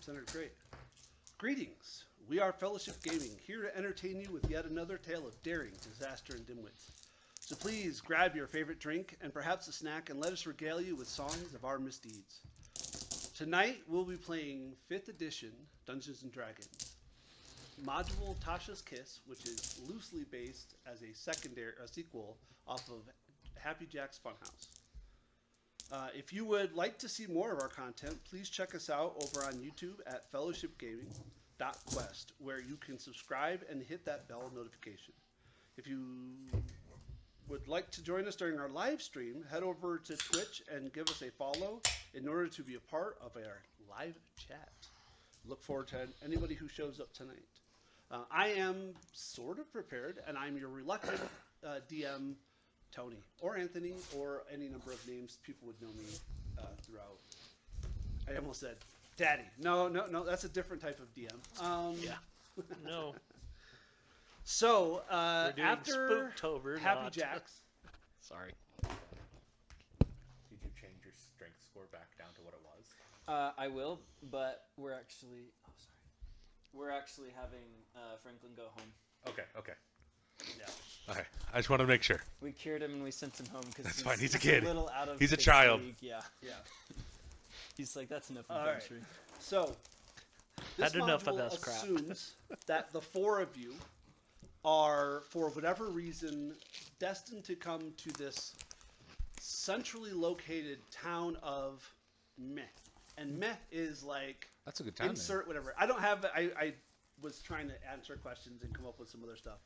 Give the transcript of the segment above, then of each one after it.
Center, great. Greetings. We are Fellowship Gaming, here to entertain you with yet another tale of daring, disaster, and dimwits. So please grab your favorite drink and perhaps a snack and let us regale you with songs of our misdeeds. Tonight we'll be playing 5th edition Dungeons & Dragons. Module Tasha's Kiss, which is loosely based as a sequel off of Happy Jack's Funhouse. If you would like to see more of our content, please check us out over on YouTube at fellowshipgaming.quest, where you can subscribe and hit that bell notification. If you would like to join us during our live stream, head over to Twitch and give us a follow in order to be a part of our live chat. Look forward to anybody who shows up tonight. I am sort of prepared, and I'm your reluctant DM, Tony, or Anthony, or any number of names people would know me throughout. I almost said Daddy. No, that's a different type of DM. Yeah. No. So, We're doing after Spooktober, Happy not... Jacks. Sorry. Did you change your strength score back down to what it was? I will, but we're actually having Franklin go home. Okay. Yeah. Okay, I just want to make sure. We cured him and we sent him home because That's fine, he's a kid. little out of He's a his child. league. Yeah. He's like, that's enough All right. adventure. So, this Had enough of module this crap. assumes that the four of you are, for whatever reason, destined to come to this centrally located town of Meh. And Meh is like, That's a good time. insert whatever. I don't have, I was trying to answer questions and come up with some other stuff.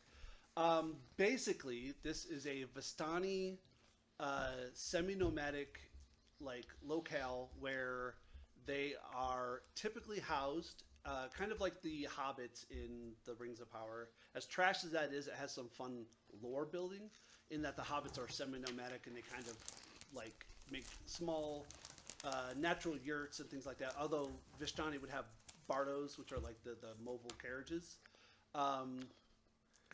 Basically, this is a Vistani semi-nomadic locale where they are typically housed, kind of like the hobbits in the Rings of Power. As trash as that is, it has some fun lore building in that the hobbits are semi-nomadic and they kind of make small natural yurts and things like that. Although Vistani would have bardos, which are like the mobile carriages.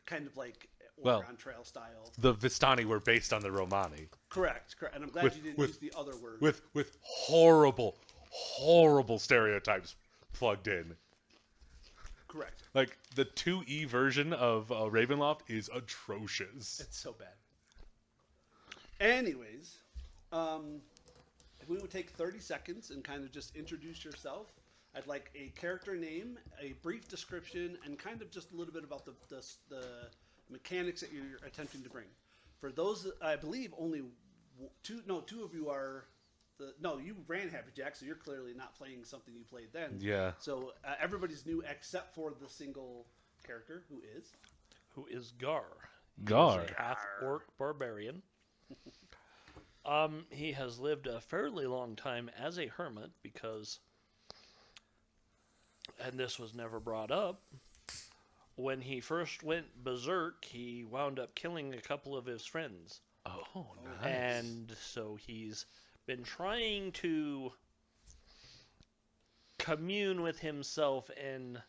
Kind of like Oregon Trail style. The Vistani were based on the Romani. Correct. And I'm glad you didn't use the other word. With horrible stereotypes plugged in. Correct. Like, the 2E version of Ravenloft is atrocious. It's so bad. Anyways, if we would take 30 seconds and kind of just introduce yourself. I'd like a character name, a brief description, and kind of just a little bit about the mechanics that you're attempting to bring. For those, I believe only two of you are you ran Happy Jack, so you're clearly not playing something you played then. Yeah. So everybody's new except for the single character who is Gar. Gar. He's a half-orc barbarian. He has lived a fairly long time as a hermit because... and this was never brought up, when he first went berserk, he wound up killing a couple of his friends. Oh, nice. And so he's been trying to commune with himself and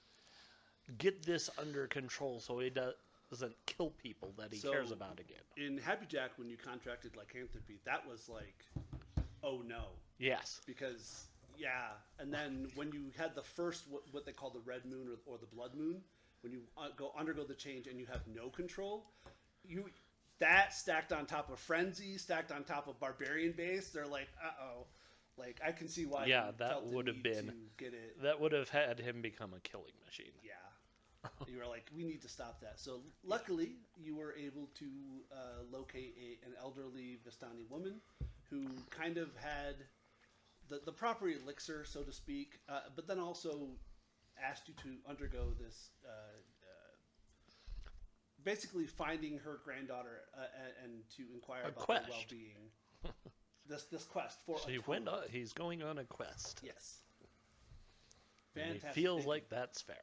get this under control so he doesn't kill people that he cares about again. In Happy Jack, when you contracted lycanthropy, that was like, oh no. Yes. Because... yeah, and then when you had the first, what they call the red moon or the blood moon, when you undergo the change and you have no control, that stacked on top of frenzy, stacked on top of barbarian base, they're like, like I can see why. Yeah, you that felt the would have need been to get it. that would have had him become a killing machine. Yeah, you were like, we need to stop that. So luckily, you were able to locate an elderly Vistani woman who kind of had the proper elixir, so to speak, but then also asked you to undergo this, basically finding her granddaughter and to inquire about quest. her well-being. This quest for So he's going on a quest. Yes. And Fantastic. he feels like that's fair.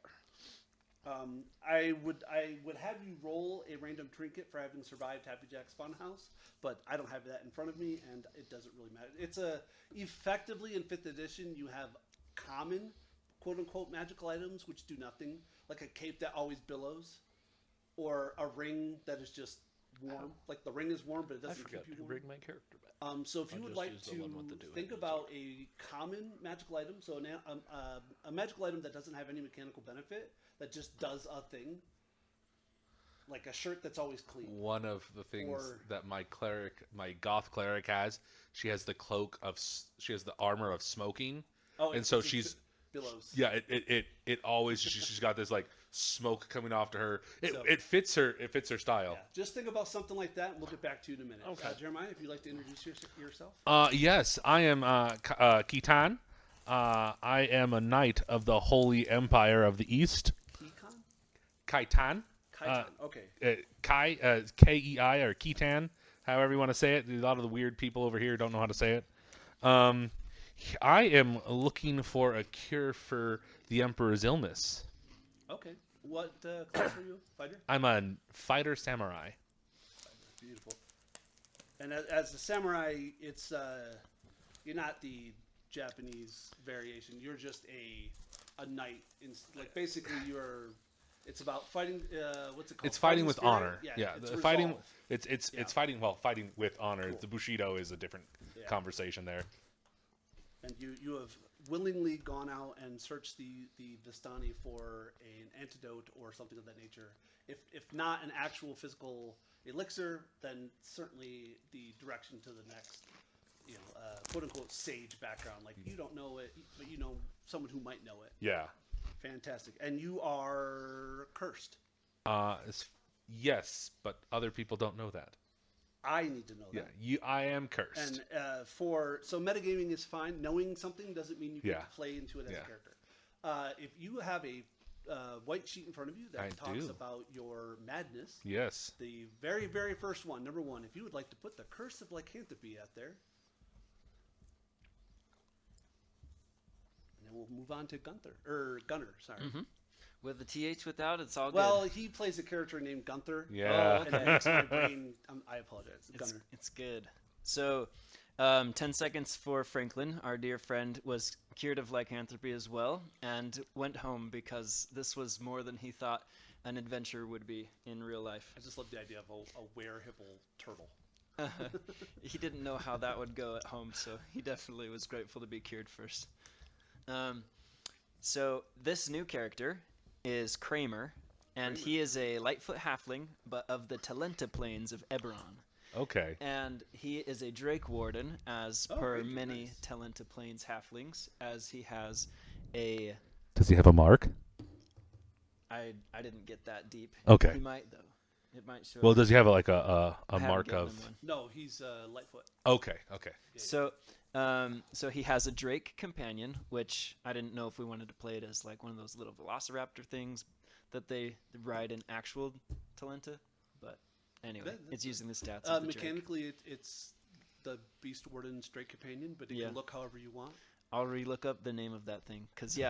I would have you roll a random trinket for having survived Happy Jack's Funhouse, but I don't have that in front of me, and it doesn't really matter. It's effectively in 5th edition you have common, quote unquote, magical items which do nothing, like a cape that always billows, or a ring that is just warm. Like the ring is warm, but it I doesn't forgot keep to you warm. bring my character back. So if you I'll would just like use to the one with the dual think handed about a common magical item, so a magical item that doesn't have any mechanical benefit, that just does a thing, like a shirt that's always clean. One of the things Or- that my goth cleric has, she has the she has the armor of smoking, Oh, and so it's she's billows. yeah. It always she's got this like smoke coming off to her. So- It fits her. It fits her style. Yeah, just think about something like that, and we'll get back to you in a minute. Okay. Jeremiah, if you'd like to introduce yourself. Yes, I am Kitan. I am a knight of the Holy Empire of the East. Keikan? Kaitan. Kaitan, okay. Kei or Kitan, however you want to say it. A lot of the weird people over here don't know how to say it. I am looking for a cure for the Emperor's illness. Okay. What class are you? Fighter? I'm a fighter samurai. Beautiful. And as a samurai, it's you're not the Japanese variation. You're just a knight. Like basically, it's about fighting. What's it called? It's fighting with spirit? honor. Yeah. the It's fighting. resolve. It's fighting. Well, fighting with honor. Cool. The Bushido is a different Yeah. conversation there. And you have willingly gone out and searched the Vistani for an antidote or something of that nature. If not an actual physical elixir, then certainly the direction to the next, quote unquote sage background. Like you don't know it, but you know someone who might know it. Yeah. Fantastic. And you are cursed. Yes, but other people don't know that. I need to know Yeah, that. I am cursed. And so metagaming is fine. Knowing something doesn't mean you get Yeah. to play into it as Yeah. a character. If you have a white sheet in front of you that I talks do. about your madness, Yes. the very, very first one, number one, if you would like to put the Curse of Lycanthropy out there, and then we'll move on to Gunner. Sorry. With the TH without, it's all Well, good. he plays a character named Gunther. Yeah. And that makes my brain. I apologize. Gunner. It's good. So, 10 seconds for Franklin, our dear friend, was cured of lycanthropy as well, and went home because this was more than he thought an adventure would be in real life. I just love the idea of a were-hipple turtle. He didn't know how that would go at home, so he definitely was grateful to be cured first. So this new character is Kramer, and he is a Lightfoot halfling, but of the Talenta plains of Eberron. Okay. And he is a Drake Warden, as Oh, per great, many nice. Talenta plains halflings, as he has a... Does he have a mark? I didn't get that deep. Okay. He might, though. It might show Well, up. does he have like a I haven't mark given of? him one. No, he's Lightfoot. Okay. Okay. So he has a Drake companion, which I didn't know if we wanted to play it as like one of those little velociraptor things that they ride in actual Talenta. But anyway, it's using the stats of the Drake. Mechanically, it's the Beast Warden's Drake Companion, but it Yeah. can look however you want. I'll re-look up the name of that thing, because he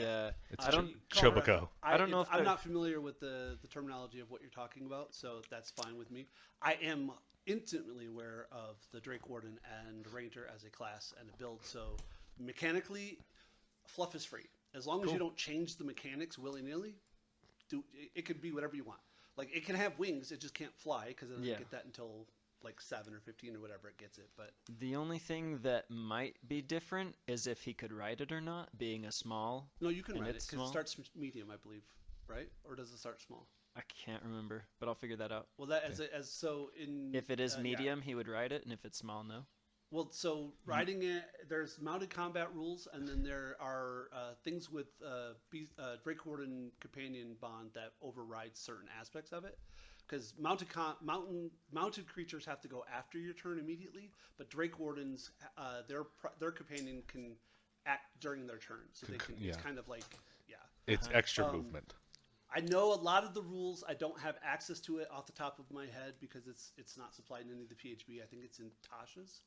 It's I don't Chobaco. I don't know if I'm they're- not familiar with the terminology of what you're talking about, so that's fine with me. I am intimately aware of the Drake Warden and Ranger as a class and a build, so mechanically, fluff is free. As long as you don't change the mechanics willy-nilly, it could be whatever you want. Like, it can have wings, it just can't fly, because it doesn't Yeah. get that until, like, 7 or 15 or whatever it gets it, but... The only thing that might be different is if he could ride it or not, being a small. No, you can And ride it, it's because it small? starts medium, I believe, right? Or does it start small? I can't remember, but I'll figure that out. Well, that so in... If it is yeah. medium, he would ride it, and if it's small, no. Well, so riding it, there's mounted combat rules, and then there are things with Drake Warden Companion Bond that overrides certain aspects of it. Because mounted creatures have to go after your turn immediately, but Drake Wardens, their companion can act during their turn, so they can. It's kind of like, yeah. It's extra movement. I know a lot of the rules. I don't have access to it off the top of my head because it's not supplied in any of the PHB. I think it's in Tasha's,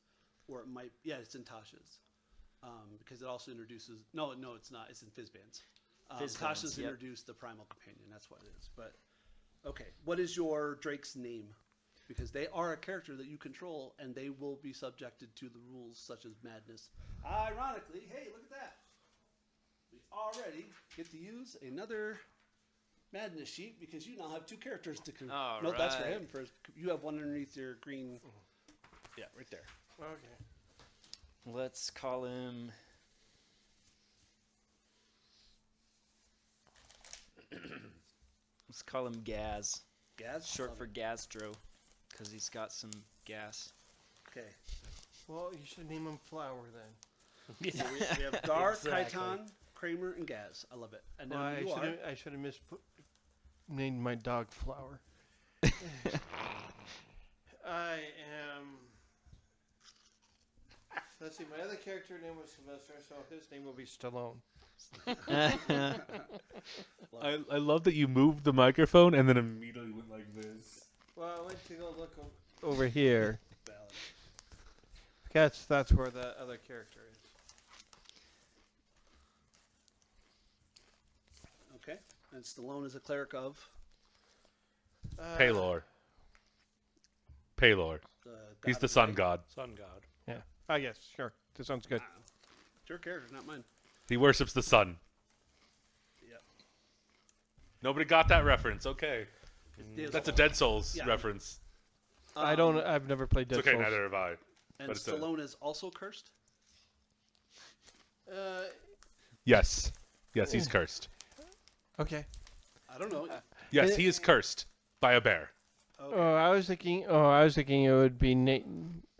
or it might. Yeah, it's in Tasha's, because it also introduces. No, it's not. It's in Fizzbands. Fizzbands, Tasha's yep. introduced the Primal Companion. That's what it is. But okay, what is your Drake's name? Because they are a character that you control, and they will be subjected to the rules such as madness. Ironically, hey, look at that. We already get to use another Madness sheet because you now have 2 characters to. All No, that's for right. him. You have one underneath your green. Yeah, right there. Okay. Let's call him. Let's call him Gaz. Gaz. Short Love for it. Gastro, because he's got some gas. Okay. Well, you should name him Flower then. So we have Gar, Exactly. Kaitan, Kramer, and Gaz. I love it. And then Well, you are. I should have named my dog Flower. I am. Let's see. My other character name was Sylvester, so his name will be Stallone. I love that you moved the microphone and then immediately went like this. Well, I went to go look over here. Valid. That's where the other character is. Okay. And Stallone is a cleric of Paylor. Paylor. the. He's god the of sun light. god. Sun God. Yeah. I guess. Sure. That sounds good. It's your character, not mine. He worships the sun. Yep. Nobody got that reference. Okay. It That's a is- Dead Souls Yeah. reference. I don't. I've never played Dead It's okay, Souls. neither have I. And but it's a- Stallone is also cursed. Yes. Yes, he's cursed. Okay. I don't know. Yes, he is cursed by a bear. Okay. Oh, I was thinking it would be.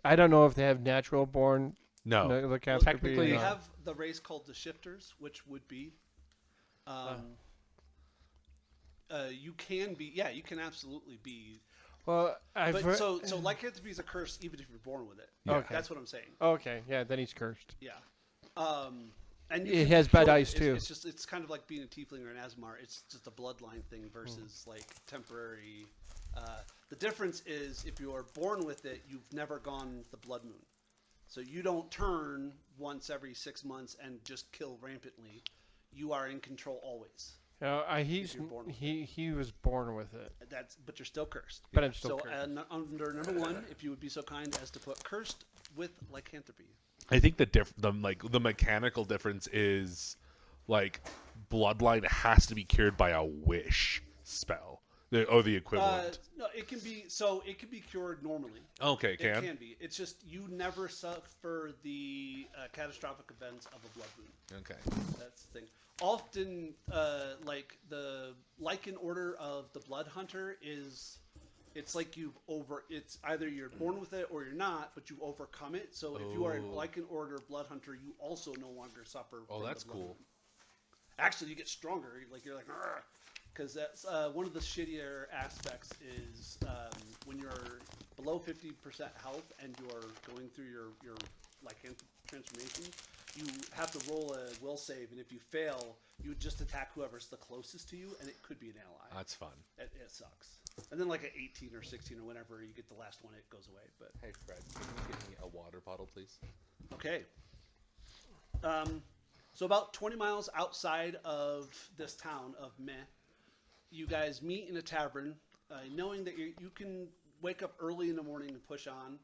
I don't know if they have natural born. No. The Well, cast technically- we or not. have the race called the Shifters, which would be. You can be. Yeah, you can absolutely be. Well, I've But heard. so lycanthropy is a curse even if you're born with it. Yeah. Okay. That's what I'm saying. Okay. Yeah. Then he's cursed. Yeah. And you It can has be bad cured. eyes, too. It's just it's kind of like being a tiefling or an Asmar. It's just a bloodline thing versus like temporary. The difference is if you are born with it, you've never gone the blood moon, so you don't turn once every 6 months and just kill rampantly. You are in control always. He's you're born with he was born with it, But you're still cursed. but I'm still So cursed. under number 1, if you would be so kind as to put cursed with lycanthropy. I think the mechanical difference is like bloodline has to be cured by a wish spell. Or the equivalent. No, it can be so. It can be cured normally. Okay, It can. can be. It's just you never suffer the catastrophic events of a blood moon. Okay. That's the thing. Often, like the Lycan order of the Blood Hunter is, it's like it's either you're born with it or you're not, but you overcome it. So if you are a Oh. Lycan order Blood Hunter, you also no longer suffer. Oh, from that's the blood cool. moon. Actually, you get stronger. You're like, because that's one of the shittier aspects is when you're below 50% health and you're going through your lycanthropic transformation, you have to roll a will save, and if you fail, you just attack whoever's the closest to you, and it could be an ally. That's fun. It sucks. And then like at 18 or 16 or whenever you get the last one, it goes away. But Hey, Fred, can you give me a water bottle, please? okay. So about 20 miles outside of this town of Meh, you guys meet in a tavern, knowing that you can wake up early in the morning and push on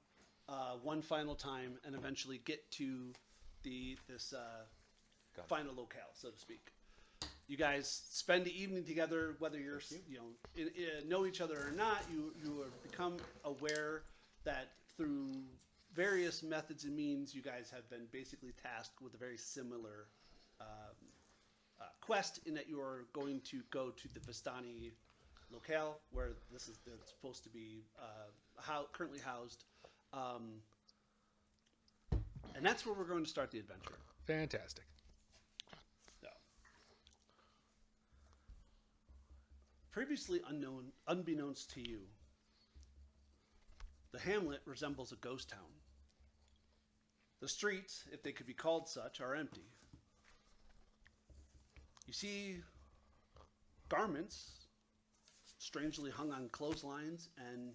one final time and eventually get to this final locale, so to speak. You guys spend the evening together, whether you're know each other or not. You have become aware that through various methods and means, you guys have been basically tasked with a very similar quest, in that you are going to go to the Vistani locale, where it's supposed to be currently housed, and that's where we're going to start the adventure. Fantastic. So, previously unbeknownst to you, the hamlet resembles a ghost town. The streets, if they could be called such, are empty. You see garments strangely hung on clotheslines and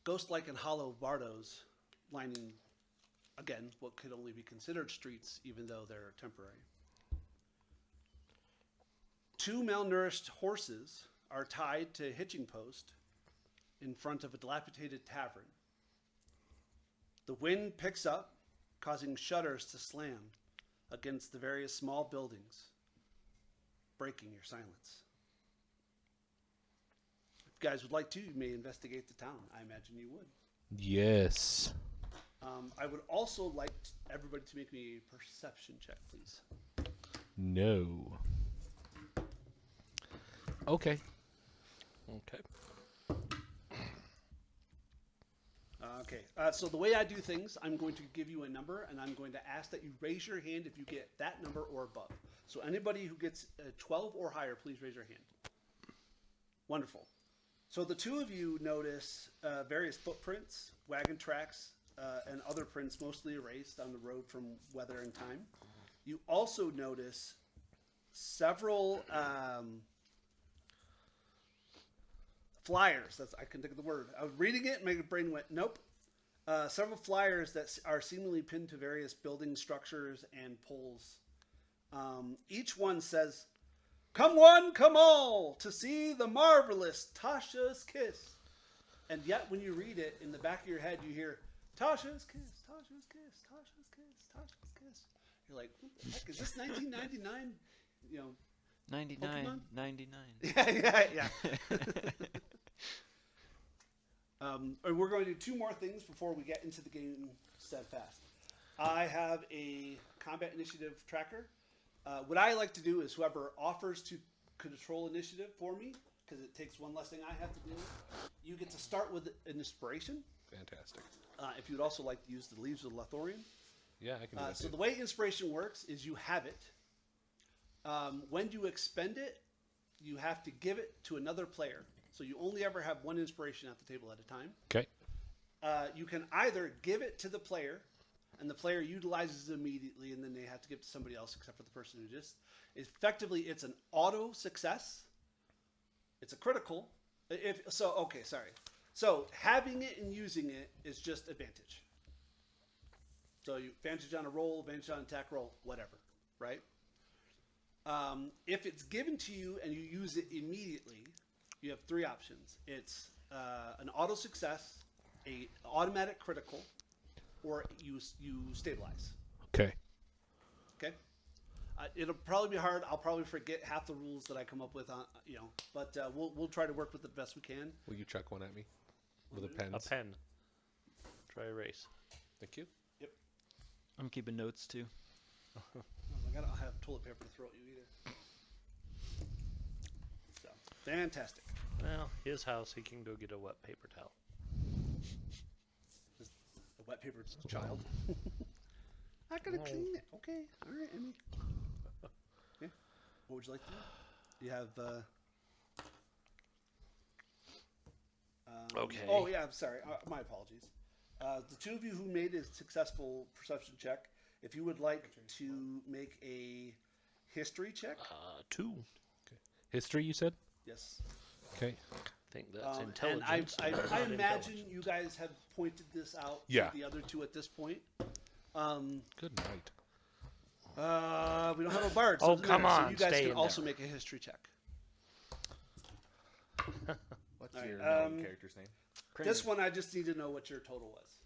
ghost-like and hollow bardos lining, again, what could only be considered streets, even though they're temporary. 2 malnourished horses are tied to a hitching post in front of a dilapidated tavern. The wind picks up, causing shutters to slam against the various small buildings, breaking your silence. you guys would like to, you may investigate the town. I imagine you would. Yes. I would also like everybody to make me a perception check, please. No. Okay. Okay. Okay. So the way I do things, I'm going to give you a number, and I'm going to ask that you raise your hand if you get that number or above. So anybody who gets 12 or higher, please raise your hand. Wonderful. So the two of you notice various footprints, wagon tracks, and other prints mostly erased on the road from weather and time. You also notice several flyers. I couldn't think of the word. I was reading it, and my brain went, nope. Several flyers that are seemingly pinned to various building structures and poles. Each one says, "Come one, come all, to see the marvelous Tasha's Kiss." And yet, when you read it, in the back of your head, you hear, "Tasha's Kiss, Tasha's Kiss, Tasha's Kiss, Tasha's Kiss." You're like, what the heck? Is this 1999? 99, Pokemon? 99. Yeah. And we're going to do two more things before we get into the game steadfast. I have a combat initiative tracker. What I like to do is whoever offers to control initiative for me, because it takes one less thing I have to do, you get to start with an inspiration. Fantastic. If you'd also like to use the Leaves of the Lethorian. Yeah, I can do that So too. the way inspiration works is you have it. When you expend it, you have to give it to another player. So you only ever have one inspiration at the table at a time. Okay. You can either give it to the player, and the player utilizes it immediately, and then they have to give it to somebody else except for the person who just... Effectively, it's an auto success. It's a critical. So having it and using it is just advantage. So you advantage on a roll, advantage on attack roll, whatever, right? If it's given to you and you use it immediately, you have three options. It's an auto success, a automatic critical, or you stabilize. Okay. Okay. It'll probably be hard. I'll probably forget half the rules that I come up with, but we'll try to work with it the best we can. Will you chuck one at me with a pen? A pen. Try erase. Thank you. I'm keeping notes too. I don't have toilet paper to throw at you either. So fantastic. Well, his house, he can go get a wet paper towel. The wet paper child. I gotta clean it. Okay. All right, Emmy. Okay. What would you like to do? You have. Okay. Oh yeah. I'm sorry. My apologies. The two of you who made a successful perception check, if you would like to make a history check, 2. History, you said? yes. Okay. I think that's And intelligence. I not imagine intelligence. you guys have pointed this out Yeah. to the other two at this point. Good night. We don't have a bard. So Oh, it doesn't come matter. So on, you guys stay can in also there. make a history check. What's All your right, character's name? This one, I just need to know what your total was.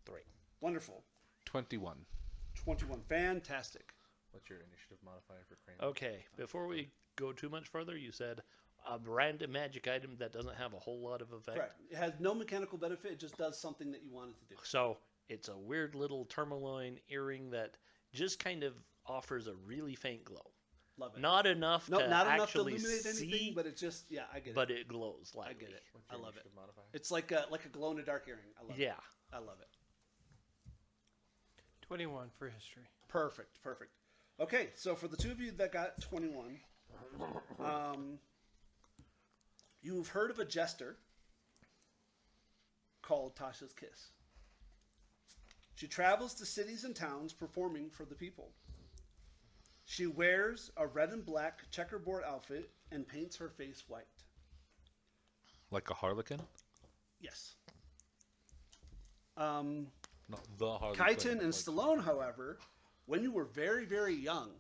3. Wonderful. 21. 21. Fantastic. What's your initiative modifier for Kramer? Okay, before we go too much further, you said a random magic item that doesn't have a whole lot of effect. Correct. It has no mechanical benefit. It just does something that you want it to do. So it's a weird little tourmaline earring that just kind of offers a really faint glow. Love it. Not enough No, to not enough to actually illuminate anything, see, but it just, yeah, I get it. but it glows I lightly. get it. What's I your love it. initiative modifier? It's like a glow in the dark earring. I love it. Yeah. I love it. 21 for history. Perfect. Okay, so for the two of you that got 21, you've heard of a jester called Tasha's Kiss. She travels to cities and towns performing for the people. She wears a red and black checkerboard outfit and paints her face white. Like a harlequin? Yes. Not the harlequin. Kaiten and like- Stallone, however, when you were very, very young,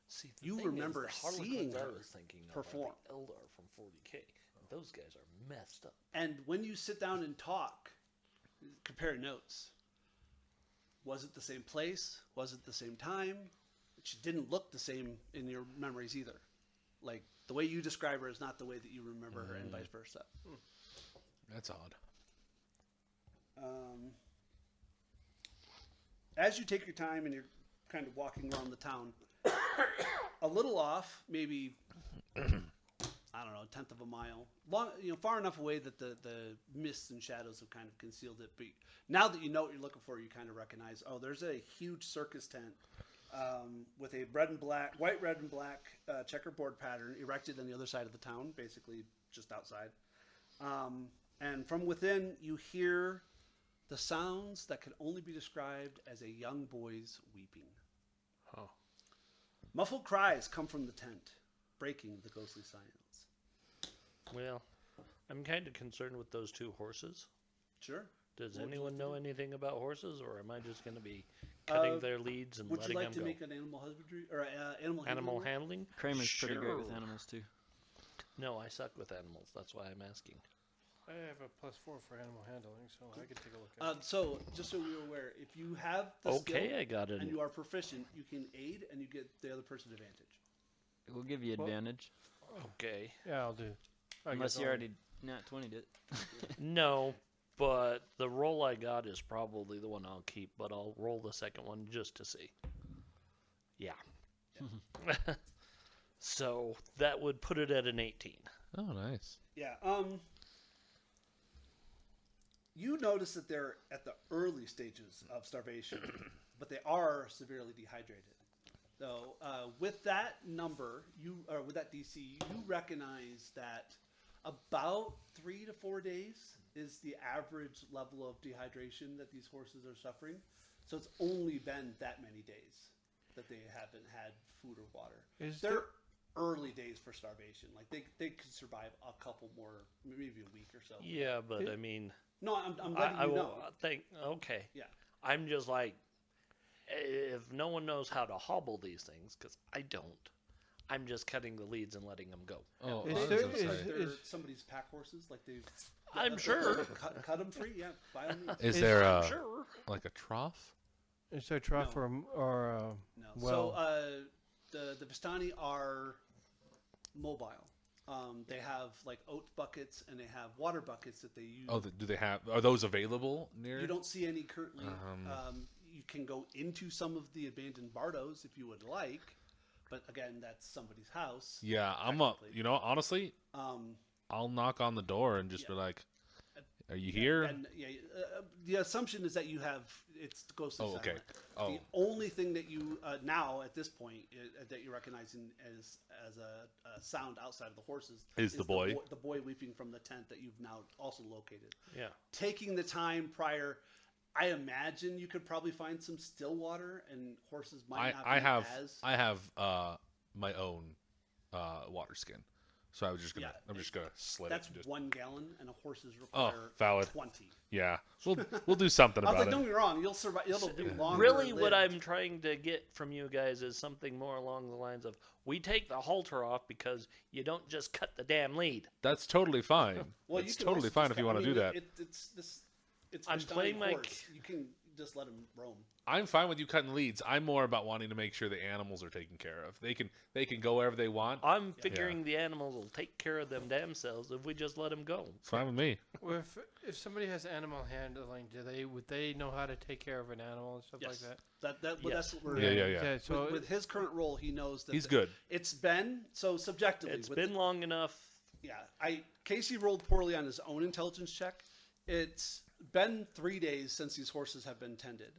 See, the You thing remember is, the Harlequins seeing I her was thinking of perform. are the Eldar from 40K. And those guys are messed up. and when you sit down and talk, compare notes. Was it the same place? Was it the same time? She didn't look the same in your memories either. Like the way you describe her is not the way that you remember her, and vice versa. That's odd. As you take your time and you're kind of walking around the town, a little off, maybe I don't know, a tenth of a mile, long, far enough away that the mists and shadows have kind of concealed it. But now that you know what you're looking for, you kind of recognize, oh, there's a huge circus tent with a white, red, and black checkerboard pattern erected on the other side of the town, basically just outside. And from within, you hear the sounds that can only be described as a young boy's weeping. Oh. Muffled cries come from the tent, breaking the ghostly silence. Well, I'm kind of concerned with those 2 horses. Sure. Does What would you anyone like to know do? anything about horses, or am I just going to be cutting their leads and Would you letting like to them go? make an animal husbandry or animal Animal handling roll? handling? Kramer's pretty great with Sure. animals too. No, I suck with animals. That's why I'm asking. I have a +4 for animal handling, so I could take a look at it. So, just so you're aware, if you have the Okay, skill I got it. and you are proficient, you can aid and you get the other person advantage. We'll give you Well- advantage. Okay. Yeah, I'll do. I Unless guess you I'll- already nat 20'd it. No, but the roll I got is probably the one I'll keep, but I'll roll the second one just to see. Yeah. So that would put it at an 18. Oh, nice. Yeah. You notice that they're at the early stages of starvation, but they are severely dehydrated. So, with that number, with that DC, you recognize that about 3 to 4 days is the average level of dehydration that these horses are suffering. So it's only been that many days that they haven't had food or water. They're early days for starvation. Like they could survive a couple more, maybe a week or so. Yeah, but I mean, No, I'm letting I you will know. think. Okay. Yeah. I'm just like, if no one knows how to hobble these things, because I don't, I'm just cutting the leads and letting them go. Oh, Is I was there- gonna is- say, They're somebody's pack horses, like they've. I'm sure. Cut them free, yeah. By all means. is there Sure. like a trough? Is there a trough No. or No. Well- So the Vistani are mobile. They have like oat buckets and they have water buckets that they use. Oh, do they have? Are those available near? You don't see any currently. Um, You can go into some of the abandoned bardos if you would like, but again, that's somebody's house. Yeah, I'm up. technically. You know, honestly, Um, I'll knock on the door and just Yeah. be like, "Are you here?" And the assumption is that you have it's ghostly Oh, okay. silent. Oh, The only thing that you now at this point that you're recognizing as a sound outside of the horses Is the boy. the boy weeping from the tent that you've now also located. Yeah. Taking the time prior, I imagine you could probably find some still water, and horses might not I be have as. I have my own water skin, so I'm just gonna slit That's it. And just, 1 gallon, and a horse's oh, require valid. 20. Yeah, we'll do something I was about like, it. don't get me wrong, you'll survive. It'll be longer. Really, what lived. I'm trying to get from you guys is something more along the lines of, we take the halter off because you don't just cut the damn lead. That's totally fine. Well, you It's can totally also fine just if you cut- want I to do mean, that. It's I'm Vistani playing my horse. You can just let them roam. I'm fine with you cutting leads. I'm more about wanting to make sure the animals are taken care of. They can go wherever they want. I'm figuring the animals will take care of them damn selves if we just let them go. It's fine with me. well, if somebody has animal handling, would they know how to take care of an animal and stuff Yes. like that? That's Yes. what we're. Yeah. Okay, so With his current role, he knows that He's good. It's been so subjectively. It's with been long enough. Casey rolled poorly on his own intelligence check. It's been 3 days since these horses have been tended.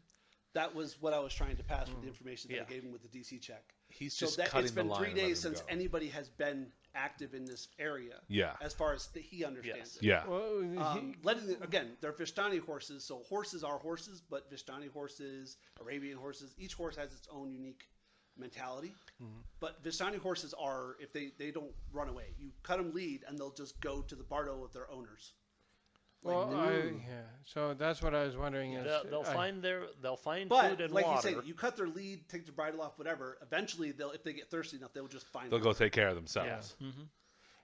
That was what I was trying to pass with the information that I Yeah. gave him with the DC check. He's So just that cutting it's been the line 3 and letting days them since go. anybody has been active in this area. Yeah. As far as he understands Yes. it. Yeah. well, Again, they're Vistani horses, so horses are horses, but Vistani horses, Arabian horses, each horse has its own unique mentality. But Vistani horses are, if they don't run away, you cut them lead and they'll just go to the bardo of their owners. so that's what I was wondering. Is They'll find But food and like water. you say, you cut their lead, take their bridle off, whatever. Eventually, if they get thirsty enough, they'll just find. They'll go water. take care of themselves. And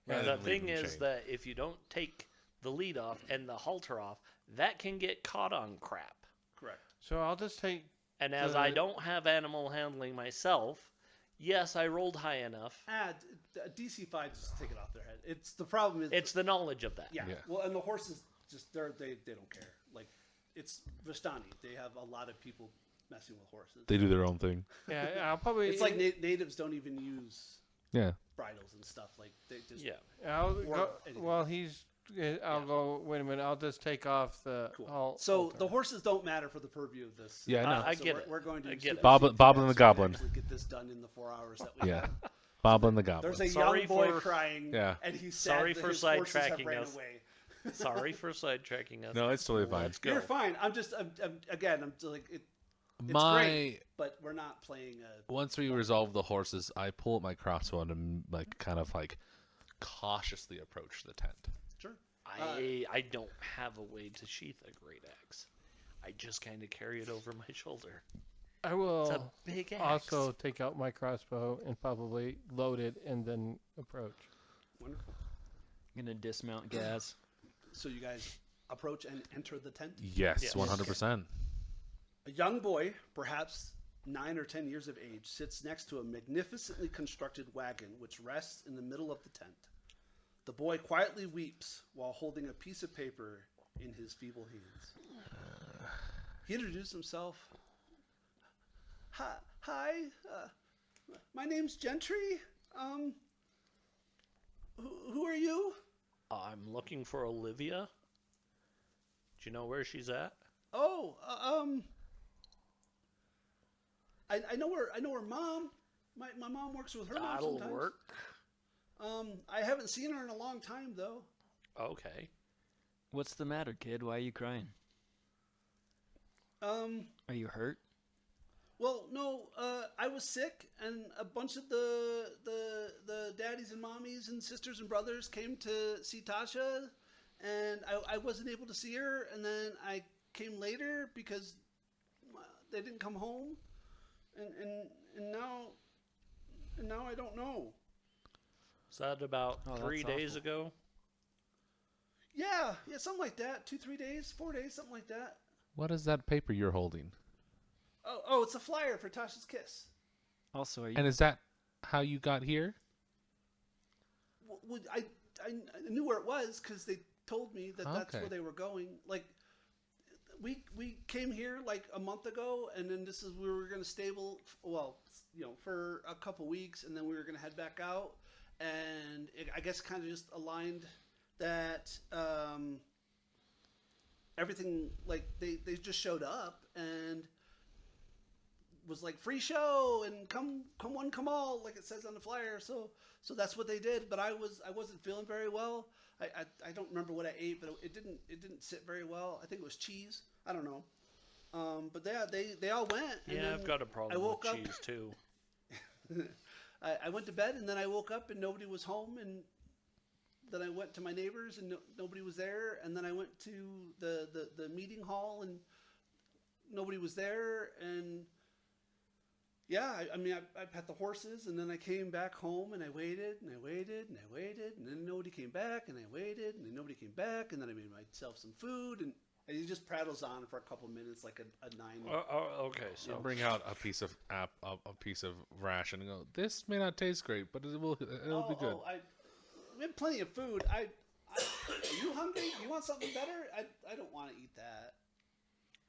Rather the than leave thing them is chained. that if you don't take the lead off and the halter off, that can get caught on crap. Correct. So I'll just take. And as I don't have animal handling myself, Yes, I rolled high enough. DC 5 just take it off their head. It's the problem is It's the knowledge of that. yeah. Well, and the horses just they don't care. Like it's Vistani. They have a lot of people messing with horses. They do their own thing. Yeah, I'll probably. It's like natives don't even use Yeah. bridles and stuff. Like they just I'll or go, anything. well, I'll go. Wait a minute. I'll just take off the. Cool. So the horses don't matter for the purview of this. Yeah, I know. I So get we're, it. We're going to I get it. Boblin the Goblin. Actually get this done in the 4 hours that we Yeah. have. Boblin the Goblin. There's a Sorry young boy for- crying. Yeah. And he's sad Sorry that for his horses have sidetracking ran us. away. Sorry for sidetracking us. No, it's totally fine. Let's go. You're fine. I'm just again. I'm just like it's My great, but we're not playing a. once we resolve the horses, I pull up my crossbow and like kind of like cautiously approach the tent. Sure. I don't have a way to sheath a great axe. I just kind of carry it over my shoulder. I It's a will big axe. also take out my crossbow and probably load it and then approach. Wonderful. I'm gonna dismount Gaz. So you guys approach and enter the tent. Yes, Yes. 100%. A young boy, perhaps 9 or 10 years of age, sits next to a magnificently constructed wagon which rests in the middle of the tent. The boy quietly weeps while holding a piece of paper in his feeble hands. He introduced himself. Hi, my name's Gentry. Who are you? I'm looking for Olivia. Do you know where she's at? Oh, I know her mom. My mom works with her mom That'll sometimes. work. I haven't seen her in a long time though. Okay. What's the matter, kid? Why are you crying? Are you hurt? Well, no, I was sick, and a bunch of the daddies and mommies and sisters and brothers came to see Tasha, and I wasn't able to see her, and then I came later because they didn't come home, and now I don't know. Is that about Oh, 3 that's days awful. ago? Yeah, something like that. 2, 3 days, 4 days, something like that. What is that paper you're holding? Oh, it's a flyer for Tasha's Kiss. Also, are you? And is that how you got here? Well, I knew where it was because they told me that that's Okay. where they were going. Like, we came here like a month ago, and then we were going to stable, for a couple weeks, and then we were going to head back out, and I guess kind of just aligned that everything, like they just showed up and was like free show and come one come all, like it says on the flyer. So that's what they did. But I wasn't feeling very well. I don't remember what I ate, but it didn't sit very well. I think it was cheese. I don't know. But yeah, they all went. And Yeah, then I've got a problem I woke with up. cheese too. I went to bed, and then I woke up and nobody was home, and then I went to my neighbors and nobody was there, and then I went to the meeting hall and nobody was there, and yeah, I pet the horses, and then I came back home and I waited and I waited and I waited, and then nobody came back, and I waited and then nobody came back, and then I made myself some food, and he just prattles on for a couple minutes like a 9. Okay, so Bring out a piece of ration and go. This may not taste great, but it'll be good. We have plenty of food. Are you hungry? You want something better? I don't want to eat that.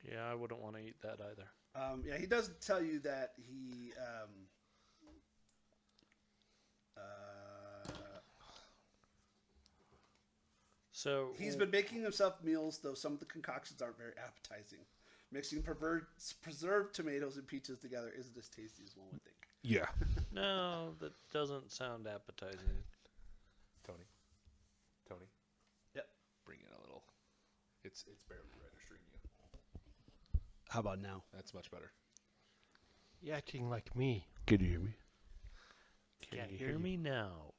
yeah, I wouldn't want to eat that either. Yeah, he does tell you that he So he's been making himself meals, though some of the concoctions aren't very appetizing. Mixing preserved tomatoes and peaches together isn't as tasty as one would think. Yeah. no, that doesn't sound appetizing. Tony. Yep. Bring in a little. It's barely registering you. How about now? That's much better. You're acting like me. Can you hear me? Can Can't you hear hear you. me now?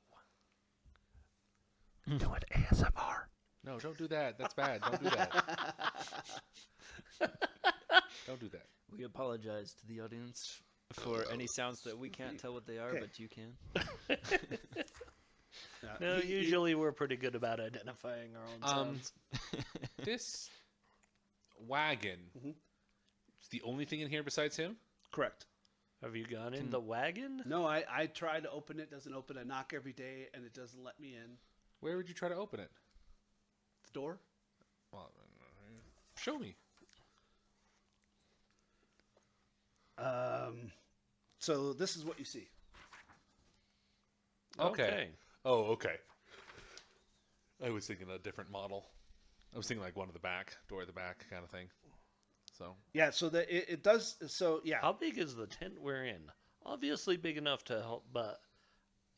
Do it ASMR. No, don't do that. That's bad. Don't do that. Don't do that. We apologize to the audience for any sounds that we can't tell what they are, Okay. but you can. No, usually we're pretty good about identifying our own sounds. This wagon Mhm. is the only thing in here besides him? Correct. Have you gone in the wagon? No, I try to open it. Doesn't open. I knock every day, and it doesn't let me in. Where would you try to open it? The door. Well, show me. So this is what you see. Okay. Oh, okay. I was thinking a different model. I was thinking like one at the back, door at the back kind of thing. So Yeah. So that it does. So yeah. How big is the tent we're in? Obviously big enough to hold, but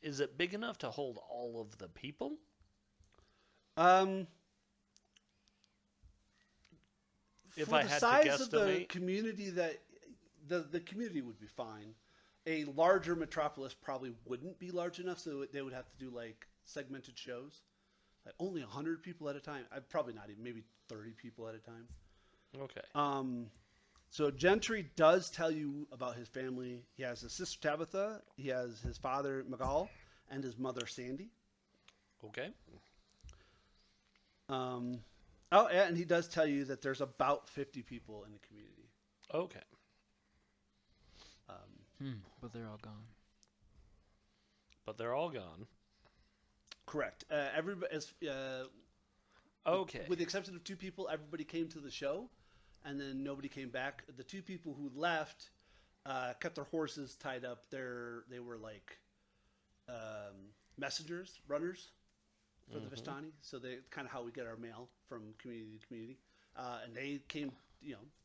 is it big enough to hold all of the people? If For I the had to size of the guesstimate. community that the community would be fine. A larger metropolis probably wouldn't be large enough, so they would have to do like segmented shows, like only 100 people at a time. I'd probably not even, maybe 30 people at a time. Okay. So Gentry does tell you about his family. He has his sister Tabitha, he has his father Magal, and his mother Sandy. Okay. Oh, yeah, and he does tell you that there's about 50 people in the community. Okay. But they're all gone. But they're all gone. Correct. Everybody, Okay. with the exception of 2 people, everybody came to the show, and then nobody came back. The 2 people who left kept their horses tied up. They were like messengers, runners for the Vistani. So they kind of how we get our mail from community to community. And they came,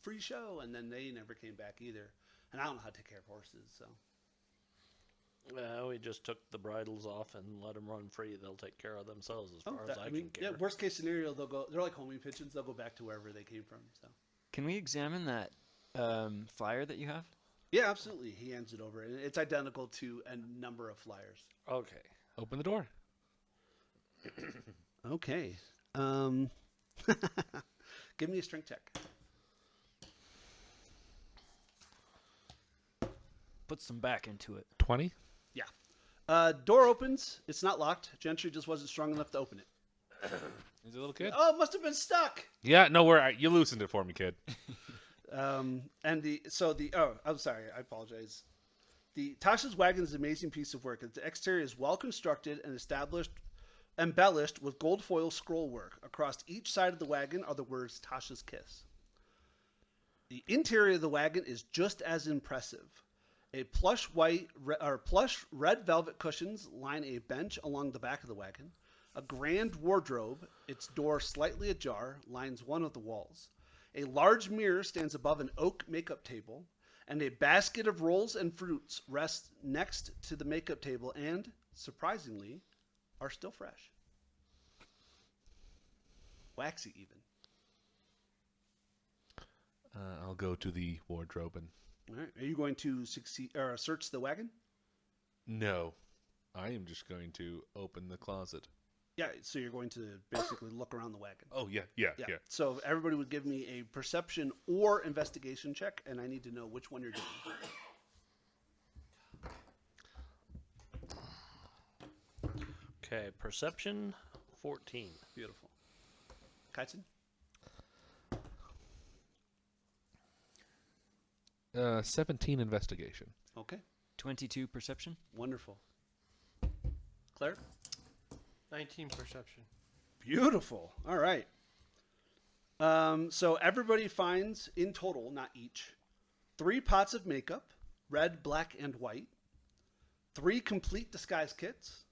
free show, and then they never came back either. And I don't know how to take care of horses, so. We just took the bridles off and let them run free. They'll take care of themselves as far as I can care. Yeah, worst case scenario, they'll go. They're like homing pigeons. They'll go back to wherever they came from. So. Can we examine that flyer that you have? Yeah, absolutely. He hands it over, and it's identical to a number of flyers. Okay. open the door. Okay. Give me a strength check. Put some back into it. 20. Door opens. It's not locked. Gentry just wasn't strong enough to open it. He's a little kid. Oh, it must have been stuck. Yeah, no, you loosened it for me, kid. I'm sorry, I apologize. The Tasha's wagon is an amazing piece of work. The exterior is well constructed and embellished with gold foil scroll work. Across each side of the wagon are the words Tasha's Kiss. The interior of the wagon is just as impressive. A plush red velvet cushions line a bench along the back of the wagon. A grand wardrobe, its door slightly ajar, lines one of the walls. A large mirror stands above an oak makeup table, and a basket of rolls and fruits rests next to the makeup table and, surprisingly, are still fresh. Waxy even. I'll go to the wardrobe and... All right. Are you going to search the wagon? No. I am just going to open the closet. Yeah, so you're going to basically look around the wagon. Oh, yeah. So if everybody would give me a perception or investigation check, and I need to know which one you're doing. Okay, perception 14. Beautiful. Kaiten? 17 investigation. Okay. 22 perception. Wonderful. Claire? 19 perception. Beautiful. All right. So everybody finds, in total, not each, 3 pots of makeup, red, black, and white, 3 complete disguise kits,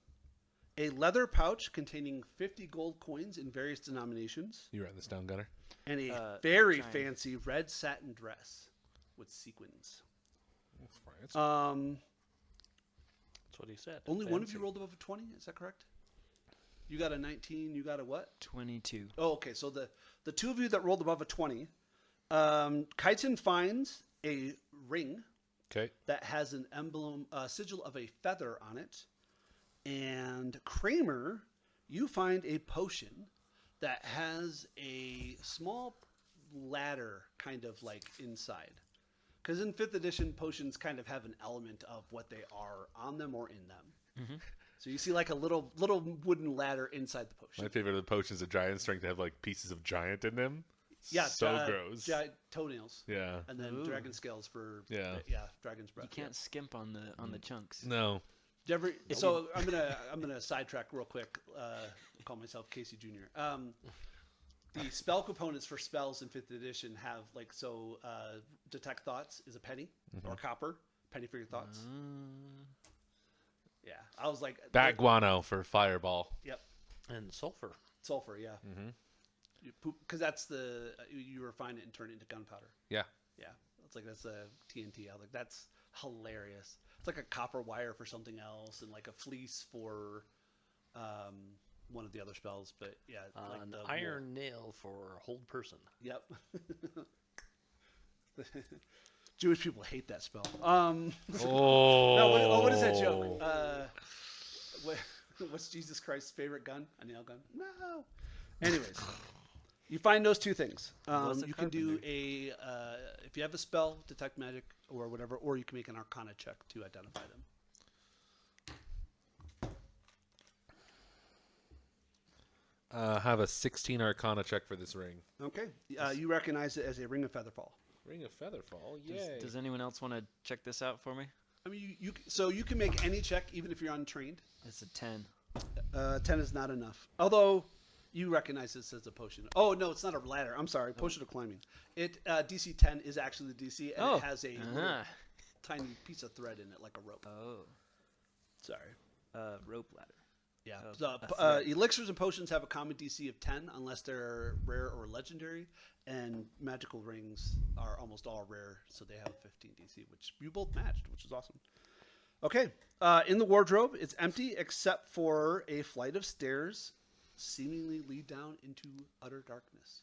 a leather pouch containing 50 gold coins in various denominations, You write this down, Gunner? and a very trying. fancy red satin dress with sequins. That's what he said. Only one of Fancy. you rolled above a 20, is that correct? You got a 19, you got a what? 22. Oh, okay. So the 2 of you that rolled above a 20, Kaiten finds a ring Okay. that has an emblem, sigil of a feather on it. And Kramer, you find a potion that has a small ladder kind of like inside. Because in 5th edition, potions kind of have an element of what they are on them or in them. Mm-hmm. So you see like a little wooden ladder inside the potion. My favorite of the potions of giant strength have like pieces of giant in them. Yeah, So gross. Toenails, Yeah. and then Ooh. dragon scales for Yeah. dragon's breath. You can't skimp on the chunks. No. Do you ever, so I'm gonna sidetrack real quick. Call myself Casey Jr. The spell components for spells in 5th edition have detect thoughts is a penny or copper. Penny for your thoughts. Yeah, I was like Bat guano for fireball. Yep, And sulfur. sulfur. Yeah, Mm-hmm. because that's you refine it and turn it into gunpowder. Yeah. Yeah, that's a TNT. I was like, that's hilarious. It's like a copper wire for something else, and like a fleece for one of the other spells. But yeah, like An the iron nail for hold person. Yep. Jewish people hate that spell. Oh. No, what is that joke? What's Jesus Christ's favorite gun? A nail gun? No. Anyways, you find those two things. Was a You can do carpenter. if you have a spell, detect magic or whatever, or you can make an Arcana check to identify them. Have a 16 Arcana check for this ring. Okay. You recognize it as a ring of featherfall. Ring of Featherfall. Yay. Does anyone else want to check this out for me? I mean, you can make any check even if you're untrained. It's a 10. 10 is not enough. Although you recognize this as a potion. Oh no, it's not a ladder. I'm sorry, potion of climbing. It DC 10 is actually the DC, and it has a little tiny piece of thread in it, like a rope. Oh. Sorry. Rope ladder. Yeah. Oh, So, a thread. elixirs and potions have a common DC of 10 unless they're rare or legendary, and magical rings are almost all rare, so they have a 15 DC, which you both matched, which is awesome. Okay. In the wardrobe, it's empty except for a flight of stairs seemingly lead down into utter darkness.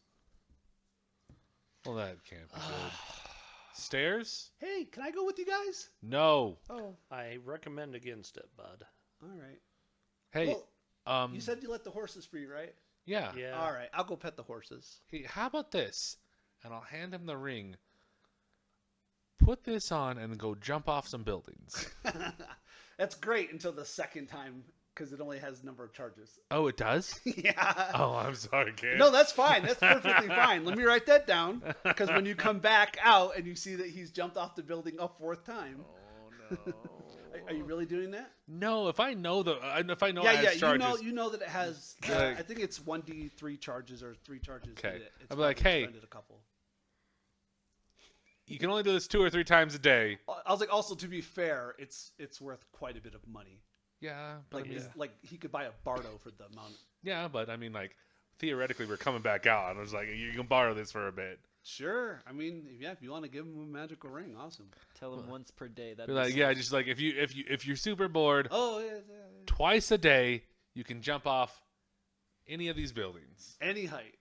Well, that can't be good. Stairs? Hey, can I go with you guys? No. Oh, I recommend against it, bud. all right. Hey, Well, you said you let the horses free, right? yeah. Yeah. All right, I'll go pet the horses. Hey, how about this? And I'll hand him the ring. Put this on and go jump off some buildings. That's great until the second time because it only has a number of charges. Oh, it does? Yeah. Oh, I'm sorry, kid. No, that's fine. That's perfectly fine. Let me write that down because when you come back out and you see that he's jumped off the building a 4th time. Oh, no. Are you really doing that? No, if I know it Yeah. has charges. You know that it has. Yeah. I think it's 1d3 charges or 3 charges. Okay. It's I'll be like, probably hey. expended a couple. You can only do this 2 or 3 times a day. I was like, also to be fair, it's worth quite a bit of money. Yeah, but Like, I mean, like he could buy a Bardo for the amount. yeah, but I mean, like, theoretically, we're coming back out, and I was like, you can borrow this for a bit. Sure. I mean, if you want to give him a magical ring, awesome. Tell him once per day. That'd Be be like, so- yeah, just like if you're super bored, Oh yeah. twice a day you can jump off any of these buildings. Any height.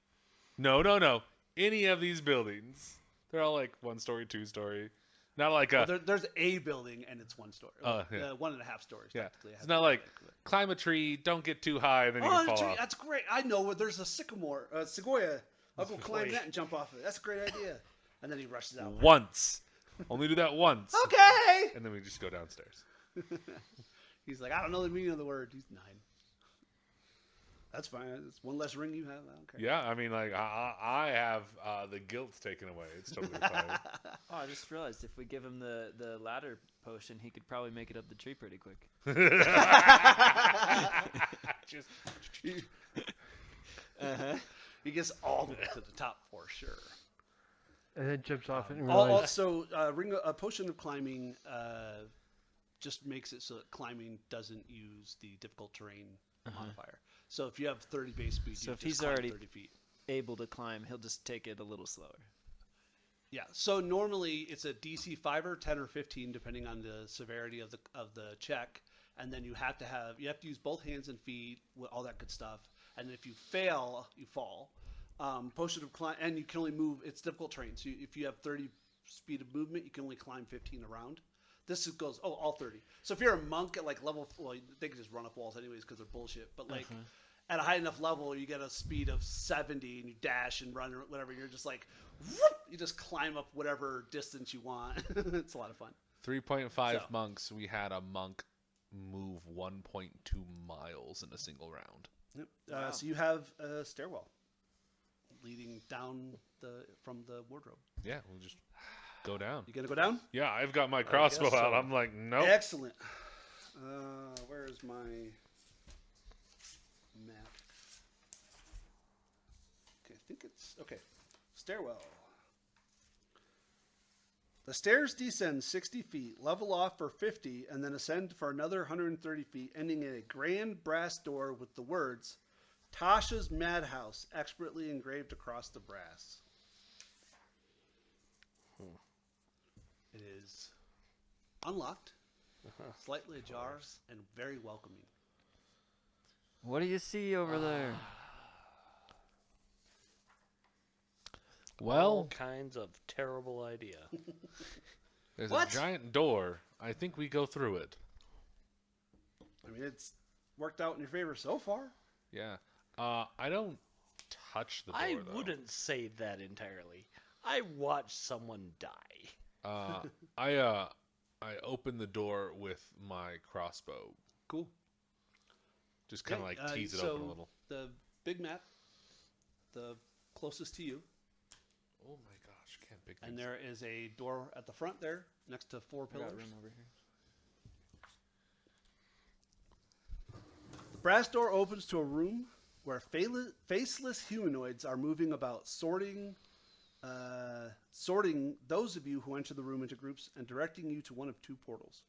No, any of these buildings. They're all like 1-story, 2-story. Not like a Well, there's a building and it's 1 story. Oh, yeah. 1.5 stories. yeah. Technically. It It's has not to be like big. climb a tree, don't get too high, and then you Oh, can the fall tree, off. that's great. I know where there's a sycamore, sequoia. I'll go climb Sequoia. that and jump off of it. That's a great idea. And then he rushes out. Once, only do that once, Okay. and then we just go downstairs. He's like, I don't know the meaning of the word. He's 9. That's fine. It's one less ring you have. I don't care. Yeah, I mean, like I have the guilt taken away. It's totally fine. Oh, I just realized if we give him the ladder potion, he could probably make it up the tree pretty quick. Just He gets all the way to the top for sure. And then jumps off it and realizes. Also, a potion of climbing just makes it so that climbing doesn't use the difficult terrain modifier. So if you have 30 base speed, So you if just he's climb already 30 feet. able to climb, he'll just take it a little slower. Yeah. So normally it's a DC 5 or 10 or 15 depending on the severity of the check, and then you have to use both hands and feet, all that good stuff. And if you fail, you fall. Potion of climb, and you can only move. It's difficult terrain. So if you have 30 speed of movement, you can only climb 15 around. This goes all 30. So if you're a monk at like level, well, they can just run up walls anyways because they're bullshit. But like at a high enough level, you get a speed of 70 and you dash and run or whatever. You're just like, whoop, you just climb up whatever distance you want. It's a lot of fun. 3.5 So- monks. We had a monk move 1.2 miles in a single round. Yep. Wow. So you have a stairwell leading down from the wardrobe. Yeah, we'll just go down. You gonna go down? Yeah, I've got my crossbow guess out. so. I'm like, nope. Excellent. Where's my map? Okay, I think it's okay. Stairwell. The stairs descend 60 feet, level off for 50, and then ascend for another 130 feet, ending in a grand brass door with the words, Tasha's Madhouse, expertly engraved across the brass. It is unlocked, slightly ajar, and very welcoming. What do you see over there? All Well, kinds of terrible idea. there's What? a giant door. I think we go through it. I mean, it's worked out in your favor so far. Yeah. I don't touch the door, I though. wouldn't say that entirely. I watched someone die. I open the door with my crossbow. Cool. Just kind of Okay, like tease it so open a little. The big map, the closest to you, Oh my gosh, can't pick and things there is a door at the front there next to 4 I got pillars. room over here. The brass door opens to a room where faceless humanoids are moving about, sorting those of you who enter the room into groups and directing you to one of 2 portals.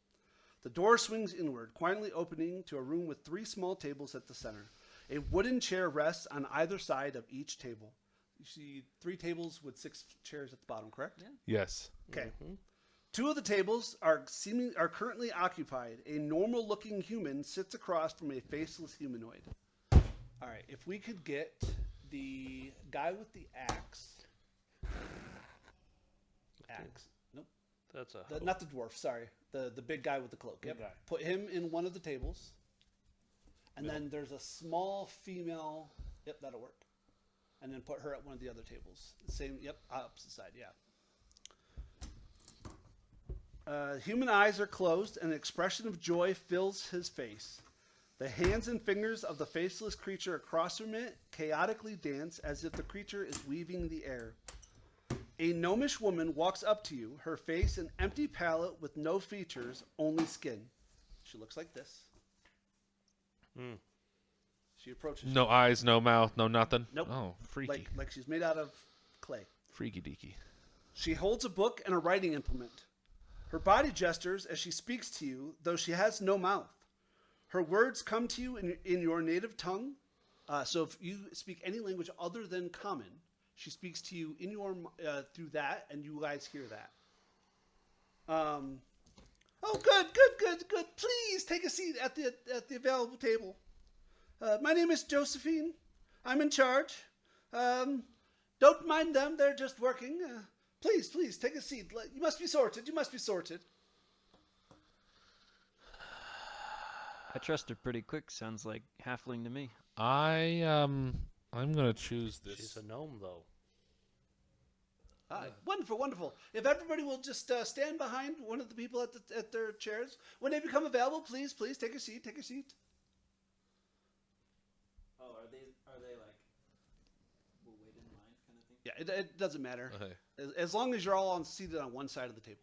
The door swings inward, quietly opening to a room with 3 small tables at the center. A wooden chair rests on either side of each table. You see 3 tables with 6 chairs at the bottom, correct? Yeah. Yes. Okay. 2 of the tables are currently occupied. A normal-looking human sits across from a faceless humanoid. All right, if we could get the guy with the axe. Nope. That's a Not the dwarf. Sorry, the big guy with the cloak. Big Yep. guy. Put him in one of the tables. And then there's a small female. Yep, that'll work. And then put her at one of the other tables. Same. Yep, opposite side. Yeah. Human eyes are closed, and an expression of joy fills his face. The hands and fingers of the faceless creature across from it chaotically dance as if the creature is weaving the air. A gnomish woman walks up to you, her face an empty palette with no features, only skin. She looks like this. She approaches No eyes, no mouth, no nothing. Nope. Oh, you freaky. like she's made out of clay. Freaky deaky. She holds a book and a writing implement. Her body gestures as she speaks to you, though she has no mouth. Her words come to you in your native tongue. So if you speak any language other than common, she speaks to you in your through that, and you guys hear that. Oh, good. Please take a seat at the available table. My name is Josephine. I'm in charge. Don't mind them; they're just working. Please take a seat. You must be sorted. I trust her pretty quick. Sounds like halfling to me. I'm gonna choose this. She's a gnome, though. Wonderful. If everybody will just stand behind one of the people at their chairs when they become available, please take a seat. Oh, are they like we'll wait in line kind of thing? Yeah, it doesn't matter Okay. as long as you're all seated on one side of the table.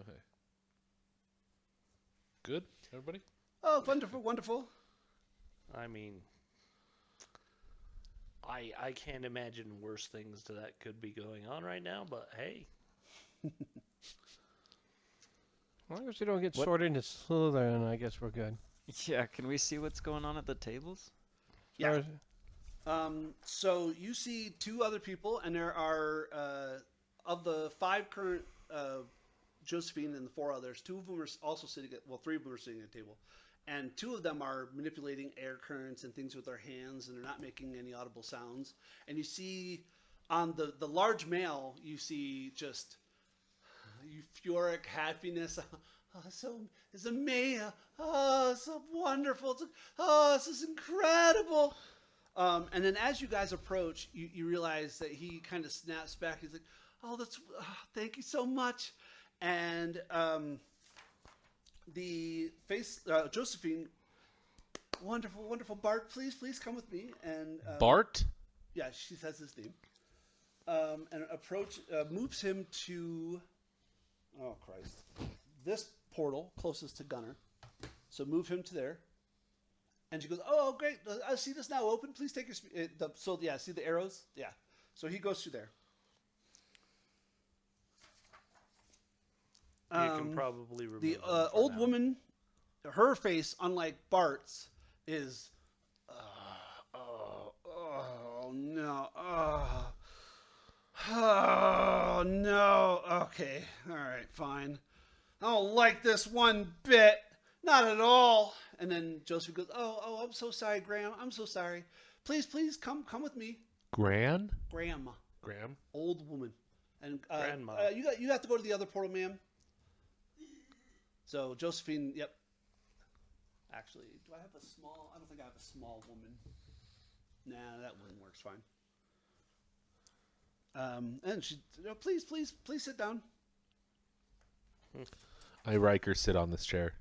Okay. Good, everybody. Oh, wonderful. I mean, I can't imagine worse things that could be going on right now, but hey. As long as we don't get sorted into Slytherin, I guess we're good. Yeah. Can we see what's going on at the tables? Yeah. So you see 2 other people, and there are of the 5 current Josephine and the 4 others. 2 of them are also sitting at 3 of them are sitting at a table, and 2 of them are manipulating air currents and things with their hands, and they're not making any audible sounds. And you see on the large male, you see just euphoric happiness. It's amazing. Oh, so wonderful. This is incredible. And then as you guys approach, you realize that he kind of snaps back. He's like, thank you so much. And the Josephine, wonderful. Bart, please come with me. And Bart. yeah, she says his name. and moves him to, oh Christ, this portal closest to Gunner. So move him to there. And she goes, oh, great. I see this now open. Please take your see the arrows? Yeah. So he goes through there. You can probably remove The him for old now. woman, her face, unlike Bart's, is, oh no, oh no. Okay, all right, fine. I don't like this one bit, not at all. And then Joseph goes, oh, I'm so sorry, Graham. I'm so sorry. Please, come with me, Graham? Grandma, Graham? old woman, and Grandma. you have to go to the other portal, ma'am. So Josephine, yep. Actually, do I have a small? I don't think I have a small woman. Nah, that one works fine. And she, please sit down. I Riker sit on this chair.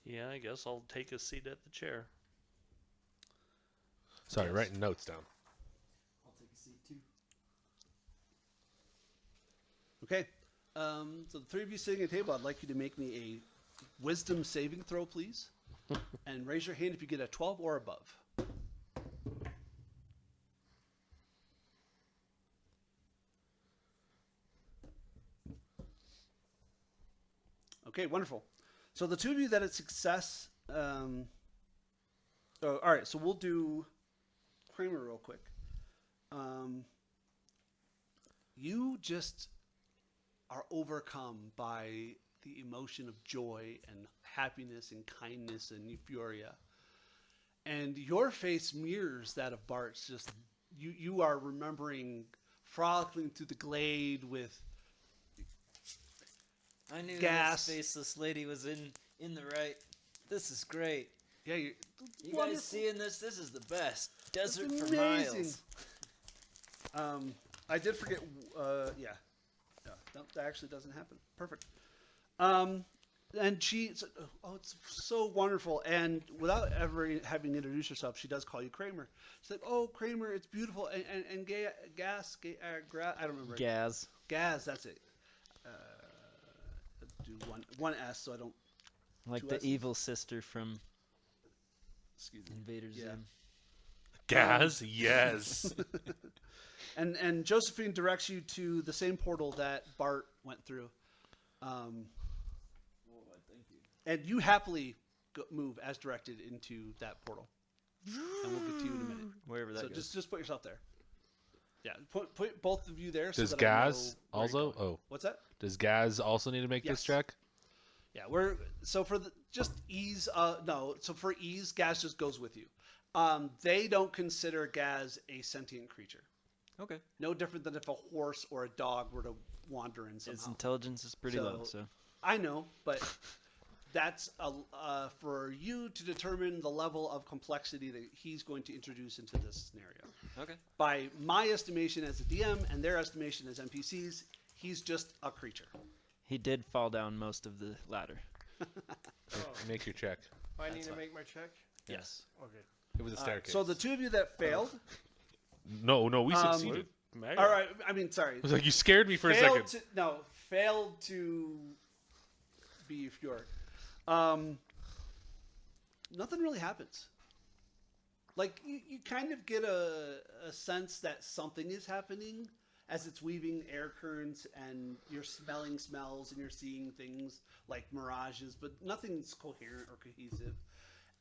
Yeah, I guess I'll take a seat at the chair. Sorry, Yes. writing notes down. I'll take a seat too. Okay. So the three of you sitting at a table, I'd like you to make me a wisdom saving throw, please, and raise your hand if you get a 12 or above. Okay, wonderful. So the two of you that had success. All right, so we'll do Kramer real quick. You just are overcome by the emotion of joy and happiness and kindness and euphoria. And your face mirrors that of Bart's. Just you are remembering frolicking through the glade with I knew Gas. this faceless lady was in the right. This is great. yeah, You wonderful. guys seeing this? This is the best. Desert It's for amazing. miles. I did forget. Yeah, that actually doesn't happen. Perfect. And she, oh, it's so wonderful. And without ever having introduced herself, she does call you Kramer. She's like, "Oh, Kramer, it's beautiful." And I don't remember. Gaz. Gaz, that's it. Do one S so I don't. Like Two the S's? evil sister from Excuse me. Invader Yeah. Zim. Gaz? Yes. And Josephine directs you to the same portal that Bart went through. And you happily move as directed into that portal. And we'll get to you in a minute. Wherever that So goes. just put yourself there. Yeah, put both of you there. Does so that I know Gaz where you're also? going. Oh, What's that? does Gaz also need to make Yes. this check? Yeah, so for the just ease. No, so for ease, Gaz just goes with you. They don't consider Gaz a sentient creature. Okay. No different than if a horse or a dog were to wander in His somehow. intelligence is pretty low, so. I know, but that's for you to determine the level of complexity that he's going to introduce into this scenario. Okay. By my estimation as a DM and their estimation as NPCs, he's just a creature. He did fall down most of the ladder. Make your check. I need to make my check. Yes. Okay. It was a staircase. So the two of you that failed. No, we succeeded. Mega. All right. I mean, sorry. I was like, you scared me for a Failed second. failed to be Fjord. Nothing really happens. Like you kind of get a sense that something is happening as it's weaving air currents and you're smelling smells and you're seeing things like mirages, but nothing's coherent or cohesive.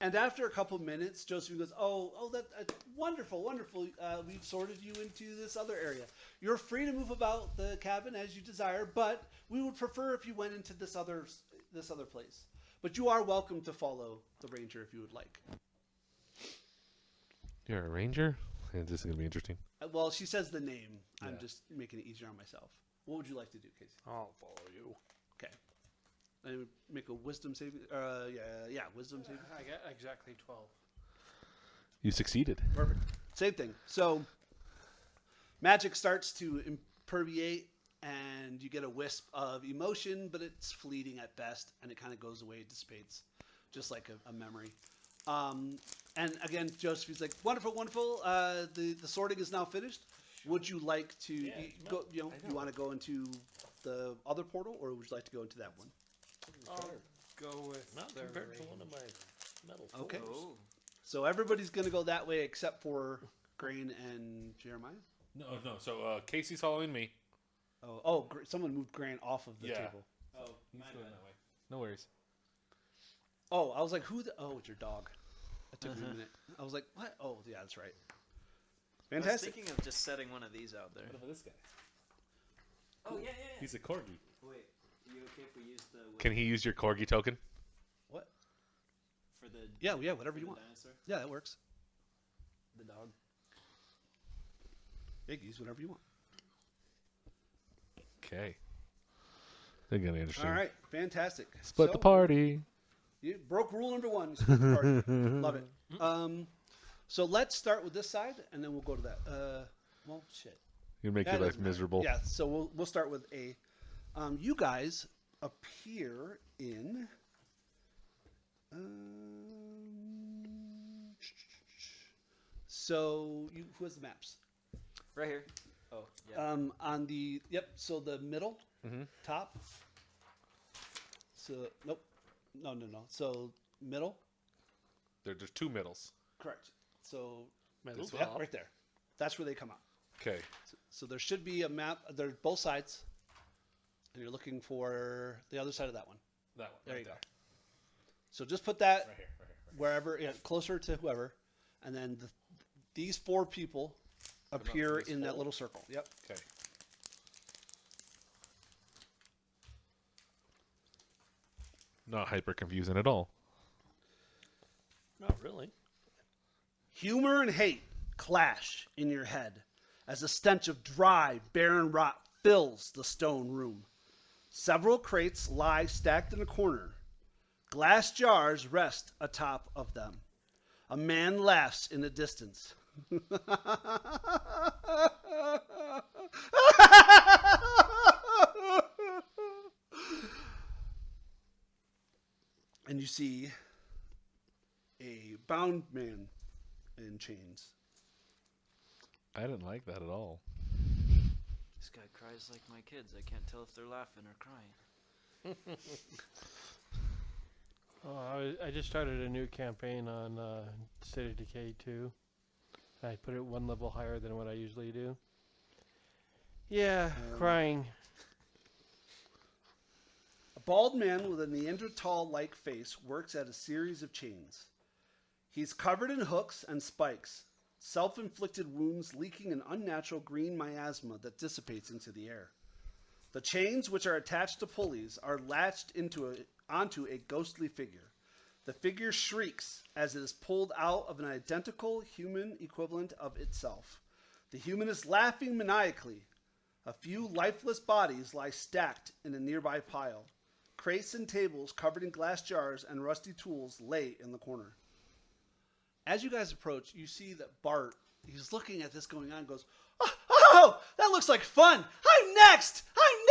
And after a couple minutes, Josephine goes, "Oh, that's wonderful, wonderful. We've sorted you into this other area. You're free to move about the cabin as you desire, but we would prefer if you went into this other place. But you are welcome to follow the ranger if you would like." You're a ranger? Yeah, this is going to be interesting. Well, she says the name. I'm Yeah. just making it easier on myself. What would you like to do, Casey? I'll follow you. Okay. And make a wisdom saving. Wisdom saving. I got exactly 12. You succeeded. Perfect. Same thing. So magic starts to imperviate and you get a wisp of emotion, but it's fleeting at best and it kind of goes away, dissipates, just like a memory. And again, Joseph, like, wonderful, wonderful. The sorting is now finished. Would you like to go? You want to go into the other portal, or would you like to go into that one? Go with Not compared to one of my metal Okay. fours. So everybody's going to go that way except for Grain and Jeremiah. No. So Casey's following me. Someone moved Grain off of the table. Oh, He's going that way. No worries. Oh, I was like, who? It's your dog. That took me a minute. I was like, what? Oh, yeah, that's right. I was Fantastic. thinking of just setting one of these out there. What about this guy? Oh yeah. He's a corgi. Wait, are you okay if we use the? Can he use your corgi token? What? For the? Yeah, whatever you the want. Dinosaur? Yeah, that works. The dog. Big, use whatever you want. Okay. They're gonna be interesting. All right, fantastic. Split the party. You broke rule number 1. You split the party. Love it. So let's start with this side, and then we'll go to that. Well, shit. You make That your life doesn't matter. miserable. Yeah. So we'll start with A. You guys appear in. Who has the maps? Right here. Oh yeah. On the so the middle, top. So nope, no. So middle, There's two middles. correct. So Middle yeah, top. right there. That's where they come out. Okay. So there should be a map. They're both sides, and you're looking for the other side of that one. That one. There right you go. So just put that Right here. wherever, closer to whoever, and then these 4 people appear this in that hole? little circle. Yep. Okay. Not hyper confusing at all. Not really. Humor and hate clash in your head as a stench of dry, barren rot fills the stone room. Several crates lie stacked in a corner. Glass jars rest atop of them. A man laughs in the distance. And you see a bound man in chains. I didn't like that at all. This guy cries like my kids. I can't tell if they're laughing or crying. I just started a new campaign on State of Decay 2. I put it 1 level higher than what I usually do. Yeah, crying. A bald man with a Neanderthal-like face works at a series of chains. He's covered in hooks and spikes, self-inflicted wounds leaking an unnatural green miasma that dissipates into the air. The chains, which are attached to pulleys, are latched onto a ghostly figure. The figure shrieks as it is pulled out of an identical human equivalent of itself. The human is laughing maniacally. A few lifeless bodies lie stacked in a nearby pile. Crates and tables covered in glass jars and rusty tools lay in the corner. As you guys approach, you see that Bart, he's looking at this going on and goes, oh, that looks like fun. I'm next. I'm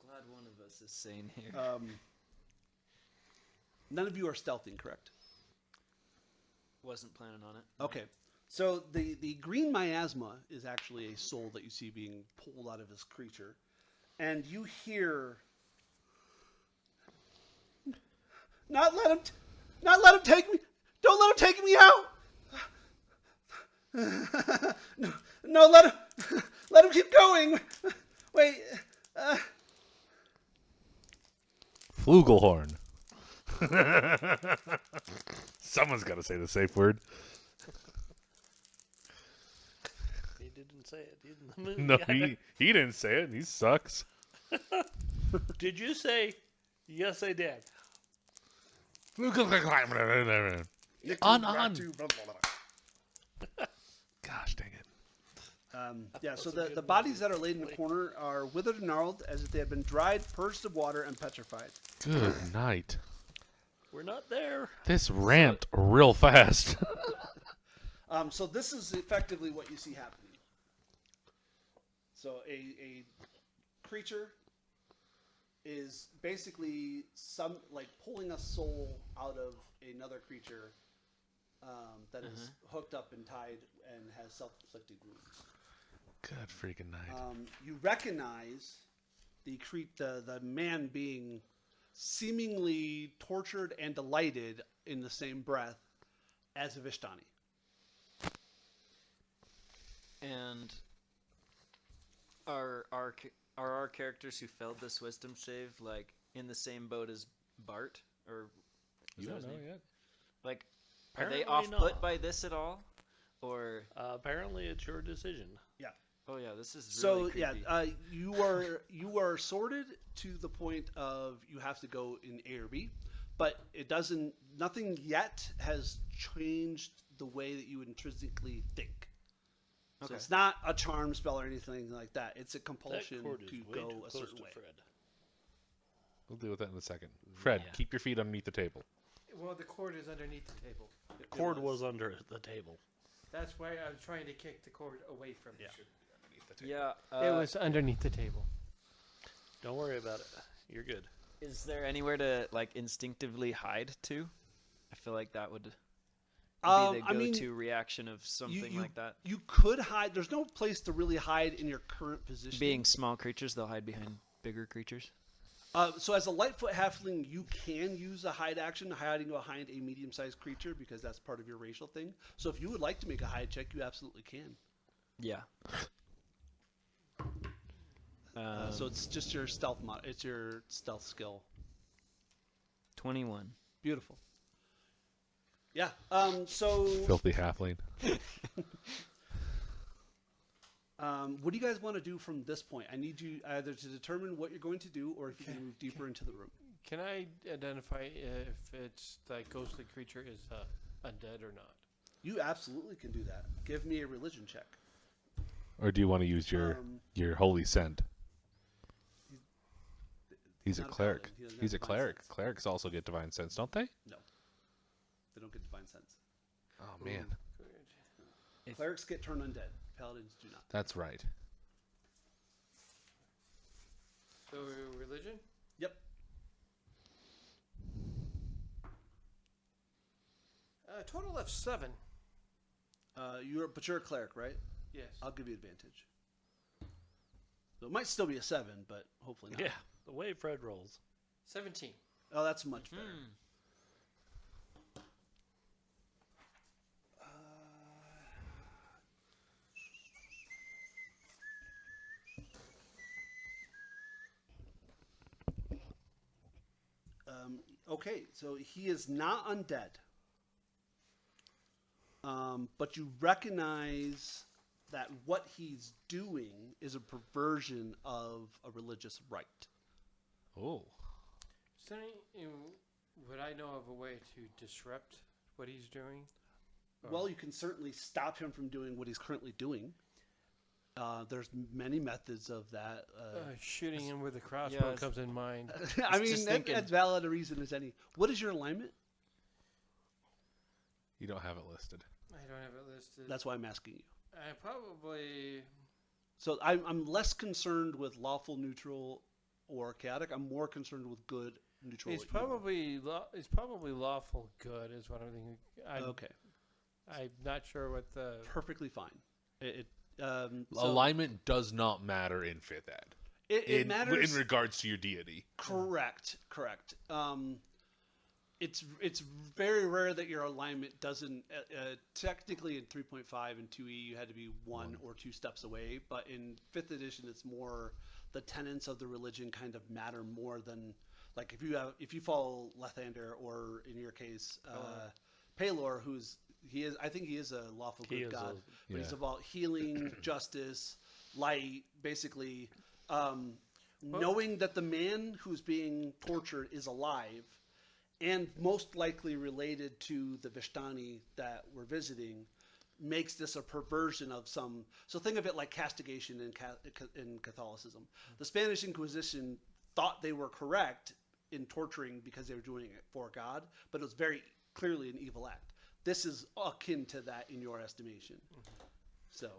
glad one of us is sane here. None of you are stealthing, correct? Wasn't planning on it. Okay. So the green miasma is actually a soul that you see being pulled out of this creature. And you hear... Not let him take me. Don't let him take me out. No, let him keep going. Wait. Flugelhorn. Someone's got to say the safe word. He didn't say it in the movie. No, he didn't say it. He sucks. Did you say? Yes, I did. Flugelhorn. On. Gosh dang it. Yeah, so the bodies that are laid in the corner are withered and gnarled as if they had been dried, purged of water, and petrified. Good night. We're not there. This ramped real fast. So this is effectively what you see happening. So a creature is basically some like pulling a soul out of another creature that is hooked up and tied and has self-inflicted wounds. Good freaking night. You recognize the man being seemingly tortured and delighted in the same breath as a Vishtani. And are our characters who failed this wisdom save like in the same boat as Bart, or is You that don't his know name? yet. Like, are they Apparently off put not. by this at all, or Apparently, it's your decision. oh yeah, this is So really creepy. you are sorted to the point of you have to go in A or B, but nothing yet has changed the way that you intrinsically think. So Okay. it's not a charm spell or anything like that. It's a That compulsion cord is to way go too a close certain to way. Fred. We'll deal with that in a second. Fred, Yeah. keep your feet underneath the table. Well, the cord is underneath the table. Cord was under the table. That's why I was trying to kick the cord away from you. Yeah. It was underneath the table. Don't worry about it. You're good. Is there anywhere to like instinctively hide to? I feel like that would be the I mean, go-to reaction of something like that. You could hide. There's no place to really hide in your current position. Being small creatures, they'll hide behind bigger creatures. So as a Lightfoot halfling, you can use a hide action, hiding behind a medium-sized creature, because that's part of your racial thing. So if you would like to make a hide check, you absolutely can. Yeah. So it's just your stealth it's your stealth skill. 21. Beautiful. Yeah. So Filthy halfling. what do you guys want to do from this point? I need you either to determine what you're going to do, or if you can move deeper into the room. Can I identify if it's that ghostly creature is undead or not? You absolutely can do that. Give me a religion check. Or do you want to use your holy scent? He's a not a cleric. paladin. He doesn't He's a have divine cleric. sense. Clerics also get divine sense, don't they? No. They don't get divine sense. Oh man, Clerics get turned undead. Paladins do not. that's right. So religion? Yep. Total of 7. You're a cleric, right? Yes. I'll give you advantage. So it might still be a 7, but hopefully not. Yeah, the way Fred rolls. 17. Oh, that's much better. Okay, so he is not undead. But you recognize that what he's doing is a perversion of a religious rite. Oh, So, would I know of a way to disrupt what he's doing? Well, you can certainly stop him from doing what he's currently doing. There's many methods of that. Shooting him with a crossbow Yeah, comes in mind. I mean, just thinking. that's valid a reason as any. What is your alignment? you don't have it listed. I don't have it listed. That's why I'm asking you. I probably... So I'm less concerned with lawful, neutral, or chaotic. I'm more concerned with good, neutral. It's or evil. probably lawful good is what I'm thinking. Okay, I'm not sure what the... perfectly fine. So Alignment does not matter in 5th ed. it matters in regards to your deity. Correct. It's very rare that your alignment doesn't. Technically, in 3.5 and 2e, you had to be one or two steps away. But in 5th edition, it's more the tenets of the religion kind of matter more than like if you follow Lethander or in your case, Pelor, I think he is a lawful He good is god, a- but he's Yeah. about healing, justice, light, basically. Knowing that the man who's being tortured is alive and most likely related to the Vishtani that we're visiting makes this a perversion of some. So think of it like castigation in Catholicism. The Spanish Inquisition thought they were correct in torturing because they were doing it for God, but it was very clearly an evil act. This is akin to that in your estimation. So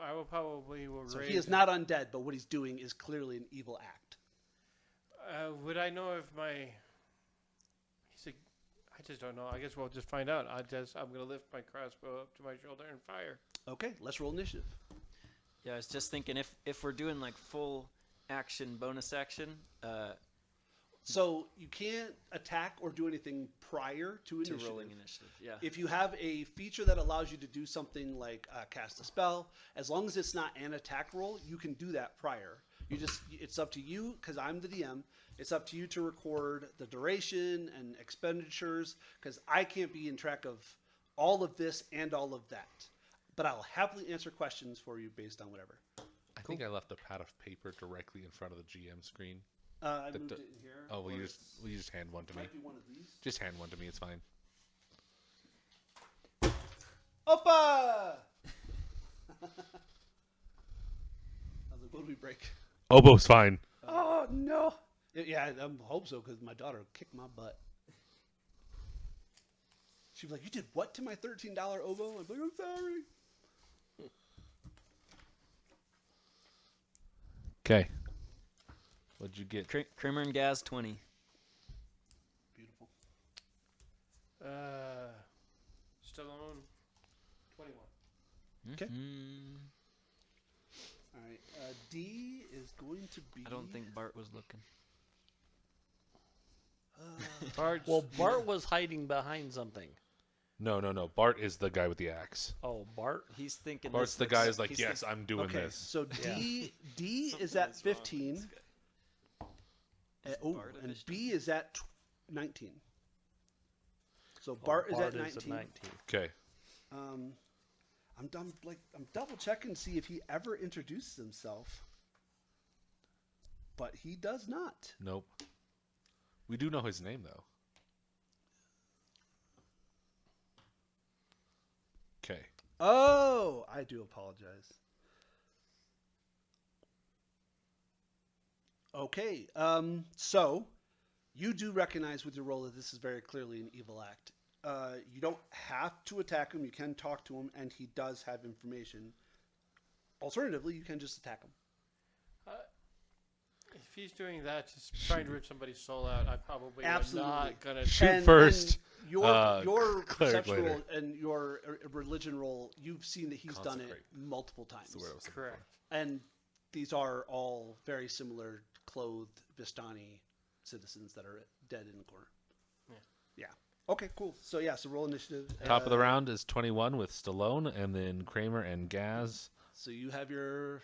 I will probably so raise... he is not undead, but what he's doing is clearly an evil act. Would I know if my? He's a. I just don't know. I guess we'll just find out. I'm gonna lift my crossbow up to my shoulder and fire. Okay, let's roll initiative. Yeah, I was just thinking if we're doing like full action, bonus action, So you can't attack or do anything prior to to initiative. rolling initiative. Yeah. If you have a feature that allows you to do something like cast a spell, as long as it's not an attack roll, you can do that prior. It's up to you, because I'm the DM. It's up to you to record the duration and expenditures, because I can't be in track of all of this and all of that. But I'll happily answer questions for you based on whatever. I think I left a pad of paper directly in front of the GM screen. I That moved d- it in here. Oh, will or you it's- just hand one to me? might be one of these. Just hand one to me. It's fine. Opa! I was like, what did we break? Oboe's fine. Oh no! Yeah, I hope so, because my daughter kicked my butt. She'd be like, "You did what to my $13 oboe?" I'm like, "I'm sorry." Okay. What'd you get? Kramer and Gaz 20. Beautiful. Stallone, 21. Okay. Mm, All right. D is going to be. I don't think Bart was looking. Bard's, Well, Bart was hiding behind something. No. Bart is the guy with the axe. Oh, Bart. He's thinking. Bart's this the guy looks- who's like, he's yes, I'm doing Okay, this. so Yeah. D is Something at is wrong with 15. this guy. Oh, Bart and efficient? B is at 19. So Bart is at 19. Okay. I'm double checking to see if he ever introduces himself, but he does not. Nope. We do know his name though. Okay. Oh, I do apologize. Okay, so you do recognize with your role that this is very clearly an evil act. You don't have to attack him. You can talk to him, and he does have information. Alternatively, you can just attack him. if he's doing that, just trying to rip somebody's soul out, I probably am Absolutely. not gonna. Shoot first, And your cleric perception later. roll and your religion roll, you've seen that he's done it Consecrate. multiple times. That's the word I was looking Correct. And these are all very similar clothed Vistani citizens that are dead in the corner. Yeah. Okay, cool. So roll initiative. for. Top of the round is 21 with Stallone, and then Kramer and Gaz. So you have your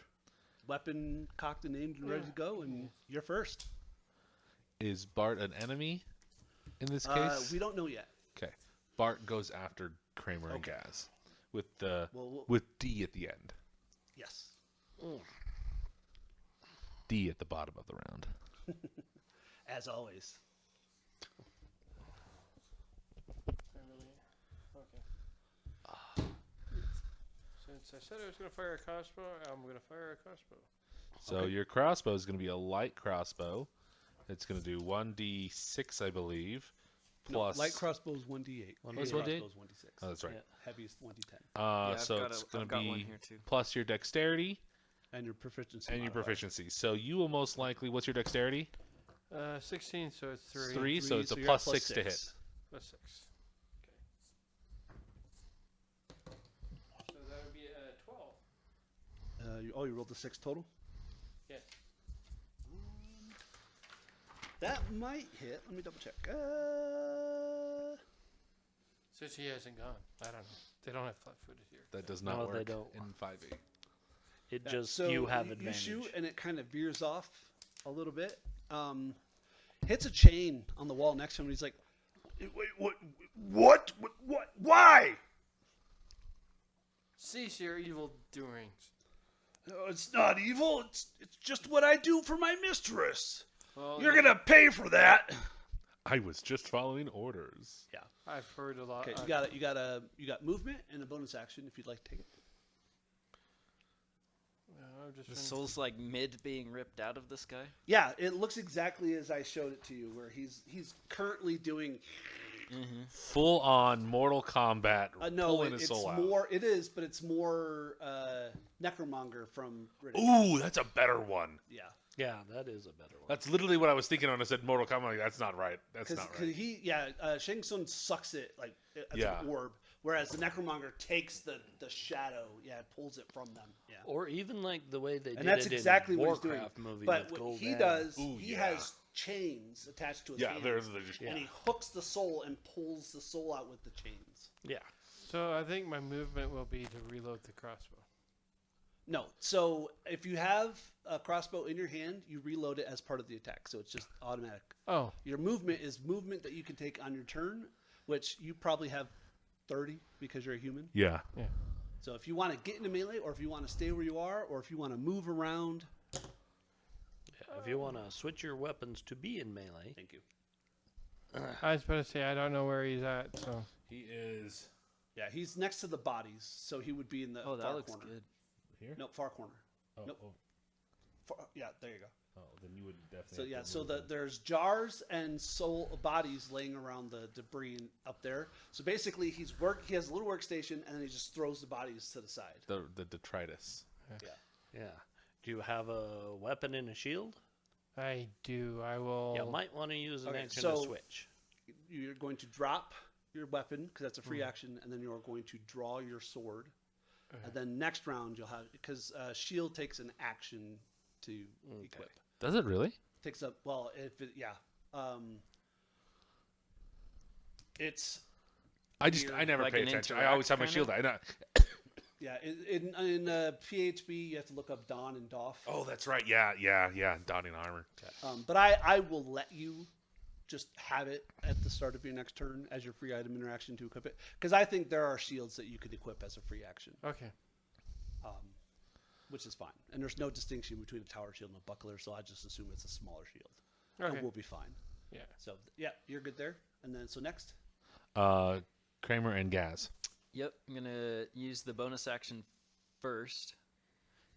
weapon cocked and aimed and ready to go, and you're first. Is Bart an enemy in this case? We don't know yet. Okay. Bart goes after Kramer and Gaz with the Well, with D at the end. yes. D at the bottom of the round. As always. Okay. Since I said I was gonna fire a crossbow, I'm gonna fire a crossbow. So your crossbow is going to be a light crossbow. It's going to do 1d6, I believe, plus. No, light crossbow is 1d8. Oh, it's 1d8? Crossbow is 1d6. Oh, that's right. Yeah. Heavy is 1d10. I've So got it's a- going I've to got one be here too. plus your dexterity And your proficiency. and your modifier. proficiency. So you will most likely. What's your dexterity? 16, so it's 3. 3, so it's a you're plus at 6 to hit. Plus 6. Okay. So that would be 12. You rolled a 6 total? Yes. That might hit. Let me double check. Since he hasn't gone, I don't know. They don't have flat-footed here. That does not No, they work don't. in 5e. It Yeah, just so you have You advantage. shoot and it kind of veers off a little bit. Hits a chain on the wall next to him. And he's like, "Wait, what? Why? Cease your evil doings. It's not evil. It's just what I do for my mistress. Well, You're gonna pay for that." I was just following orders. I've heard a lot. Okay, you got movement and a bonus action if you'd like to take it. I'm just The trying- soul's like mid being ripped out of this guy. Yeah, it looks exactly as I showed it to you, where he's currently doing full on Mortal Kombat, No, pulling his it's soul out. more. It is, but it's more Necromonger from Riddick. Ooh, that's a better one. Yeah, Yeah, that is a better one. That's literally what I was thinking when I said Mortal Kombat. Like, that's not right. That's because not right. Shang Tsung sucks it like as Yeah. an orb, whereas the Necromonger takes the shadow, pulls it from them. Yeah, Or even like the way they did and that's it exactly in what he's doing. Warcraft movie But with what Gold he Man. does, Ooh, he yeah. has chains attached to his Yeah, hands, they're just and he hooks the soul and pulls the soul out with the chains. Yeah. So I think my movement will be to reload the crossbow. No, so if you have a crossbow in your hand, you reload it as part of the attack, so it's just automatic. Oh, Your movement is movement that you can take on your turn, which you probably have 30 because you're a human. Yeah. So if you want to get into melee, or if you want to stay where you are, or if you want to move around, Yeah, if you want to switch your weapons to be in melee, thank you. I was about to say I don't know where he's at. So He is Yeah, he's next to the bodies, so he would be in the Oh, that far looks corner. good. here. No, far corner. Oh, Nope. Yeah, there you go. then you would definitely. So yeah, so there's jars and soul bodies laying around the debris up there. So basically, he has a little workstation, and then he just throws the bodies to the side. the detritus. yeah. Do you have a weapon and a shield? I do. I will. You might want to use an Okay, action so- to switch. You're going to drop your weapon because that's a free action, and then you're going to draw your sword. And then next round you'll have because shield takes an action to equip. Does it really? Takes up it's I never Like pay an attention. I interact always have my kinda? shield. I know. yeah in PHB you have to look up Dawn and Doff. Oh, that's right. Yeah. Donning armor. But I will let you just have it at the start of your next turn as your free item interaction to equip it because I think there are shields that you could equip as a free action. Okay. Which is fine. And there's no distinction between a tower shield and a buckler, so I just assume it's a smaller shield. Okay. And we'll be fine. Yeah. So, yeah, you're good there. And then, so next. Kramer and Gaz. Yep, I'm gonna use the bonus action first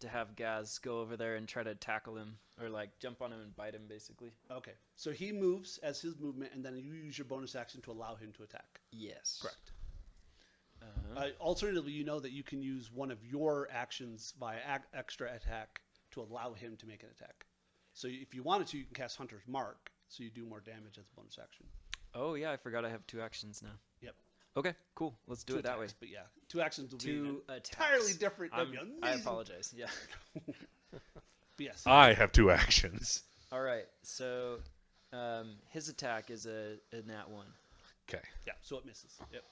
to have Gaz go over there and try to tackle him or like jump on him and bite him, basically. Okay. So he moves as his movement, and then you use your bonus action to allow him to attack. Yes. Correct. Uh-huh. Alternatively, you know that you can use one of your actions via extra attack to allow him to make an attack. So if you wanted to, you can cast Hunter's Mark, so you do more damage as a bonus action. Oh yeah, I forgot I have 2 actions now. Yep. Okay, cool. Let's do Two it that way. attacks, But yeah, 2 actions will be 2 entirely attacks. different. That'd be I amazing. apologize. Yeah. But yes. I have 2 actions. All right. So his attack is a nat 1. Okay. Yeah, so it misses. Yep.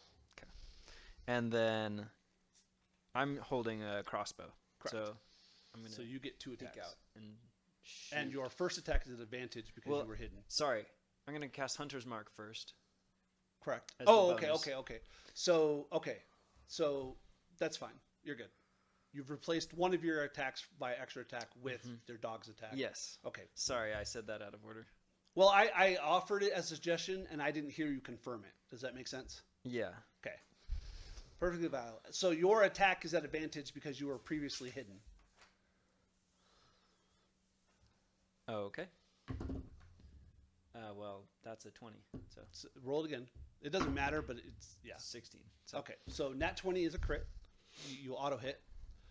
And then I'm holding a crossbow. Correct. So I'm going So to you get 2 peek attacks. out and shoot. And your first attack is an advantage because Well, you were hidden. Sorry. I'm going to cast Hunter's Mark first. Correct. as the Okay. bonus. So that's fine. You're good. You've replaced one of your attacks by extra attack with their dog's attack. Yes. Okay. Sorry, I said that out of order. Well, I offered it as a suggestion, and I didn't hear you confirm it. Does that make sense? Yeah. Okay. Perfectly valid. So your attack is at advantage because you were previously hidden. Okay. Well, that's a 20. So Roll it again. It doesn't matter, but it's, yeah. 16. So Okay. So nat 20 is a crit. You auto hit.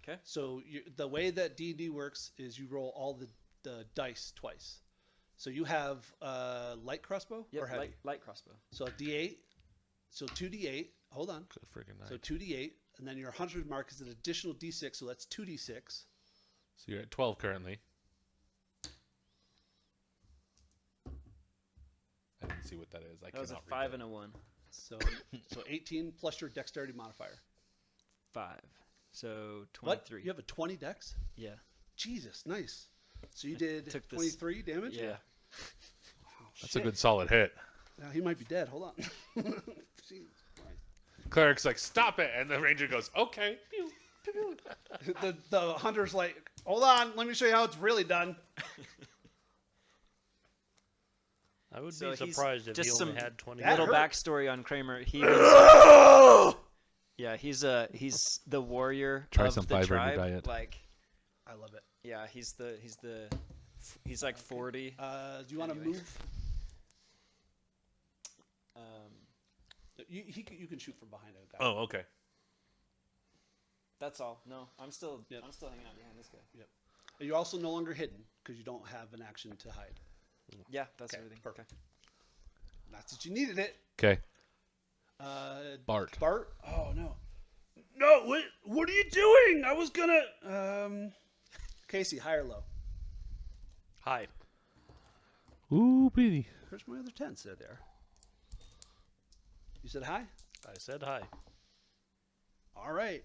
Okay. So the way that D&D works is you roll all the dice twice. So you have light crossbow Yep, or heavy? light crossbow. So a D8. So 2D8. Hold on. Good freaking night. So 2D8. And then your 100 mark is an additional D6. So that's 2D6. So you're at 12 currently. I didn't see what that is. I That was a cannot 5 read and a 1. So 18 plus your dexterity modifier. 5. So What? 23. You have a 20 dex? Yeah. Jesus, nice. So you did took this- 23 damage? Yeah. That's a good solid hit. Now he might be dead. Hold on. Jesus Christ. Cleric's like, stop it. And the ranger goes, okay. The hunter's like, hold on, let me show you how it's really done. I would So be he's surprised if just he some only had 20. That Little hurt. backstory on Kramer. He was. Yeah, he's the warrior Try of some the fiber in your tribe. diet. Like, I love it. yeah, he's like 40. Do you want to Anyway. move? You can shoot from behind a guy. Oh, okay. That's all. No, I'm still Yep. I'm still hanging out behind this guy. Yep. You're also no longer hidden because you don't have an action to hide. Yeah, that's Okay, everything. perfect. That's what you needed it. Okay. Bart. Bart. Bart? Oh no. No, what are you doing? I was gonna Casey, high or low? Hi. Ooh, pretty. Where's my other tents? There they are. You said hi? I said hi. All right.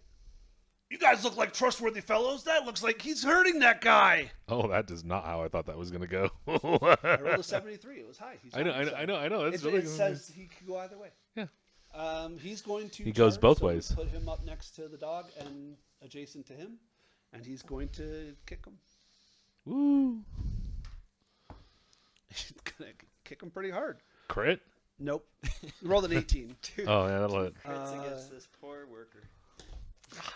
You guys look like trustworthy fellows. That looks like he's hurting that guy. Oh, that is not how I thought that was gonna go. I rolled a 73. It was high. He's I know. That's really It says he could go either way. Yeah. He's going to. He goes charge, both so we ways. Put him up next to the dog and adjacent to him, and he's going to kick him. Woo. He's gonna kick him pretty hard. Crit. Nope. He rolled an 18. Oh yeah, that'll hit. Crits against this poor worker.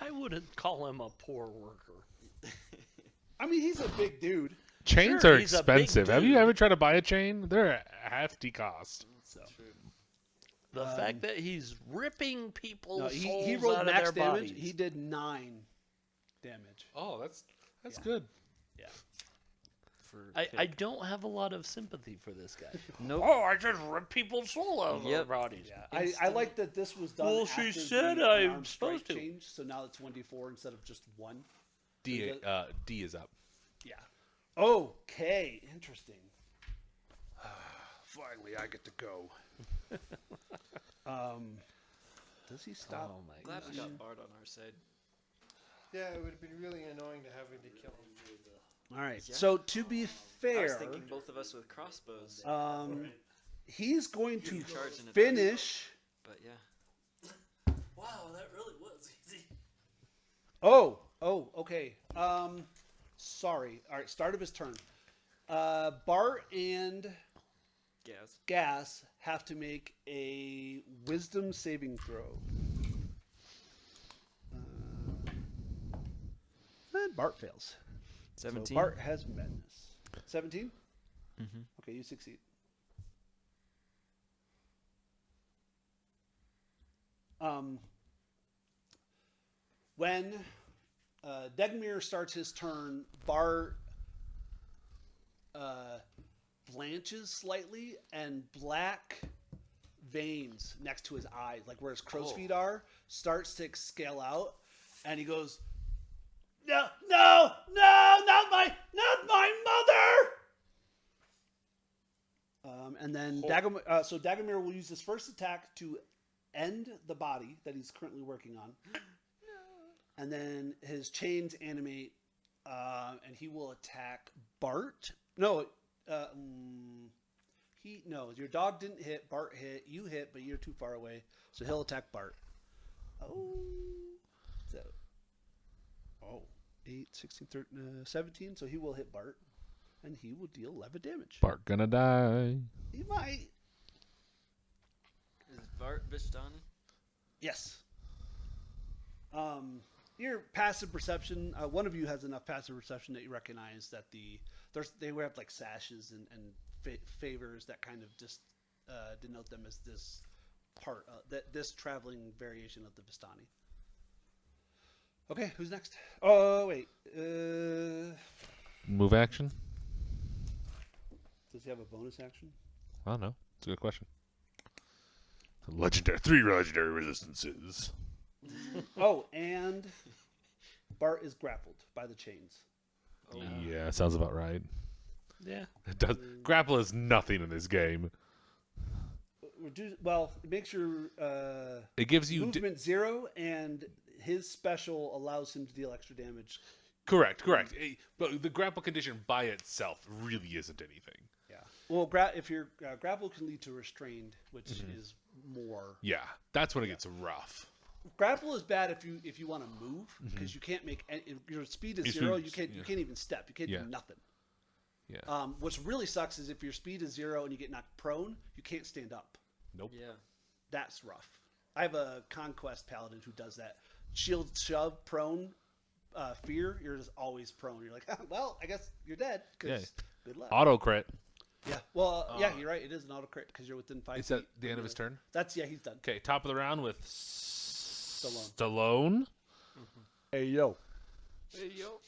I wouldn't call him a poor worker. I mean, he's a big dude. Chains Sure, are he's a big expensive. Have you dude. ever tried to buy a chain? They're a hefty cost. So The fact that he's ripping people's no, souls he rolled out of max their damage. bodies. He did 9 damage. Oh, that's Yeah. good. Yeah. I don't have a lot of sympathy for this guy. Nope. Oh, I just rip people's soul out of their Yep. bodies. Yeah, I like that this was done. Well, she after said the I'm unarmed strike supposed to. change, so now it's 1d4 instead of just 1. D D is up. Yeah. Okay. Interesting. Finally, I get to go. Does he stop? Oh my Glad god. we got Bart on our side. Yeah, it would have been really annoying to having to kill him. All right. Yeah. So to be I was fair, thinking both of us with crossbows, he's going to charge in a finish. but yeah. Wow, that really was easy. Oh, okay. Sorry. All right, start of his turn. Bart and Gas. Gas have to make a wisdom saving throw. And Bart fails. 17. So Bart has madness. 17? Mm-hmm. Okay, you succeed. When Degmir starts his turn, Bart blanches slightly, and black veins next to his eyes, like where his crow's feet are, starts to scale out, and he goes, "No, not my mother!" And then Dagomir will use his first attack to end the body that he's currently working on. And then his chains animate, and he will attack Bart. No, your dog didn't hit. Bart hit. You hit, but you're too far away, so he'll attack Bart. Oh, so 8, 16, 13, 17. So he will hit Bart, and he will deal 11 damage. Bart gonna die. He might. Is Bart Vishtani? Yes. Your passive perception. One of you has enough passive perception that you recognize that they have like sashes and favors that kind of just denote them as this part this traveling variation of the Vistani. Okay, who's next? Oh wait. Move action. Does he have a bonus action? I don't know. It's a good question. Three legendary resistances. Oh, and Bart is grappled by the chains. Yeah, sounds about right. Yeah. It does. Grapple is nothing in this game. It makes your It gives you movement 0, and his special allows him to deal extra damage. correct. But the grapple condition by itself really isn't anything. Yeah. Well, if your grapple can lead to restrained, which is more. Yeah, that's when it gets rough. Grapple is bad if you want to move because you can't make if your speed is Your 0. speed- You can't even step. You can't Yeah. do nothing. Yeah. What's really sucks is if your speed is 0 and you get knocked prone, you can't stand up. Nope. Yeah. That's rough. I have a conquest paladin who does that. Shield shove prone. Fear, you're just always prone. You're like, well, I guess you're dead. 'Cause Yeah. good luck. Auto crit. Yeah. Well, yeah, you're right. It is an auto crit because you're within 5 Is feet. that the end of his turn? That's he's done. Okay, top of the round with Stallone. Stallone. Hey yo. Hey, yo.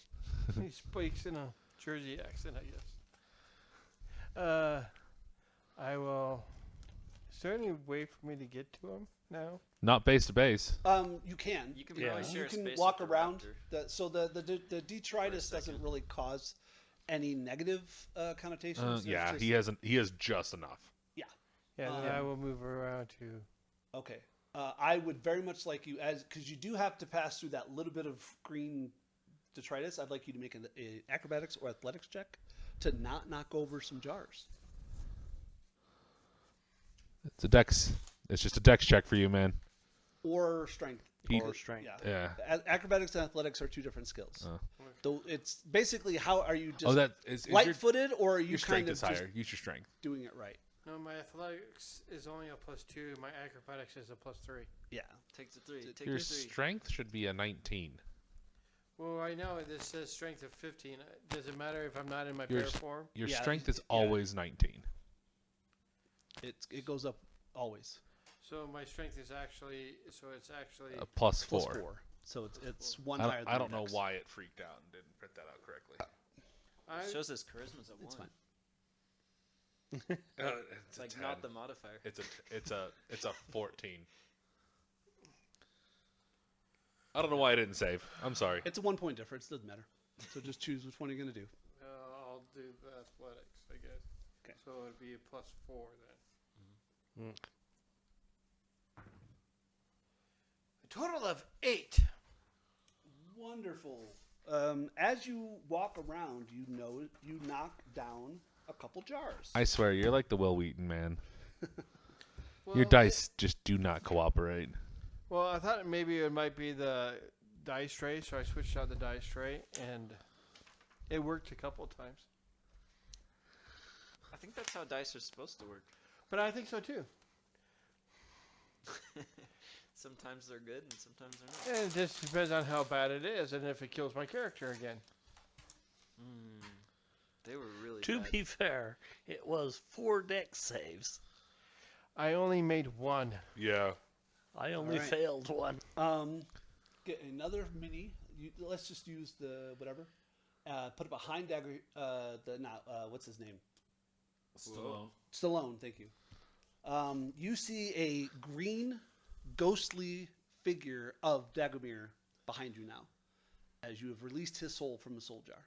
He speaks in a Jersey accent, I guess. I will. Is there any way for me to get to him now? Not base to base. You can. You can Yeah. probably share You a can space walk with the around. raptor. So the detritus doesn't second. really cause any negative connotations. It's Yeah, just- he has just enough. Yeah, then I will move around to. Okay. I would very much like you, because you do have to pass through that little bit of green detritus. I'd like you to make an acrobatics or athletics check to not knock over some jars. It's a dex. It's just a dex check for you, man. Or strength. Or strength. Yeah. Yeah. Acrobatics and athletics are two different skills. Oh. Though it's basically how are you Oh, just that is your, light-footed, or are you your kind strength of is just higher. Use your strength. doing it right? No, my athletics is only a +2. My acrobatics is a +3. Yeah. Take the 3. Take Your your 3. strength should be a 19. Well, right now this says strength of 15. Does it matter if I'm not in my Your bear s- form? Your Yeah, strength is yeah. always 19. It goes up always. So my strength is actually. So it's actually. Plus Plus 4. 4. So it's one I higher don't, than I don't your know dex. why it freaked out and didn't print that out correctly. I, Shows his charisma's a 1. It's fine. It's like not the modifier. It's a 14. I don't know why I didn't save. I'm sorry. It's a 1 point difference. Doesn't matter. So just choose which one you're gonna do. I'll do the athletics, I guess. Okay. So it'd be a +4 then. A total of 8. Wonderful. As you walk around, you knock down a couple jars. I swear, you're like the Will Wheaton, man. Well, Your dice just do not cooperate. Well, I thought maybe it might be the dice tray, so I switched out the dice tray, and it worked a couple of times. I think that's how dice are supposed to work. But I think so too. Sometimes they're good and sometimes they're not. And it just depends on how bad it is and if it kills my character again. They were really To bad. be fair, it was 4 dex saves. I only made 1. Yeah. I only Alright. failed 1. Get another mini. Let's just use the whatever. Put it behind Dagger. What's his name? Stallone. Thank you. You see a green, ghostly figure of Dagomir behind you now, as you have released his soul from the soul jar.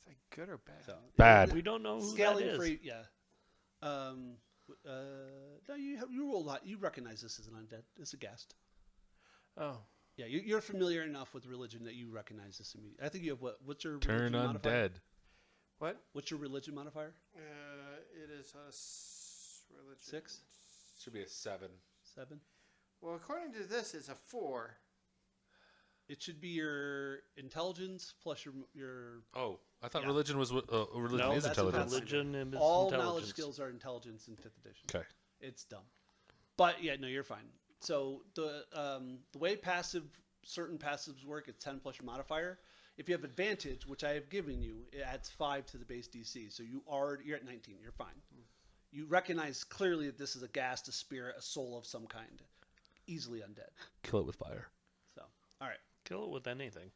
Is that good or bad? So, Bad. We don't know who Scaling that is. free, yeah. No, you roll a lot. You recognize this as an undead. It's a guest. Oh. Yeah, you're familiar enough with religion that you recognize this immediately. I think you have what's your Turn religion modifier? undead. What? What's your religion modifier? It is a religion. 6? Should be a 7. 7? Well, according to this, it's a 4. It should be your intelligence plus your Oh, I thought Yeah. religion was religion No, is that's intelligence. religion and all intelligence. knowledge skills are intelligence in 5th edition. Okay. It's dumb. But yeah, no, you're fine. So the way certain passives work, it's 10 plus your modifier. If you have advantage, which I have given you, it adds 5 to the base DC. So you're at 19. You're fine. You recognize clearly that this is a ghast, a spirit, a soul of some kind, easily undead. Kill it with fire. So all right. Kill it with anything.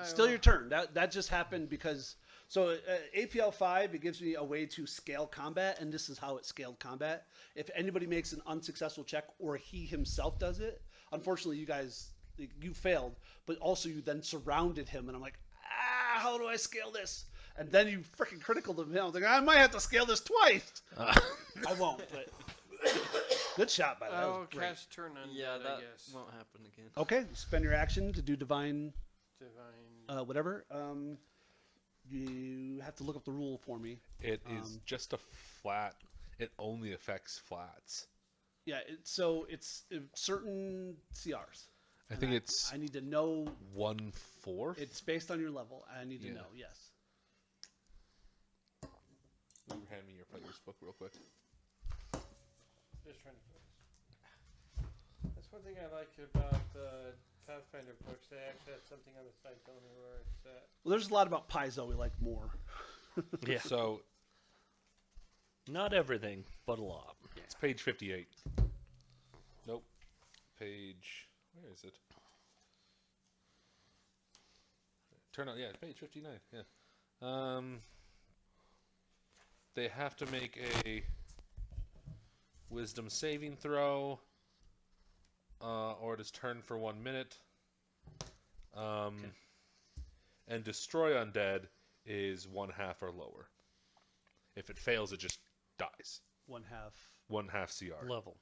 Still your turn. That just happened because APL 5, it gives me a way to scale combat, and this is how it scaled combat. If anybody makes an unsuccessful check or he himself does it, unfortunately you failed, but also you then surrounded him, and I'm like, how do I scale this? And then you freaking critical him. I was like, I might have to scale this twice. I won't, but good shot by that. That I'll was great. cast turn on Yeah, I that guess. won't happen again. Okay, spend your action to do divine Divine. whatever. You have to look up the rule for me. It is just a flat. It only affects flats. Yeah, it's certain CRs. I think it's I need to know. 1/4. It's based on your level. I need to Yeah. know. Yes. Will you hand me your player's book real quick? Just trying to focus. That's one thing I like about the Pathfinder books. They actually have something on the side telling me where it's at. Well, there's a lot about Paizo we like more. Yeah. So Not everything, but a lot. it's page 58. Nope. Page. Where is it? Turn out. Yeah, page 59. Yeah. They have to make a wisdom saving throw, or it is turned for 1 minute. And destroy undead is 1/2 or lower. If it fails, it just dies. 1/2. 1/2 CR. Level.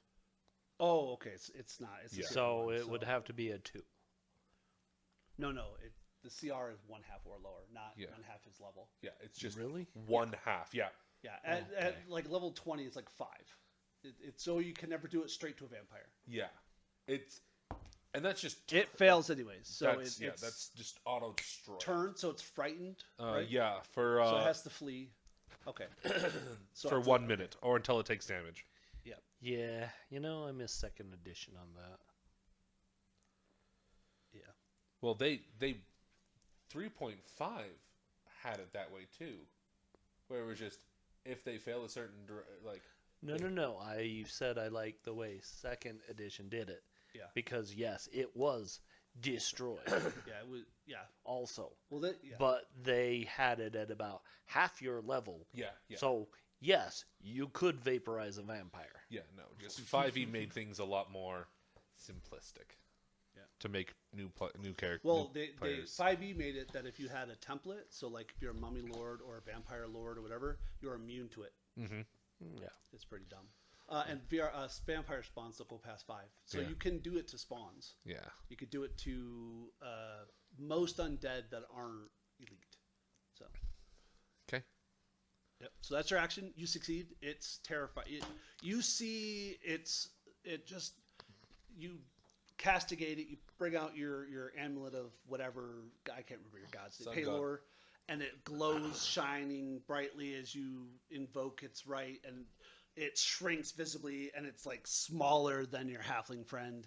Oh, okay. It's not. It's a Yeah. CR So one, it would have to be a 2. No. The CR is 1/2 or lower, not Yeah. 1/2 is level. Yeah, it's just Really? 1/2. Yeah. Yeah. okay. At like level 20, it's like 5. It's so you can never do it straight to a vampire. Yeah. And that's just It fails anyways. So that's it's that's just auto destroy. turn, so it's frightened. Right? Yeah, for So it has to flee. Okay. So for it's 1 minute or until it takes damage. Yeah, I missed second edition on that. Yeah. Well, they 3.5 had it that way too, where it was just if they fail a certain No. You said I like the way second edition did it. Yeah. Because yes, it was destroyed Yeah. It was. Yeah. also, Well, yeah. but they had it at about half your level. yeah. So yes, you could vaporize a vampire. Yeah, no, just 5e made things a lot more simplistic. Yeah. To make new characters. Well, they players. 5e made it that if you had a template, so like if you're a mummy lord or a vampire lord or whatever, you're immune to it. Mm-hmm. Yeah. It's pretty dumb. And vampire spawns don't go past 5, so Yeah. you can do it to spawns. Yeah. You could do it to most undead that aren't elite. So. Okay. Yep. So that's your action. You succeed. It's terrifying. You see, you castigate it. You bring out your amulet of whatever. I can't remember your god's name. Sun god. Palor, and it glows shining brightly as you invoke its right, and it shrinks visibly, and it's like smaller than your halfling friend.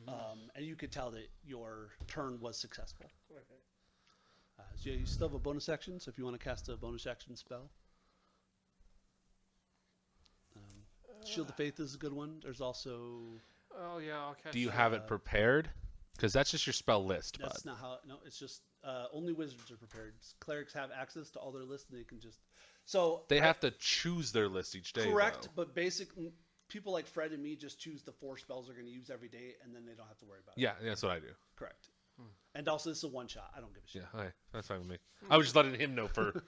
And you could tell that your turn was successful. So you still have a bonus action, so if you want to cast a bonus action spell. Shield of Faith is a good one. There's also... Oh yeah, I'll catch. Do you have it prepared? Because that's just your spell list, bud. That's not how... No, it's just... only wizards are prepared. Clerics have access to all their lists, and they can just... So They have to choose their list each day. correct, though. but people like Fred and me just choose the 4 spells they're going to use every day, and then they don't have to worry about it. Yeah, that's what I do. Correct. And also, this is a one-shot. I don't give a shit. Yeah, okay, that's fine with me. I was just letting him know for.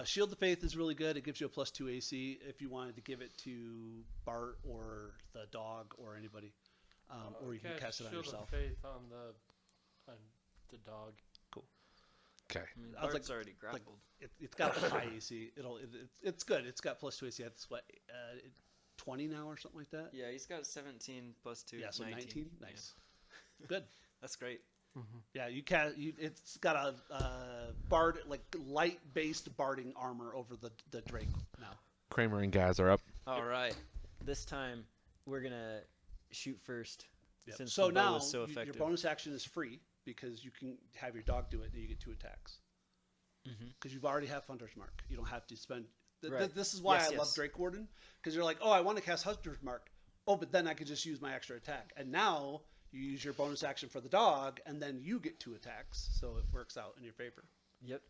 Shield of Faith is really good. It gives you a +2 AC if you wanted to give it to Bart or the dog or anybody. Or you can cast it on Shield yourself. Of Faith on the dog. Okay. I mean, I was Bart's already grappled. It's got a high AC. It's good. It's got +2 AC. That's what 20 now or something like that. Yeah, he's got 17 plus 2. Yeah, so 19. Yeah. Nice. Good. That's great. Yeah, it's got a bard like light-based barding armor over the Drake now. Kramer and Gaz are up. All right. This time we're gonna shoot first. Yep. Since So the bow now is so your effective. bonus action is free because you can have your dog do it and you get 2 attacks. Because you've already have Hunter's Mark. You don't have to spend. Right. This is why Yes, I love yes. Drake Warden, because you're like, oh, I want to cast Hunter's Mark. Oh, but then I could just use my extra attack. And now you use your bonus action for the dog, and then you get 2 attacks, so it works out in your favor. Yep.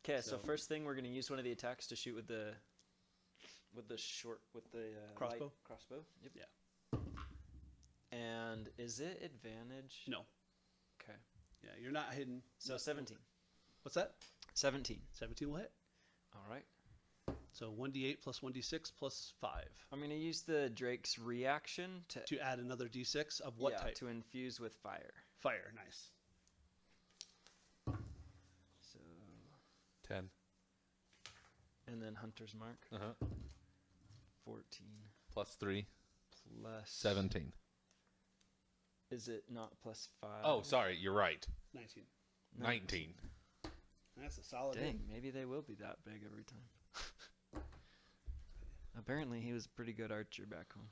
Okay, so So- first thing we're gonna use one of the attacks to shoot with the Crossbow? light crossbow. Yep. Yeah. And is it advantage? No. Okay. Yeah, you're not hidden. So No. 17. What's that? 17. 17 will hit. All right. So 1d8 plus 1d6 plus 5 I'm gonna use the Drake's reaction to add another d6 of what type? to infuse with fire. Fire. Nice. So 10. and then Hunter's Mark. 14 +3. plus 17. Is it not plus 5? Oh, sorry. You're right. 19. 19. That's a solid Dang, hit. maybe they will be that big every time. Apparently, he was a pretty good archer back home.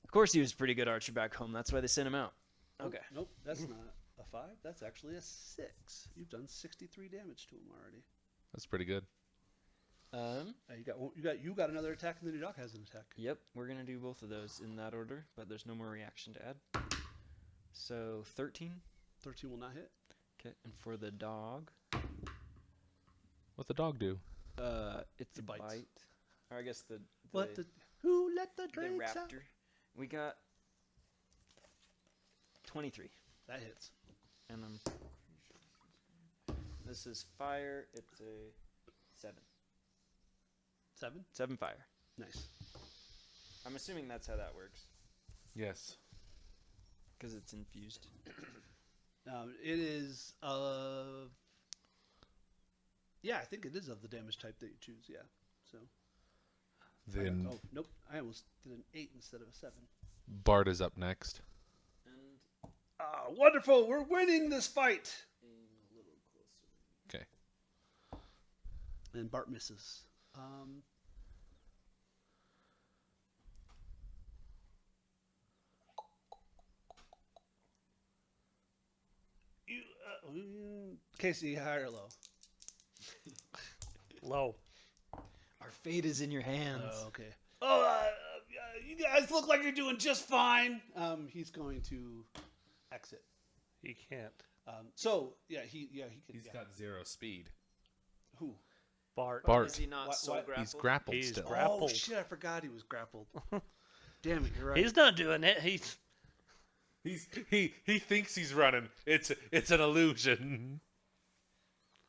Of course, he was a pretty good archer back home. That's why they sent him out. Okay. Nope, that's not a 5. That's actually a 6. You've done 63 damage to him already. That's pretty good. You got another attack, and then your dog has an attack. Yep, we're gonna do both of those in that order, but there's no more reaction to add. So 13. 13 will not hit. Okay, and for the dog, What's the dog do? it's He a bites. bite. Or I guess the Who let the the drinks out? raptor. We got 23, That hits. and this is fire. It's a 7. 7. 7 fire. Nice. I'm assuming that's how that works Yes. because it's infused. It is yeah, I think it is of the damage type that you choose. Yeah. So. Then Oh nope! I almost did an 8 instead of a 7. Bart is up next. And Ah, wonderful! We're winning this fight. aim a little closer. Okay. And Bart misses. Casey, high or low? Low. Our fate is in your hands. Oh, okay. Oh, you guys look like you're doing just fine. He's going to exit. He can't. So yeah, he can. He's Yeah. got 0 speed. Who? Bart. Bart. Is he not What- soul what? grappled? He's grappled He's still. grappled. Oh shit! I forgot he was grappled. Damn it! You're right. He's not doing it. He's He thinks he's running. It's an illusion.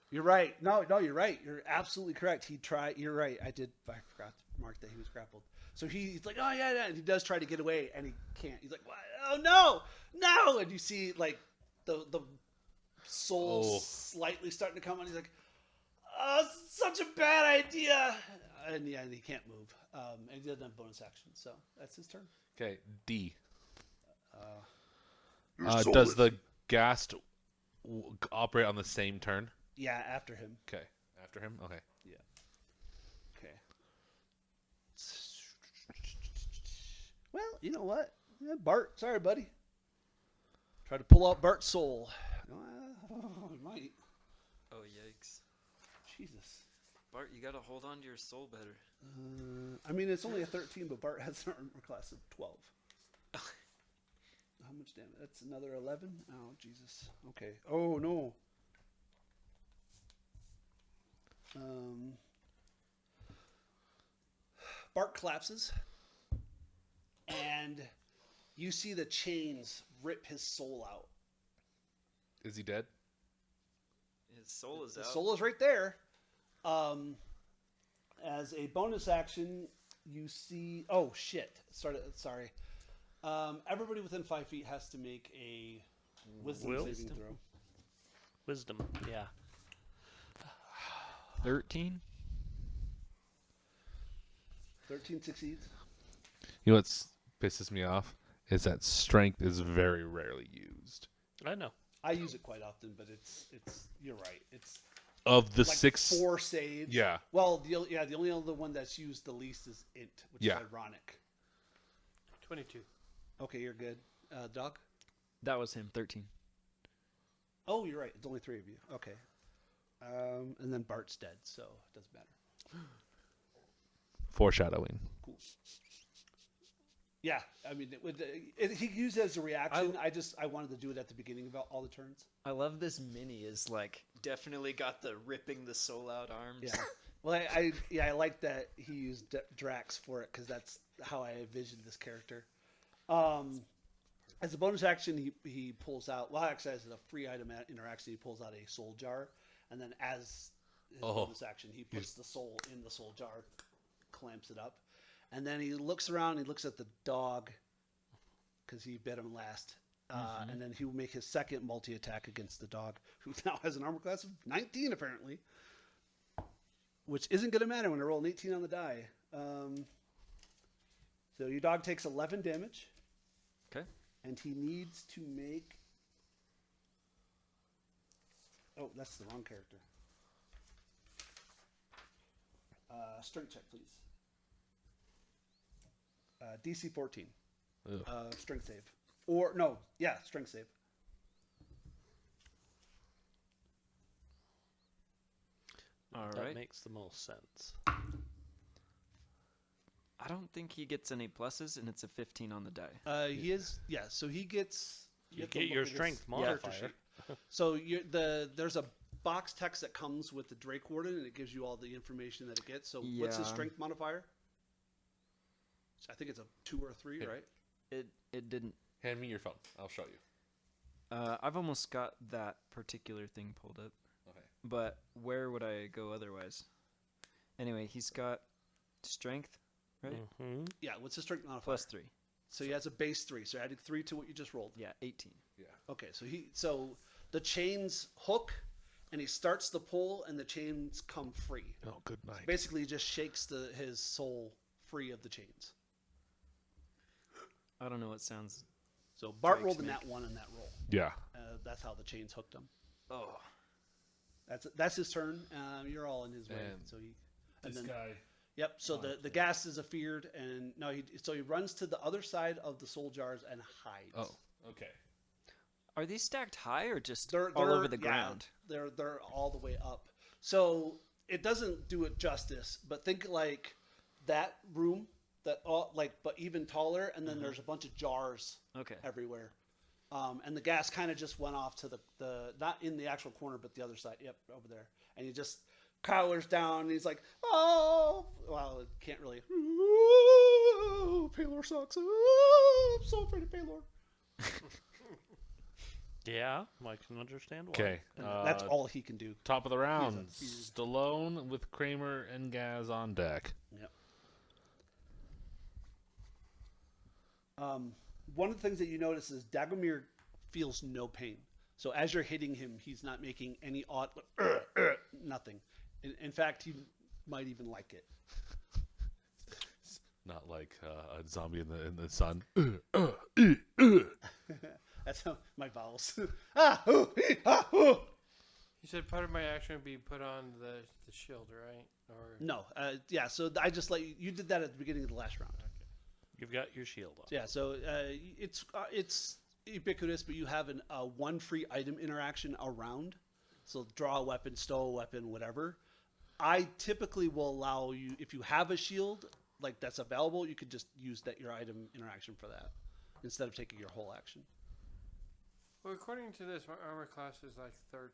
You're right. No, you're right. You're absolutely correct. He tried. You're right. I forgot to mark that he was grappled. So he's like, oh yeah, and he does try to get away, and he can't. He's like, what? Oh no! And you see like the soul slightly starting to come on. He's like, oh, it's such a bad idea. And yeah, he can't move. And he doesn't have bonus action, so that's his turn. Okay, D. Your soul Does is- the ghast operate on the same turn? Yeah, after him. Okay, after him. Okay. Okay. Well, you know what? Yeah, Bart, sorry, buddy. Try to pull out Bart's soul. I might. Oh, yikes. Jesus. Bart, you gotta hold on to your soul better. I mean, it's only a 13, but Bart has an armor class of 12. How much damage? That's another 11? Oh, Jesus. Okay. Oh, no. Bart collapses, and you see the chains rip his soul out. Is he dead? His soul is The out. soul is right there. As a bonus action, you see. Oh shit! Sorry. Everybody within 5 feet has to make a wisdom saving Wisdom? throw. wisdom. Yeah. 13? 13 succeeds. You know what pisses me off is that strength is very rarely used. I know. I use it quite often, but it's. You're right. It's Of the like 6, 4 saves. yeah. Well, the only other one that's used the least is int, which Yeah. is ironic. 22. Okay, you're good. Doc? That was him, 13. Oh, you're right. It's only 3 of you. Okay. And then Bart's dead, so it doesn't matter. Foreshadowing. Cool. Yeah, I mean, he used it as a reaction. I wanted to do it at the beginning of all the turns. I love this mini is like definitely got the ripping the soul out arms. Yeah. Well, I like that he used Drax for it because that's how I envisioned this character. As a bonus action, he pulls out. Well, actually, as a free item interaction, he pulls out a soul jar, and then as his bonus action, he puts the soul in the soul jar, clamps it up, and then he looks around. He looks at the dog because he bit him last, and then he will make his second multi attack against the dog, who now has an armor class of 19 apparently, which isn't going to matter when I roll an 18 on the die. So your dog takes 11 damage. Okay. And he needs to make... Oh, that's the wrong character. Strength check, please. DC 14. Strength save. Or, no, yeah, strength save. All That right. makes the most sense. I don't think he gets any pluses, and it's a 15 on the die. He is, yeah. So he gets. You have to get look your at his strength character modifier. sheet. So there's a box text that comes with the Drake Warden, and it gives you all the information that it gets. So what's his Yeah. strength modifier? I think it's a 2 or 3, Yeah. right? It didn't. Hand me your phone. I'll show you. I've almost got that particular thing pulled up. Okay. But where would I go otherwise? Anyway, he's got strength, right? Mm-hmm. Yeah. What's his strength modifier? Plus 3. So he has a base 3. So adding 3 to what you just rolled. Yeah, 18. Okay. So the chains hook, and he starts the pull, and the chains come free. Oh, good night. Basically, he just shakes his soul free of the chains. I don't know what sounds. So Bart Drake's rolled a make. nat 1 in that roll. Yeah. That's how the chains hooked him. Oh. That's his turn. You're all in his way. And So he. This And then, guy. Yep. So the gas is afeared, and no, he runs to the other side of the soul jars and hides. Oh, okay. Are these stacked high or just They're all over the yeah, ground? They're all the way up. So it doesn't do it justice. But think like that room that all but even taller, and then there's a bunch of jars Okay. everywhere. And the gas kind of just went off to the not in the actual corner, but the other side. Yep, over there. And he just cowers down. And he's like, "Oh, well, it can't really. Ooh, Paylor sucks. Ooh, I'm so afraid of Paylor." Yeah, I can understand why. Okay. And that's all he can do. Top of the round. feared. Stallone with Kramer and Gaz on deck. Yep. One of the things that you notice is Dagomir feels no pain. So as you're hitting him, he's not making any odd, nothing. In fact, he might even like it. Not like a zombie in the sun. That's how my vowels. Ah, ooh, ee, ah, ooh. You said part of my action would be put on the shield, right? Or No, yeah. So I just let you did that at the beginning of the last round. You've got your shield on. Yeah. So it's ubiquitous, but you have one free item interaction around. So draw a weapon, stow a weapon, whatever. I typically will allow you, if you have a shield like that's available, you could just use your item interaction for that instead of taking your whole action. well, according to this, my armor class is like 13.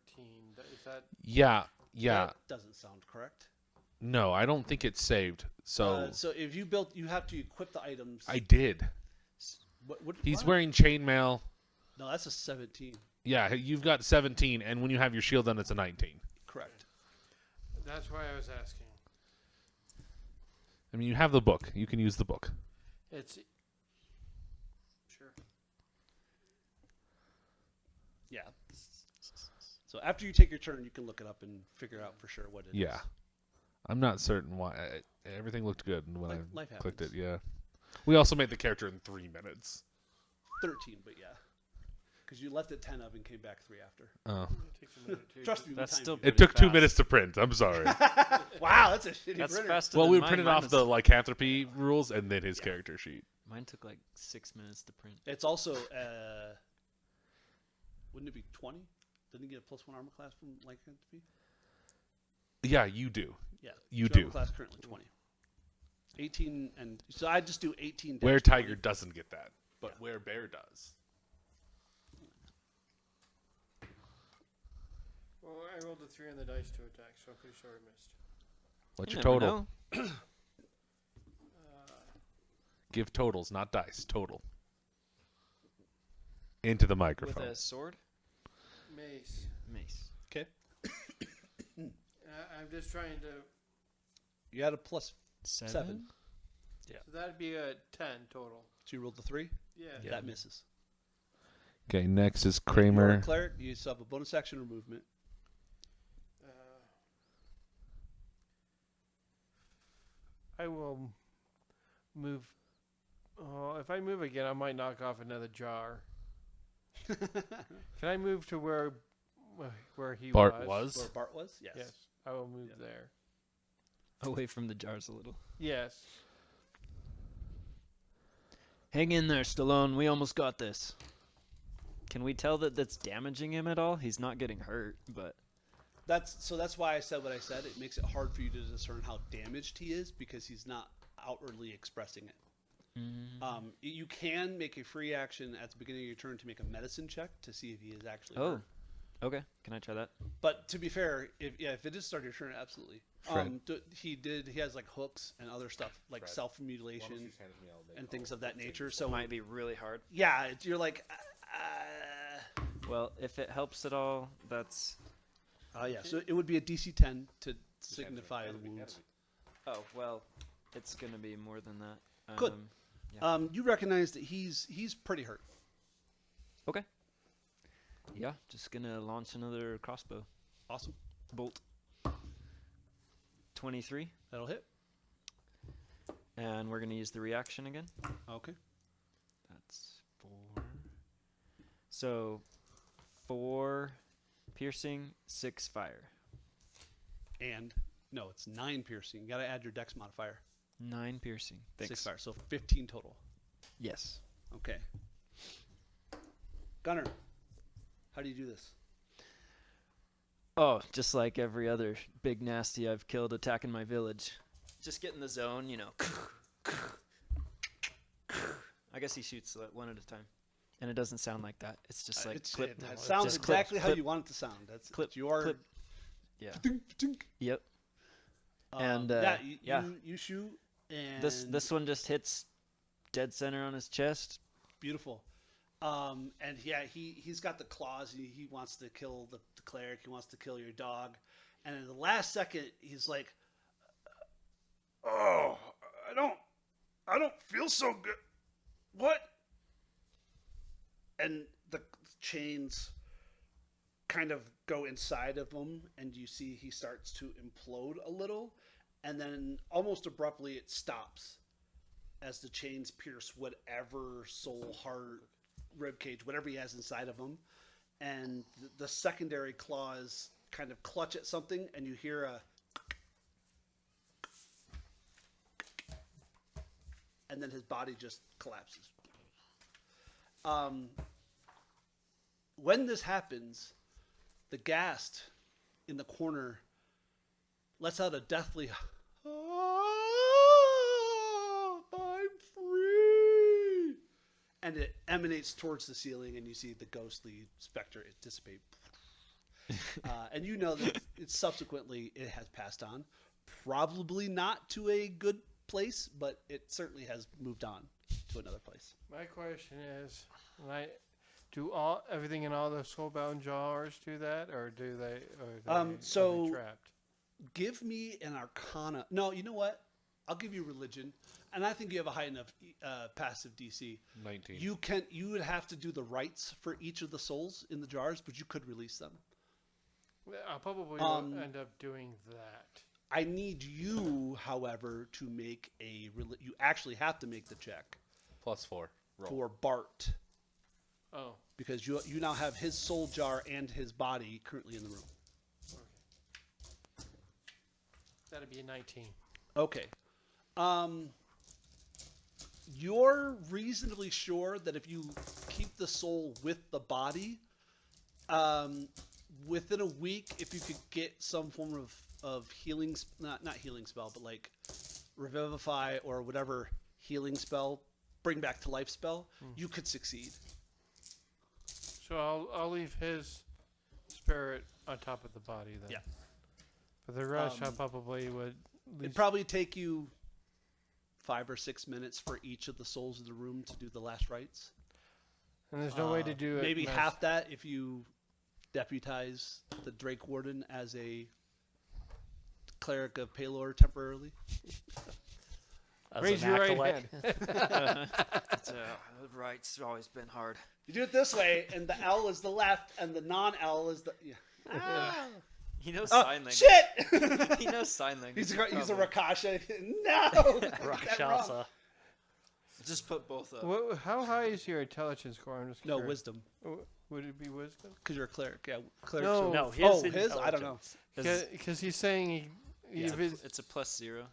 Is that Yeah. That doesn't sound correct. No, I don't think it's saved. So So if you have to equip the items. I did. What, He's what? wearing chainmail. No, that's a 17. Yeah, you've got 17, and when you have your shield on, it's a 19. Correct. that's why I was asking. I mean, you have the book. You can use the book. It's sure. Yeah. So after you take your turn, you can look it up and figure out for sure what it is. Yeah. I'm not certain why. Everything looked good when Life I clicked it. happens. Yeah. We also made the character in 3 minutes. 13, but yeah. Because you left it 10 of and came back 3 after. Oh. It takes a minute too. Trust me, we That's timed still you. It Pretty took 2 fast. minutes to print. I'm sorry. Wow, that's a shitty That's printer. faster Well, than we mine. printed Mine off was- the lycanthropy rules and then his character sheet. Mine took like 6 minutes to print. It's also, wouldn't it be 20? Didn't he get a +1 armor class from lycanthropy? Yeah, you do. Yeah. You His armor do. Class currently 20. 18 and so I just do 18. Where dash Tiger 20. doesn't get that, but Where Bear does. Well, I rolled a 3 on the dice to attack, so I'm pretty sure I missed. What's You your never total? know. Give totals, not dice. Total. Into the With microphone. a sword? Mace. Mace. Okay. I'm just trying to. You had a +7. 7? So that'd be a 10 total. So you rolled the 3? Yeah. That misses. Okay, next is You're a Kramer. cleric, you still have a bonus action or movement. I will move. Oh, if I move again, I might knock off another jar. Can I move to where he Bart Where was. Bart was? Yes. Yes, I will move Yeah. there. Away from the jars a little. Yes. Hang in there, Stallone. We almost got this. Can we tell that that's damaging him at all? He's not getting hurt, but That's why I said what I said. It makes it hard for you to discern how damaged he is because he's not outwardly expressing it. You can make a free action at the beginning of your turn to make a medicine check to see if he is actually Oh, hurt. okay. Can I try that? But to be fair, if it is start your turn, absolutely. Fred. He has like hooks and other stuff like Fred. self Why don't you mutilation just hand it to me, I'll make and all things of the that things. nature. It So might be really hard. yeah, you're like, Well, if it helps at all, that's. yeah. So it would be a DC 10 to Just hand it to me. signify Hand the it to me, hand wounds. it to me. Oh well, it's gonna be more than that. Good. Yeah. You recognize that he's pretty hurt. Okay. Yeah, just gonna launch another crossbow Awesome. bolt. 23, That'll hit. and we're gonna use the reaction again. Okay. That's 4. So 4 piercing, 6 fire. And no, it's 9 piercing. You got to add your dex modifier. 9 piercing. Thanks. 6 fire, so 15 total. Yes. Okay. Gunner, how do you do this? Oh, just like every other big nasty I've killed attacking my village. Just get in the zone, you know. I guess he shoots one at a time. And it doesn't sound like that. It's just like clip. It sounds just clip, exactly how clip, you want it to sound. That's clip, your clip. Yeah. Yep. yeah, yeah. You shoot and This one just hits dead center on his chest. beautiful. And yeah, he's got the claws. He wants to kill the cleric. He wants to kill your dog. And in the last second, he's like, "Oh, I don't feel so good. What?" And the chains kind of go inside of him, and you see he starts to implode a little, and then almost abruptly it stops as the chains pierce whatever soul, heart, rib cage, whatever he has inside of him, and the secondary claws kind of clutch at something, and you hear a, and then his body just collapses. When this happens, the ghast in the corner lets out a deathly, I'm free, and it emanates towards the ceiling, and you see the ghostly specter dissipate. And you know that it has passed on, probably not to a good place, but it certainly has moved on to another place. My question is, do everything in all the soulbound jars do that, or do they? Are they trapped? Give me an Arcana. No, you know what? I'll give you religion, and I think you have a high enough passive DC. 19. You would have to do the rites for each of the souls in the jars, but you could release them. I'll probably end up doing that. I need you, however, to make you actually have to make the check +4. Roll. for Bart, Oh, because you now have his soul jar and his body currently in the room. that'd be a 19. Okay. You're reasonably sure that if you keep the soul with the body, within a week, if you could get some form of healing, not healing spell, but like revivify or whatever healing spell, bring back to life spell, you could succeed. So I'll leave his spirit on top of the body then. Yeah. For the rest, I probably would. It'd probably take you 5 or 6 minutes for each of the souls in the room to do the last rites. And there's no way to do it. Maybe half that if you deputize the Drake Warden as a cleric of Palor temporarily. As Raise an your right acolyte. hand. Right's always been hard. You do it this way, and the L is the left, and the non-L is the... Yeah. He knows Oh, sign language. shit! He knows sign language. He's a probably. Rakasha. No! Got that wrong. Rakshasa. Just put both up. How high is your intelligence score? I'm just No, curious. wisdom. Would it be wisdom? Because you're a cleric. Yeah, clerics No. are- No, Oh, his his? I don't know. intelligence. Because he's saying It's if it's a +0.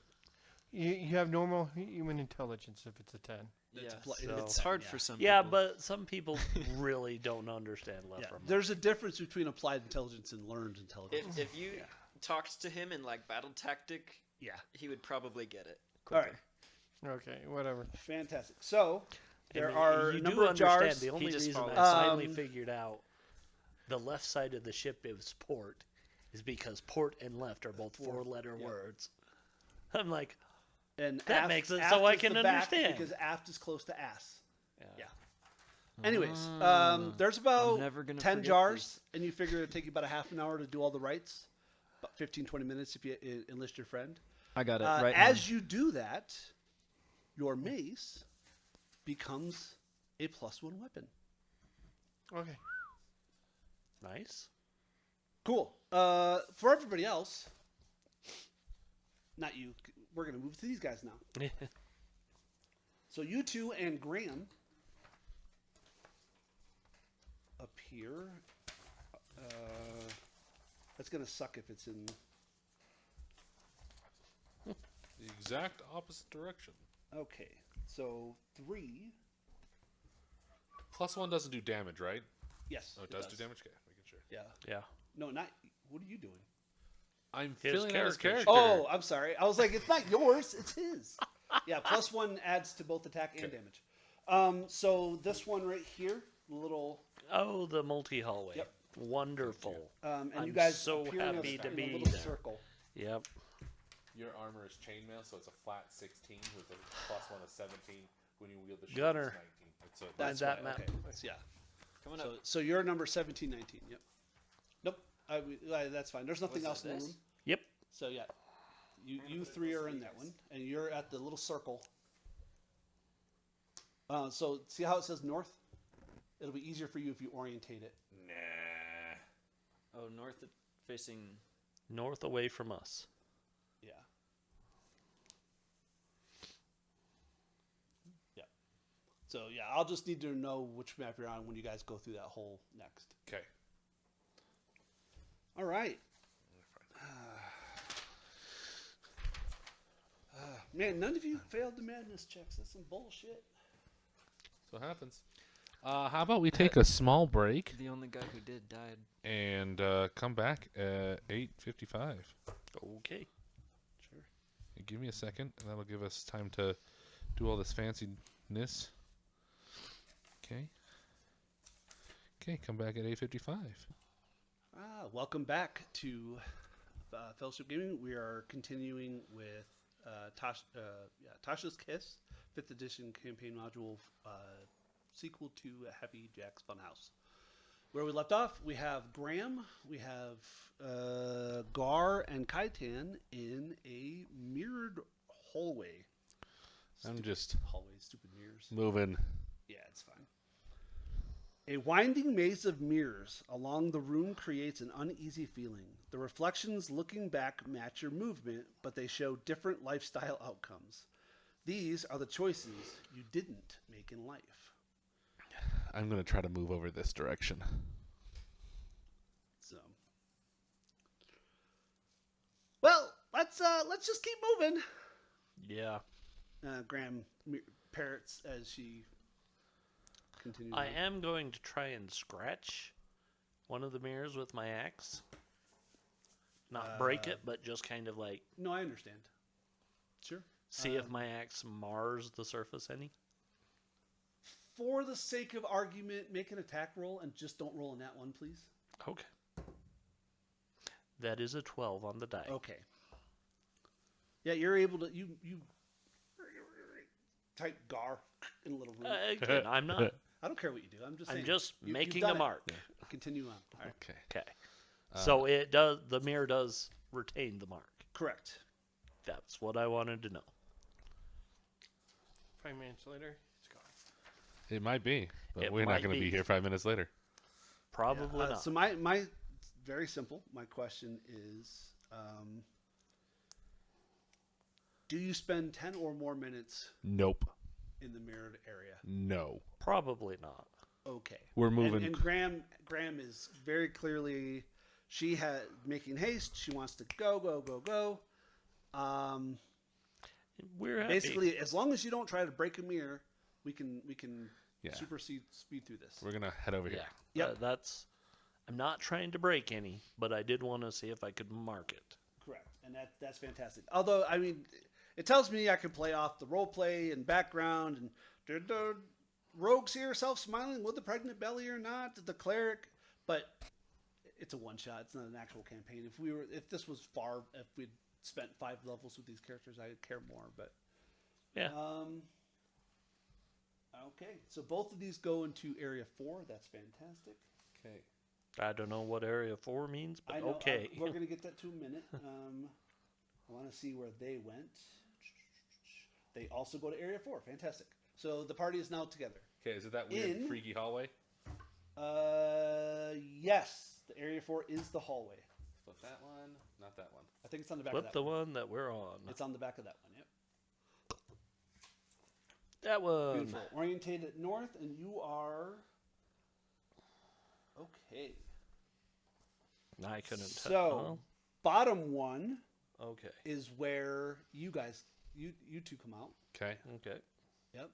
you have normal human intelligence if it's a 10. Yeah, so- it's hard yeah. for some Yeah, people. but some people really don't understand left Yeah, from right. there's a difference between applied intelligence and learned intelligence. If you talked to him in like battle tactic, Yeah. he would probably get it All quicker. right. Okay, whatever. Fantastic. So I there mean, are you a do number of understand jars. The only just reason I follows. finally Um, figured out the left side of the ship is port is because port and left are both four-letter words. I'm like, And That aft- makes it aft so I is can the back understand. because aft is close to ass. yeah. Anyways, Ah, there's about never gonna 10 forget jars, these. and you figure it'd take you about a half an hour to do all the rights. About 15, 20 minutes if you enlist your friend. I got it right. As you do that, your mace becomes a +1 weapon. Okay. Nice. Cool. For everybody else, not you, we're going to move to these guys now. So you two and Graham up here. That's going to suck if it's in... The exact opposite direction. Okay, so 3. +1 doesn't do damage, right? Yes. Oh, it does do damage? Okay, making sure. Yeah. Yeah. No, not... What are you doing? I'm His filling out his character. character. Oh, I'm sorry. I was like, it's not yours, it's his. Yeah, +1 adds to both attack and Okay. damage. So this one right here, the little... Oh, the multi-hallway. Yep. Wonderful. and you I'm guys so appear in a- happy to in a be little there. circle. Yep. Your armor is chainmail, so it's a flat 16 with a +1 of 17. When you wield the shield, Gunner. it's 19. That's that why, map. okay. Yeah. Coming So, up. so you're number 1719. Yep. Nope. That's fine. There's nothing else Was it in the this? room. Yep. So yeah, you three are in that one, and you're at the little circle. So see how it says north? It'll be easier for you if you orientate it. Nah. Oh, north facing. North away from us. Yeah. Yeah. So yeah, I'll just need to know which map you're on when you guys go through that hole next. Okay. All right. Man, none of you failed the madness checks. That's some bullshit. So it happens. How about we take a small break The only guy who did died. and come back at 8:55? Okay. Sure. Give me a second, and that'll give us time to do all this fanciness. Okay. Okay, come back at 8:55. Welcome back to Fellowship Gaming. We are continuing with Tasha's Kiss, 5th edition campaign module, sequel to Happy Jack's Funhouse. Where we left off, we have Graham, we have Gar, and Kaitan in a mirrored hallway. I'm just Hallways, stupid mirrors. moving. Yeah, it's fine. A winding maze of mirrors along the room creates an uneasy feeling. The reflections looking back match your movement, but they show different lifestyle outcomes. These are the choices you didn't make in life. I'm going to try to move over this direction. So, well, let's just keep moving. Yeah. Graham parrots as she continues. I on. am going to try and scratch one of the mirrors with my axe. Not break it, but just kind of like No, I understand. Sure. see if my axe mars the surface any. For the sake of argument, make an attack roll and just don't roll in that one, please. Okay. That is a 12 on the die. Okay. Yeah, you're able to you type Gar in a little room. Again, I'm not. I don't care what you do. I'm just saying. I'm just You've making done a it. mark. Continue on. All right. Okay. Okay. So it does. The mirror does retain the mark. Correct. That's what I wanted to know. 5 minutes later, it's gone. It might be, but It we're not might going to be be. here 5 minutes later. Probably not. So my very simple. My question is, do you spend 10 or more minutes Nope. in the mirrored area? No. Probably not. Okay. We're moving. And Graham is very clearly, she had making haste. She wants to go. We're happy. Basically, as long as you don't try to break a mirror, we can Yeah. super speed through this. We're gonna head over here. Yeah. Yep. That's. I'm not trying to break any, but I did want to see if I could mark it. Correct, and that's fantastic. Although, I mean, it tells me I can play off the role play and background, and did the rogue see herself smiling with the pregnant belly or not? Did the cleric? But it's a one shot. It's not an actual campaign. If this was if we'd spent 5 levels with these characters, I'd care more. But Yeah. Okay, so both of these go into area 4. That's fantastic. Okay. I don't know what area 4 means, but I know. okay. We're gonna get that to a minute. I want to see where they went. They also go to area 4. Fantastic. So the party is now together. Okay, is it that weird freaky hallway? Yes. The area 4 is the hallway. Flip that one, not that one. I think it's on the back Flip of the that one. one that we're on. It's on the back of that one, yep. That one. Beautiful. Orientated north, and you are... Okay. I couldn't So, tell. bottom one Okay. is where you guys, you two come out. Okay. Okay. Yep.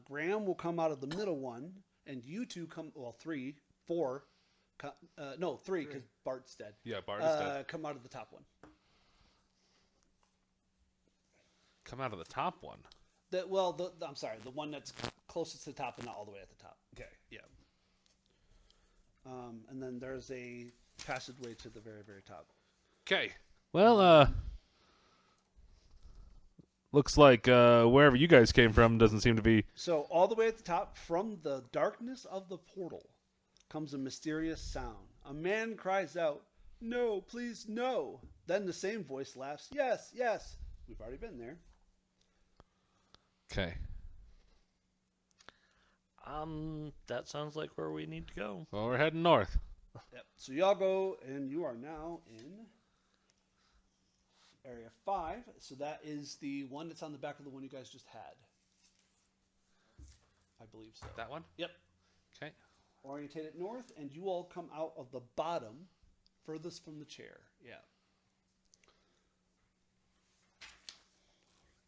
Graham will come out of the middle one, and you two come, well, 3, 4, no, 3, because Bart's dead. Yeah, Bart is dead. Come out of the top one. Come out of the top one. I'm sorry, the one that's closest to the top and not all the way at the top. Okay. Yeah. And then there's a passageway to the very, very top. Okay. Well, looks like wherever you guys came from doesn't seem to be. So all the way at the top, from the darkness of the portal, comes a mysterious sound. A man cries out, "No, please, no." Then the same voice laughs, "Yes, yes." We've already been there. Okay. That sounds like where we need to go. Well, we're heading north. Yep. So y'all go, and you are now in area 5. So that is the one that's on the back of the one you guys just had. I believe so. That one? Yep. Okay. Orientated north, and you all come out of the bottom, furthest from the chair. Yeah.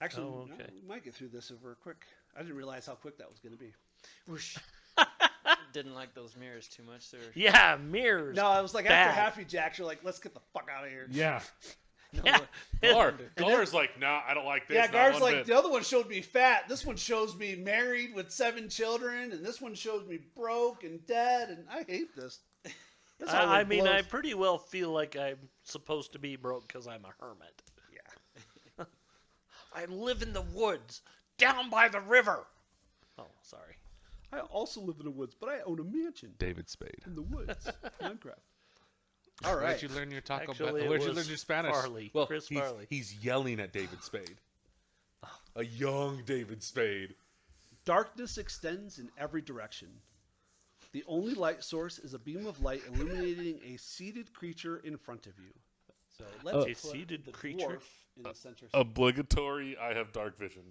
Actually, Oh, no, okay. we might get through this if we're quick. I didn't realize how quick that was going to be. Whoosh. Didn't like those mirrors too much. They were Yeah, mirrors. No, I was like, Bad. after Happy Jacks, you're like, let's get the fuck out of here. Yeah. Yeah. Gar's like, nah, I don't like this. Yeah, not Gar's one like, bit." the other one showed me fat. This one shows me married with 7 children, and this one shows me broke and dead, and I hate this. This I always mean, I blows. pretty well feel like I'm supposed to be broke because I'm a hermit. Yeah. I live in the woods, down by the river. Oh, sorry. I also live in the woods, but I own a mansion David Spade. in the woods. Minecraft. All right. Where'd you learn your Taco Actually, Bell? it Where'd you was learn your Spanish? Farley, Well, Chris he's, Farley. he's yelling at David Spade. A young David Spade. Darkness extends in every direction. The only light source is a beam of light illuminating a seated creature in front of you. So let's A put seated the creature? dwarf in the center. Obligatory, I have dark vision.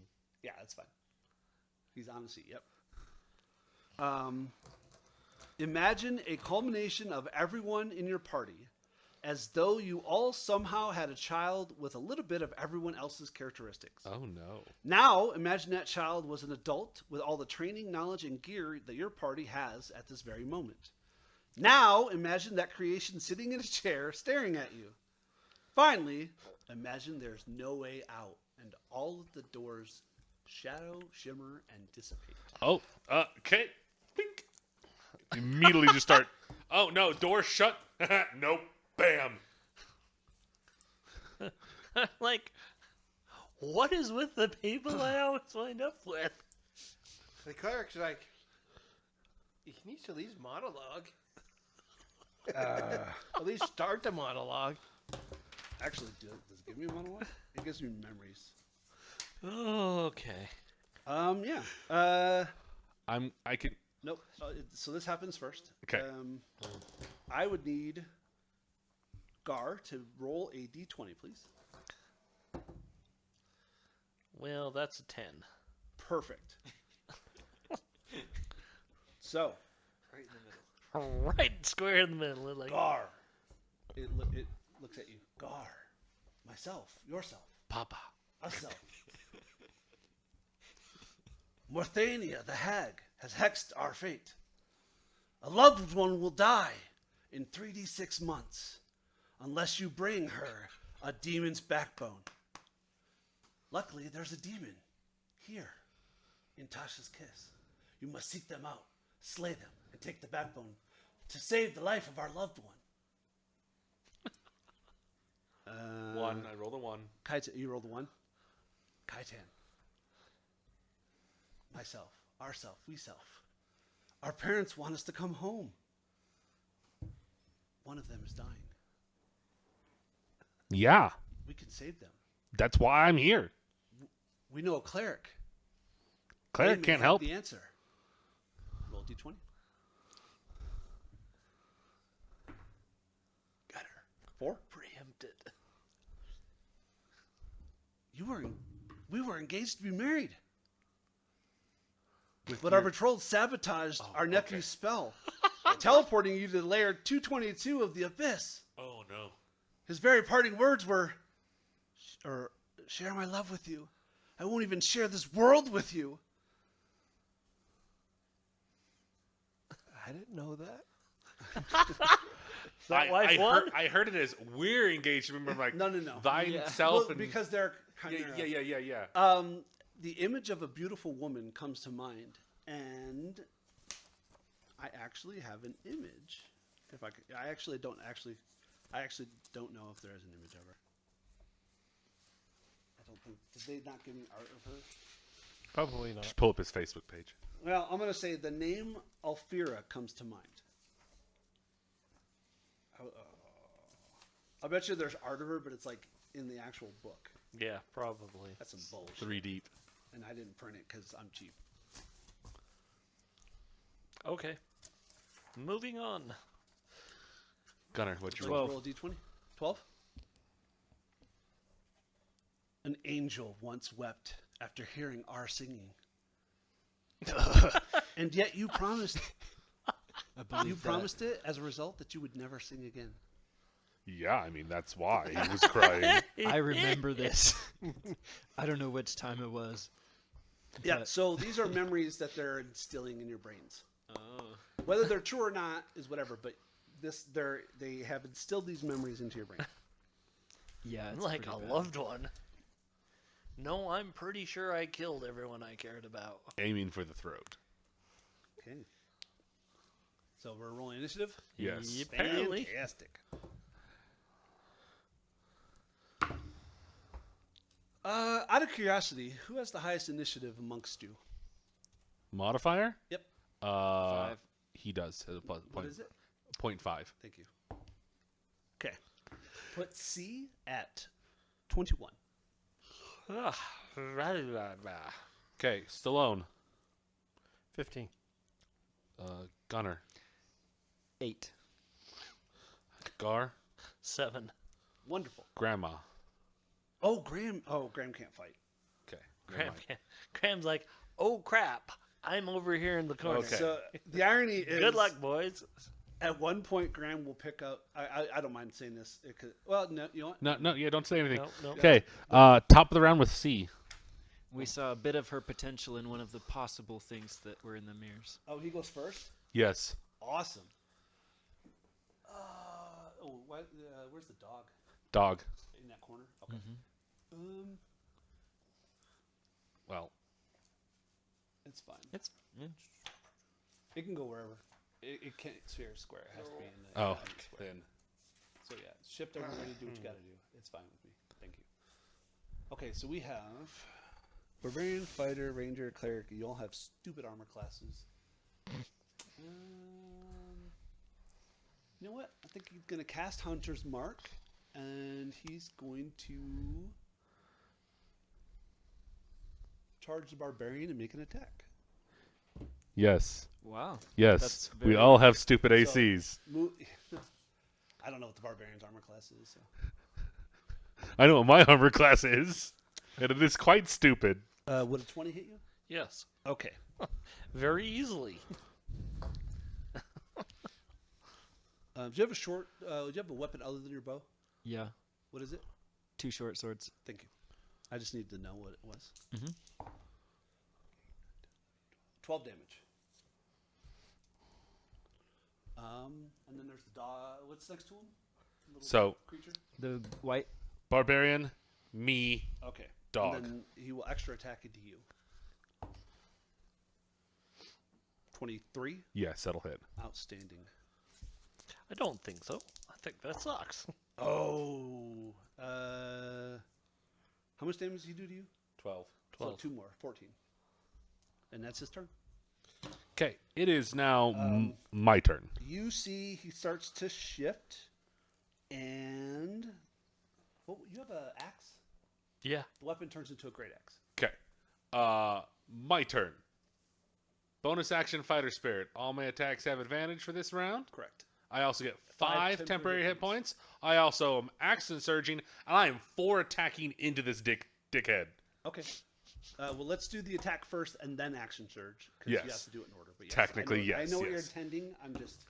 Yeah, that's fine. He's on the seat. Yep. Imagine a culmination of everyone in your party, as though you all somehow had a child with a little bit of everyone else's characteristics. Oh, no. Now, imagine that child was an adult with all the training, knowledge, and gear that your party has at this very moment. Now, imagine that creation sitting in a chair staring at you. Finally, imagine there's no way out, and all of the doors shadow, shimmer, and dissipate. Oh, okay. Bink. Immediately just start. Oh, no, door shut. Nope. Bam. Like, what is with the people I always wind up with? The cleric's like, he needs to at least monologue. At least start the monologue. Actually, does it give me a monologue? It gives me memories. Okay. Yeah. I can. Nope. So this happens first. Okay. I would need Gar to roll a d20, please. Well, that's a 10. Perfect. So, right in the middle. Right square in the middle. Like, Gar. It looks at you. Gar. Myself. Yourself. Papa. Ourself. Morthania, the hag, has hexed our fate. A loved one will die in 3d6 months unless you bring her a demon's backbone. Luckily, there's a demon here in Tasha's Kiss. You must seek them out, slay them, and take the backbone to save the life of our loved one. One. I rolled a 1. Kaitan, you rolled a 1. Kaitan. Myself. Ourself. We self. Our parents want us to come home. One of them is dying. Yeah. We can save them. That's why I'm here. We know a cleric. Cleric They may can't have help. the answer. Roll d20. Got her. 4. Preempted. We were engaged to be married. But our betrothed sabotaged our nephew's spell, teleporting you to layer 222 of the abyss. Oh, no. His very parting words were, share my love with you. I won't even share this world with you. I didn't know that. Is that wife one? I heard it as we're engaged. Remember, like, No. thine Yeah. self Well, and... because they're kind of... Yeah. The image of a beautiful woman comes to mind, and I actually have an image. If I could, I actually don't know if there is an image of her. I don't think. Did they not give me art of her? Probably not. Just pull up his Facebook page. Well, I'm gonna say the name Alfira comes to mind. I bet you there's art of her, but it's like in the actual book. Yeah, probably. That's some bullshit. 3 deep. And I didn't print it because I'm cheap. Okay. Moving on. Gunner, what's your Roll roll? a d20. 12. An angel once wept after hearing our singing. And yet you promised it as a result that you would never sing again. Yeah, I mean, that's why he was crying. I remember this. I don't know which time it was. Yeah, But- so these are memories that they're instilling in your brains. Oh. Whether they're true or not is whatever, but they have instilled these memories into your brain. Yeah, it's Like pretty a bad. loved one. No, I'm pretty sure I killed everyone I cared about. Aiming for the throat. Okay. So we're rolling initiative? Yes. Apparently. Fantastic. Out of curiosity, who has the highest initiative amongst you? Modifier? Yep. 5. He does. At a What point, is it? 0.5. Thank you. Okay. Put C at 21. Okay, Stallone. 15. Gunner. 8. Gar. 7. Wonderful. Grandma. Oh, Graham. Oh, Graham can't fight. Okay. never mind. Graham's like, oh crap, I'm over here in the corner. Okay. So the irony is, Good luck, boys. At one point, Graham will pick up. I don't mind saying this. Well, no, you know what? No, yeah, don't say anything. No. Okay, top of the round with C. We saw a bit of her potential in one of the possible things that were in the mirrors. Oh, he goes first. Yes. Awesome. Where's the dog? Dog. In that corner. Okay. Well, It's fine. It's It can go wherever. It can't sphere square. It has to be in the. oh, square. then. So yeah, shift over ready, do what you gotta do. It's fine with me. Thank you. Okay, so we have Barbarian, Fighter, Ranger, Cleric. You all have stupid armor classes. You know what? I think he's gonna cast Hunter's Mark, and he's going to charge the Barbarian and make an attack. Yes. wow. Yes. That's We very- all have stupid ACs. I don't know what the Barbarian's armor class is. So. I know what my armor class is, and it is quite stupid. Would a 20 hit you? Yes. Okay. Very easily. Do you have a short? Do you have a weapon other than your bow? Yeah. What is it? 2 short swords. Thank you. I just need to know what it was. 12 damage. And then there's the dog. What's next to him? Little So creature. The white. barbarian, me, Okay. dog. And then he will extra attack into you. 23. Yes, that'll hit. Outstanding. I don't think so. I think that sucks. Oh. How much damage does he do to you? 12. 12. So 2 more. 14. And that's his turn. Okay, it is now my turn. You see he starts to shift. And... Oh, you have an axe? Yeah. The weapon turns into a great axe. Okay, my turn. Bonus action, fighter spirit. All my attacks have advantage for this round. Correct. I also get 5 5 temporary hit points. I also am action surging, and I am 4 attacking into this dickhead. Okay. Well, let's do the attack first and then action surge. Because Yes. you have to do it in order. But yes, Technically, I know, yes, I know what you're yes. intending. I'm just...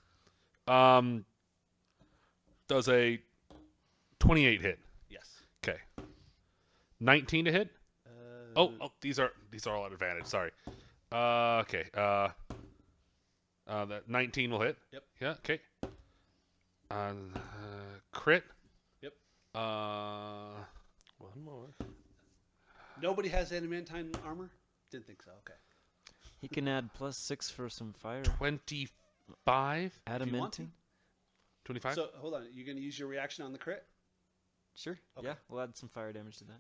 Does a 28 hit? Yes. Okay. 19 to hit? Uh, Oh, these are all at advantage. Sorry. Okay. That 19 will hit. Yep. Yeah. Okay. Crit. Yep. One more. Nobody has adamantine armor? Didn't think so. Okay. He can add +6 for some fire. 25. you want to. Adamantine. 25. So, hold on. You're going to use your reaction on the crit? Sure. Okay. Yeah, we'll add some fire damage to that.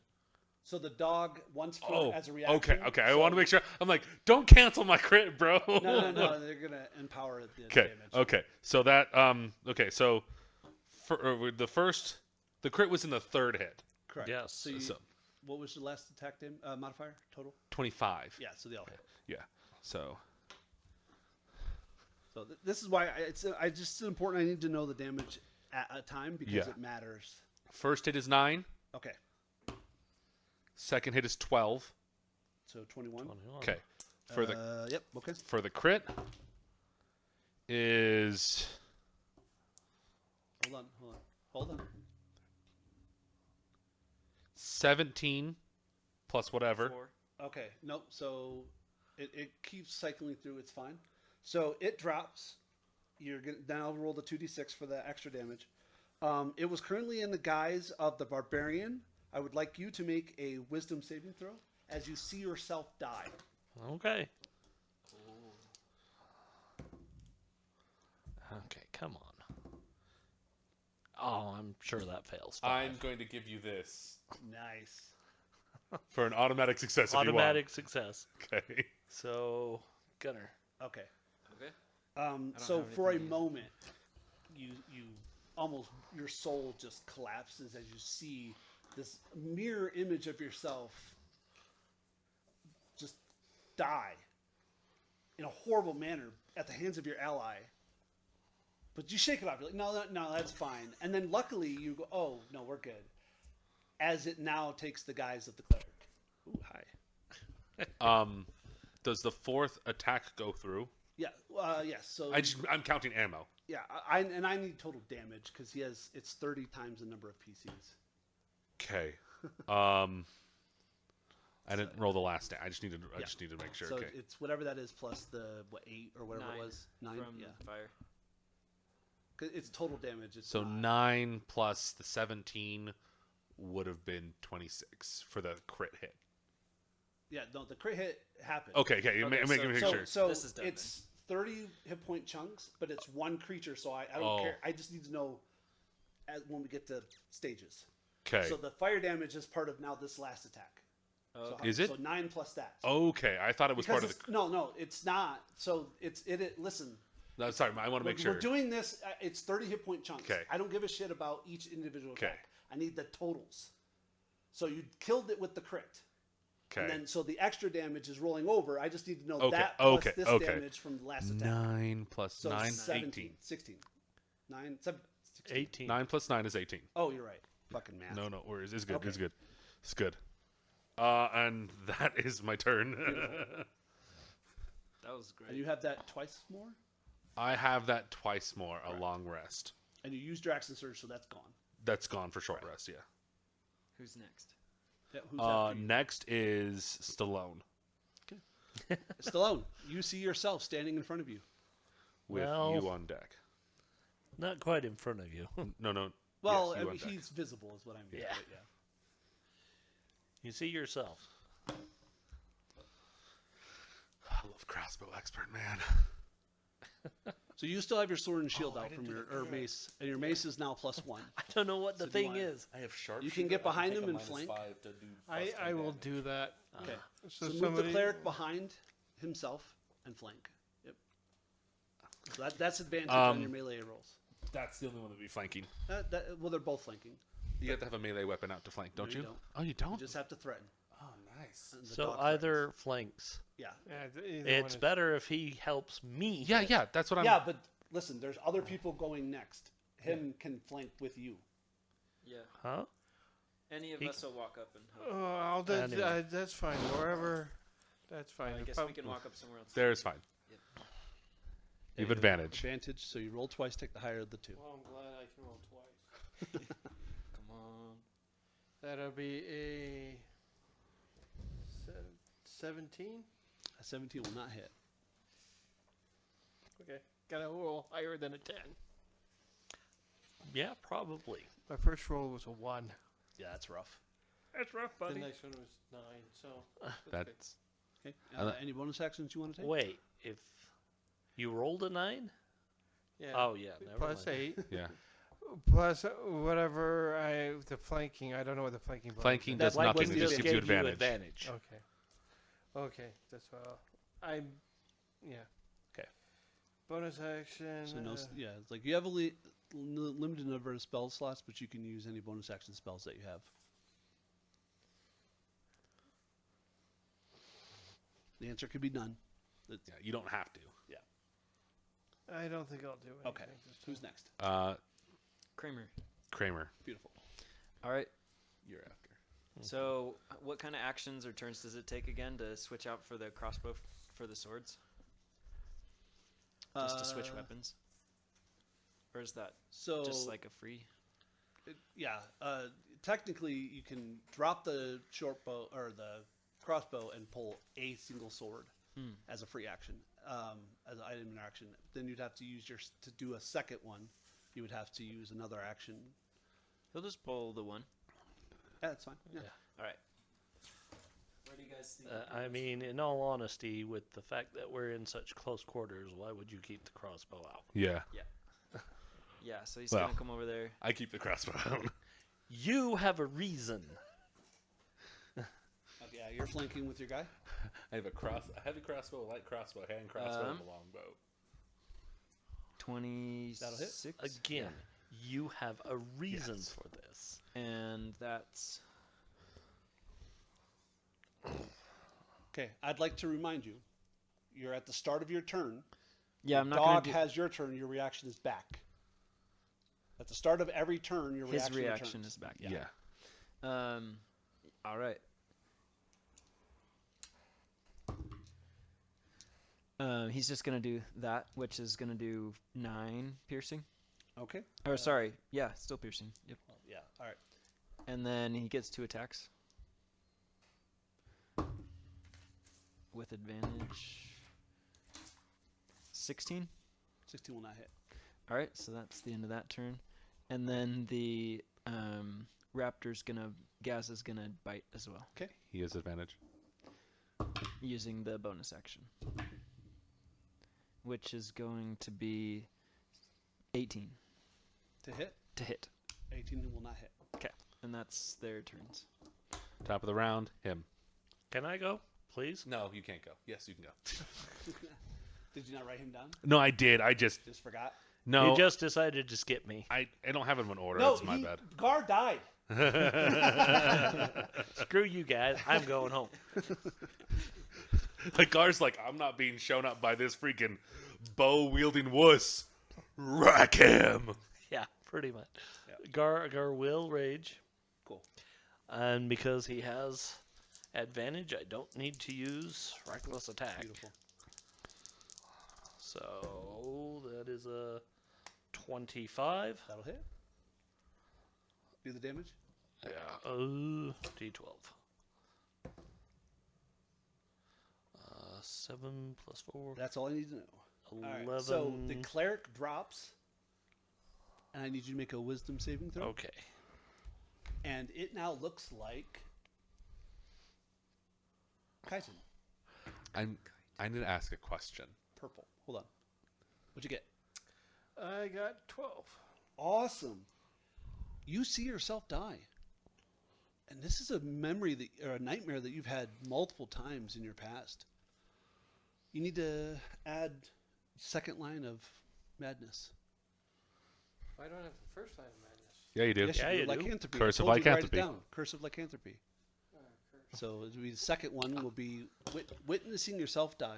So the dog, once for, Oh. as a reaction... Okay. I so- want to make sure. I'm like, don't cancel my crit, bro. No. They're going to empower the Okay. damage. Okay. So that Okay. So for the crit was in the third hit. Correct. Yes. So, So what was the last attack modifier total? 25. Yeah, so they all hit. Yeah. So So this is why it's important. I need to know the damage at a time because Yeah. it matters. first hit is 9. Okay, Second hit is 12. so 21. 21. Okay. Yep. Okay. For the crit is Hold on. 17 plus whatever. 4. Okay. Nope. So it keeps cycling through. It's fine. So it drops. You're gonna now roll the 2d6 for the extra damage. It was currently in the guise of the barbarian. I would like you to make a wisdom saving throw as you see yourself die. Okay. Okay, come on. Oh, I'm sure that fails. 5. I'm going to give you this Nice. for an automatic success. if you want. Automatic success. Okay. So, Gunner. Okay. Okay. So have for a anything to use. moment, you almost your soul just collapses as you see this mirror image of yourself just die in a horrible manner at the hands of your ally. But you shake it off. You're like, no, that's fine. And then luckily you go, oh no, we're good. As it now takes the guise of the cleric. Ooh, hi. Does the fourth attack go through? Yeah. Yes. So I'm counting ammo. yeah, I need total damage because it's 30 times the number of PCs. Okay. I didn't roll the last day. I just needed to make sure. So Okay. it's whatever that is plus the 8 or whatever 9 it was. 9. from Yeah. fire. 'Cause it's total damage. It's So not- 9 plus the 17 would have been 26 for the crit hit. Yeah. No, the crit hit happened. Okay. Okay, Making so- sure. So This is done it's 30 hit point chunks, but it's one creature. So I don't Oh. care. I just need to know when we get to stages. Okay. So the fire damage is part of now this last attack. So, Is it? So 9 plus that. Okay. I thought it was Because part of it's, the. no, it's not. So listen. No, sorry. I want to make We're sure. doing this. It's 30 hit point chunks. Okay. I don't give a shit about each individual Okay. attack. I need the totals. So you killed it with the crit. And Okay. then so the extra damage is rolling over. I just need to know Okay, that plus okay, this okay. damage from the last attack. 9 plus So 9, 17, 18. 16. 9, 7, 16. 18. 9 plus 9 is 18. Oh, you're right. Fucking math. No worries. It's good. Okay. It's good. It's good. And that is my turn. That was great. And you have that twice more? I have that twice more, a long rest. And you used your action surge, so that's gone. That's gone for short rest, yeah. Who's next? Yeah, who's after you? Next is Stallone. Stallone, you see yourself standing in front of you. With Well- you on deck. Not quite in front of you. No. Well, yes, I you mean, on deck. he's visible, is what I mean. Yeah. but You see yourself. I love crossbow expert, man. So you still have your sword and shield Oh, I out didn't from do your that. or mace, and your mace is now +1. I don't know what the So do you thing want- is. I have sharp. You can get behind him and flank. I will do that. Okay. So, So move somebody, the cleric behind himself and flank. Yep. So that's advantage on your melee rolls. That's the only one that would be flanking. Well, they're both flanking. You have to have a melee weapon out to flank, don't you you? don't. Oh, you You don't? just have to threaten. Oh, nice. And the So dog either flanks. threatens. Yeah, either one It's is- better if he helps me. Yeah, that's what I'm. Yeah, but listen, there's other people going next. Him can flank with you. Yeah. Huh? Any of He- us will walk up and help. Oh, I'll do, Anyway. that's fine. Wherever, that's fine. I If guess I'm- we can walk up somewhere else. There's fine. Yep. You have advantage. Advantage, so you roll twice, take the higher of the two. Well, I'm glad I can roll twice. Come on. That'll be a 17. A 17 will not hit. Okay, got a roll higher than a 10. Yeah, probably. My first roll was a 1. Yeah, that's rough. That's rough, The next one was 9. So That's Okay. And Any bonus actions you want to take? Wait, if you rolled a 9? yeah. Oh, yeah. Never Plus mind. 8. yeah. Plus whatever the flanking. I don't know what the flanking. bonus Flanking is. does Like nothing. when It just gives you gave advantage. Okay. Okay, that's well. I'm. Yeah. Okay. Bonus action. So no, yeah, it's like you have a limited number of spell slots, but you can use any bonus action spells that you have. The answer could be none. Yeah, you don't have to. I don't think I'll do it. Okay. Who's next? Kramer. Kramer, Beautiful. All right. you're after. So, what kind of actions or turns does it take again to switch out for the crossbow for the swords? Just to switch weapons? Or is that So just like a free? yeah, technically you can drop the short bow or the crossbow and pull a single sword as a free action, as an item interaction. Then you'd have to use to do a second one. You would have to use another action. He'll just pull the one. Yeah, that's fine. Yeah. All right. Where do you guys think? I mean, in all honesty, with the fact that we're in such close quarters, why would you keep the crossbow out? Yeah, Yeah, so he's Well. gonna come over there. I keep the crossbow out. You have a reason. Okay, yeah, you're flanking with your guy. I have a heavy crossbow, a light crossbow, hand crossbow, and a longbow. 26. Again, you have a reason Yes. for this. And that's Okay, I'd like to remind you, you're at the start of your turn. yeah. I'm not Dog gonna has your turn. Your reaction is back. At the start of every turn, your do. His reaction reaction returns. is back. Yeah. All right. He's just gonna do that, which is gonna do 9 piercing. Okay. Or sorry, yeah, still piercing. Yep. Yeah. All right. And then he gets 2 attacks with advantage. 16. 16 will not hit. All right, so that's the end of that turn. And then the Gaz is gonna bite as well, He has advantage. using the bonus action, which is going to be 18 To hit. to hit. 18 will not hit. And that's their turns. Top of the round, him. Can I go, please? No, you can't go. Yes, you can go. Did you not write him down? No, I did. I just Just forgot. no. You just decided to skip me. I don't have him in order. No, That's my bad. Gar died. Screw you guys. I'm going home. Like Gar's like, I'm not being shown up by this freaking bow wielding wuss. Rack him. Yeah, pretty much. Yeah. Gar will rage. Cool. And because he has advantage, I don't need to use reckless attack. Beautiful. So that is a 25. That'll hit. Do the damage. Yeah. D12. 7 plus 4. That's all I need to know. 11. All right, so the cleric drops, and I need you to make a wisdom saving throw. Okay. And it now looks like Kaiten. I need to ask a question. Purple. Hold on. What'd you get? I got 12. Awesome. You see yourself die. And this is a memory that, or a nightmare that you've had multiple times in your past. You need to add second line of madness. I don't have the first line of madness. Yeah, you do. Yes, Yeah, you you do. do. Lycanthropy. Curse I of told you to write lycanthropy. it down. Curse of lycanthropy. So it'll be the second one will be witnessing yourself die.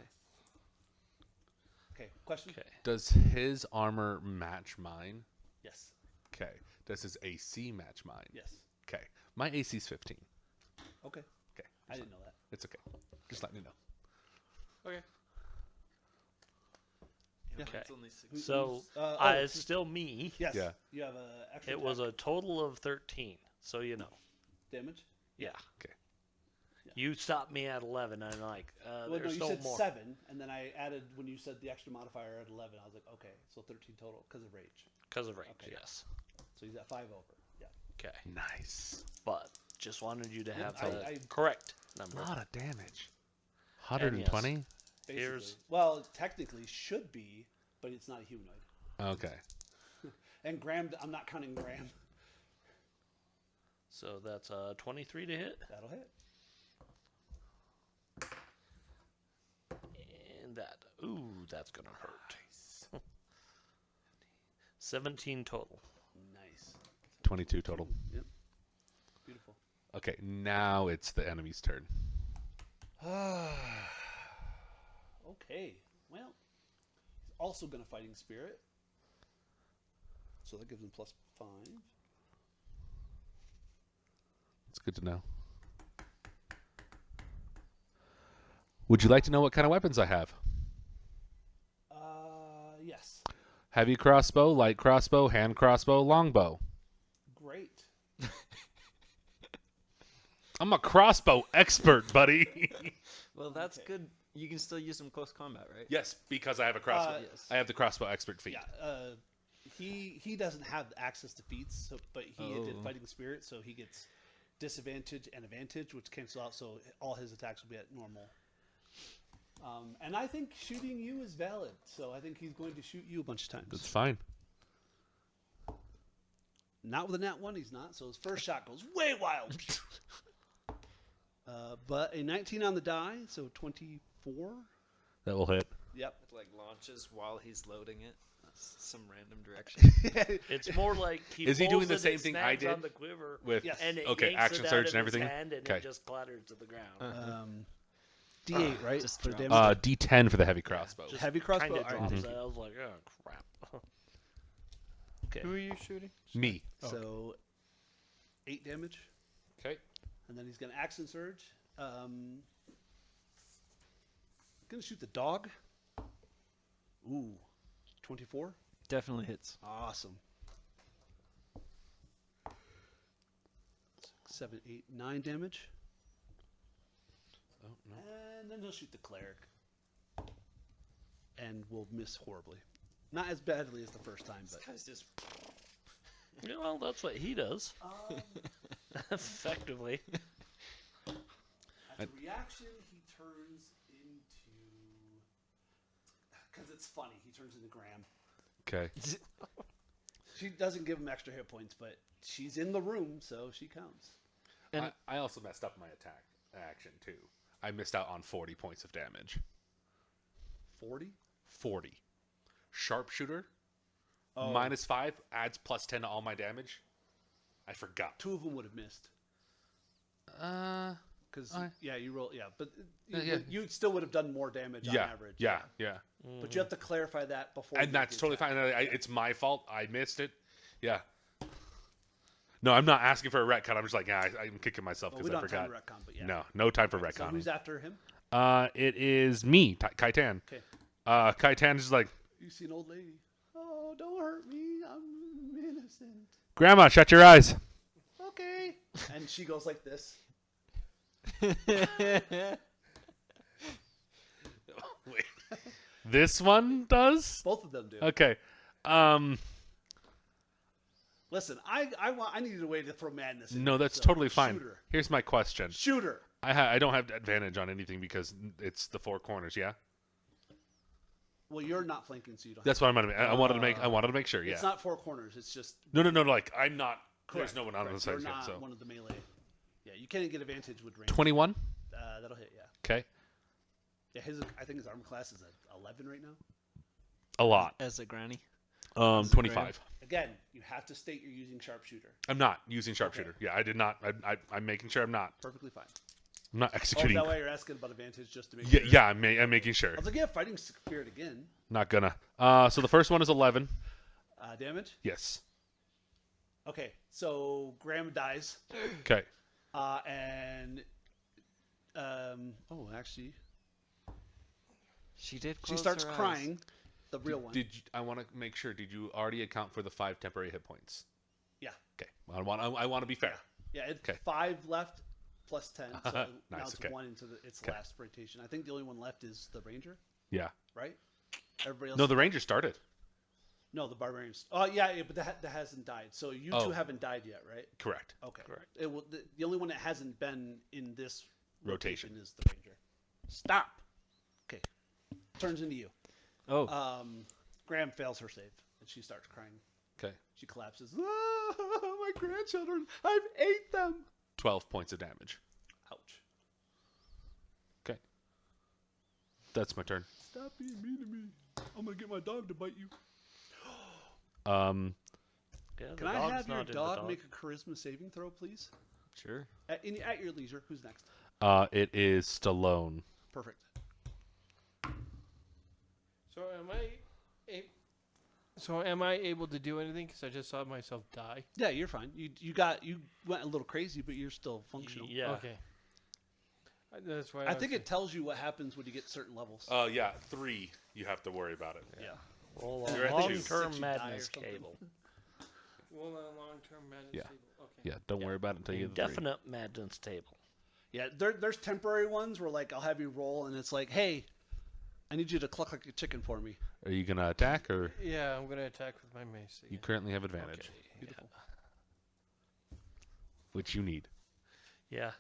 Okay, question? Okay. Does his armor match mine? Yes. Okay. Does his AC match mine? Yes. Okay. My AC's 15. Okay. Okay. I didn't know that. It's okay. Just let me know. Okay. Yeah. Okay. It's only 6. So oh, it's still me. Yes. Yeah. You have a extra It was attack. a total of 13. So you know. damage. Yeah. Okay. You stopped me at 11, and like, Well, no, there's you no said more. 7, and then I added when you said the extra modifier at 11. I was like, okay, so 13 total because of rage. Because of range, Okay. yes. So he's at 5 over. Yeah. Okay. Nice. But just wanted you to Yeah, have I- the I- correct number. A lot of damage. 120? Basically. Here's- Well, technically should be, but it's not a humanoid. Okay. And Graham, I'm not counting Graham. So that's 23 to hit. That'll hit. And that. Ooh, that's going to hurt. 17 total. Nice. 22 total. Yep. Beautiful. Okay, now it's the enemy's turn. Okay. Well, he's also going to fighting spirit. So that gives him +5. It's good to know. Would you like to know what kind of weapons I have? Yes. Heavy crossbow, light crossbow, hand crossbow, longbow. Great. I'm a crossbow expert, buddy. Well, that's Okay. good. You can still use them close combat, right? Yes, because I have a crossbow. Yes. I have the crossbow expert feat. Yeah. He doesn't have access to feats, so, but he did Oh. fighting spirit, so he gets disadvantage and advantage, which cancel out. So all his attacks will be at normal. And I think shooting you is valid, so I think he's going to shoot you a bunch of times. That's fine. Not with a nat 1, he's not. So his first shot goes way wild. But a 19 on the die, so 24. That will hit. Yep. It like launches while he's loading it. Some random direction. It's more like he Is he pulls doing the it, same it thing I snags did on the quiver, with Yes. and it okay, yanks action it surge out and of his everything? hand, and Okay. it just clatters to the ground. D8, right? Just For drop damage. D10 for the heavy crossbow. Just Heavy crossbow. Kind of All right. drops Mhm. it. I was like, oh crap. Okay. Who are you shooting? Me. So 8 damage. Okay. And then he's going to action surge. Going to shoot the dog. Ooh. 24. Definitely hits. Awesome. 7, 8, 9 damage. Oh, no. And then he'll shoot the cleric. And will miss horribly. Not as badly as the first time, but. guy's just. Yeah, well, that's what he does, Um, effectively. As a reaction, he turns into. Because it's funny, he turns into Graham. Okay. She doesn't give him extra hit points, but she's in the room, so she counts. And- I also messed up my attack action too. I missed out on 40 points of damage. 40? 40. Sharpshooter, Oh, -5, adds +10 to all my damage. I forgot. 2 of them would have missed. Because, I- yeah, you roll, yeah. But yeah. you still would have done more damage on Yeah, average. yeah, yeah. But you have to clarify that before. And you that's get totally attacked. fine. It's my fault. I missed it. Yeah. No, I'm not asking for a retcon. I'm just like, yeah, I'm kicking myself Well, because we I don't forgot. have time to retcon, but yeah. No time for So retconning. who's after him? It is me, Kaitan. Okay. Kaitan is like, You see an old lady. Oh, don't hurt me. I'm innocent. Grandma, shut your eyes. Okay. And she goes like this. This one does? Both of them do. Okay. Listen, I needed a way to throw madness in. No, here, that's so totally fine. Shooter. Here's my question. Shooter. I don't have advantage on anything because it's the four corners, yeah? Well, you're not flanking, so you don't. That's what I'm gonna make. I wanted to make sure, yeah. It's not four corners. It's just. No, like I'm not Correct, there's no one on the correct. side You're yet, not so one of the melee. Yeah, you can't get advantage with range. 21? That'll hit. Yeah. Okay. Yeah, I think his armor class is at 11 right now. A lot. As a granny. 25. Again, you have to state you're using sharpshooter. I'm not using sharpshooter. Yeah, I did not. I'm making sure I'm not. Perfectly fine. I'm not Oh, is executing. that why you're asking about advantage just to make Yeah, sure? yeah, I'm making sure. I was like, yeah, fighting spirit again. Not gonna. So the first one is 11. Damage. Yes. Okay, so Graham dies, Okay. and actually, She did. she Close starts her eyes. crying. The real one. I want to make sure? Did you already account for the 5 temporary hit points? Yeah. Okay. I want to be fair. Yeah, it's Okay. 5 left plus 10, so now Nice, it's okay. 1 into its Okay. last rotation. I think the only one left is the ranger, Yeah. right? Everybody else. No, the ranger started. No, the barbarians. Oh yeah, but that hasn't died. So you Oh. two haven't died yet, right? Correct. Okay. Correct. It will, the only one that hasn't been in this Rotation. is the ranger. Stop. Okay. Turns into you. Oh. Graham fails her save, and she starts crying. Okay. She collapses. Ah, my grandchildren! I've ate them. 12 points of damage. Ouch. Okay. That's my turn. Stop being mean to me. I'm gonna get my dog to bite you. Yeah, the Can I dog's have your not in the dog make a charisma saving throw, please? Sure. At your leisure. Who's next? It is Stallone. Perfect. So am I able to do anything? Because I just saw myself die. Yeah, you're fine. You went a little crazy, but you're still functional. Yeah. Okay. That's why I think it tells you what happens when you get certain levels. Yeah, 3. You have to worry about it. Yeah. Roll You're a at the two. long-term Six, you die or madness something. cable. Well, long-term madness. Yeah. table. Okay. Yeah, don't worry about it until you get the 3. Definite madness table. Yeah, there's temporary ones where like I'll have you roll and it's like, hey, I need you to cluck like a chicken for me. Are you gonna attack or Yeah, I'm gonna attack with my mace. you Again. currently have advantage, Beautiful. which you need. Yeah.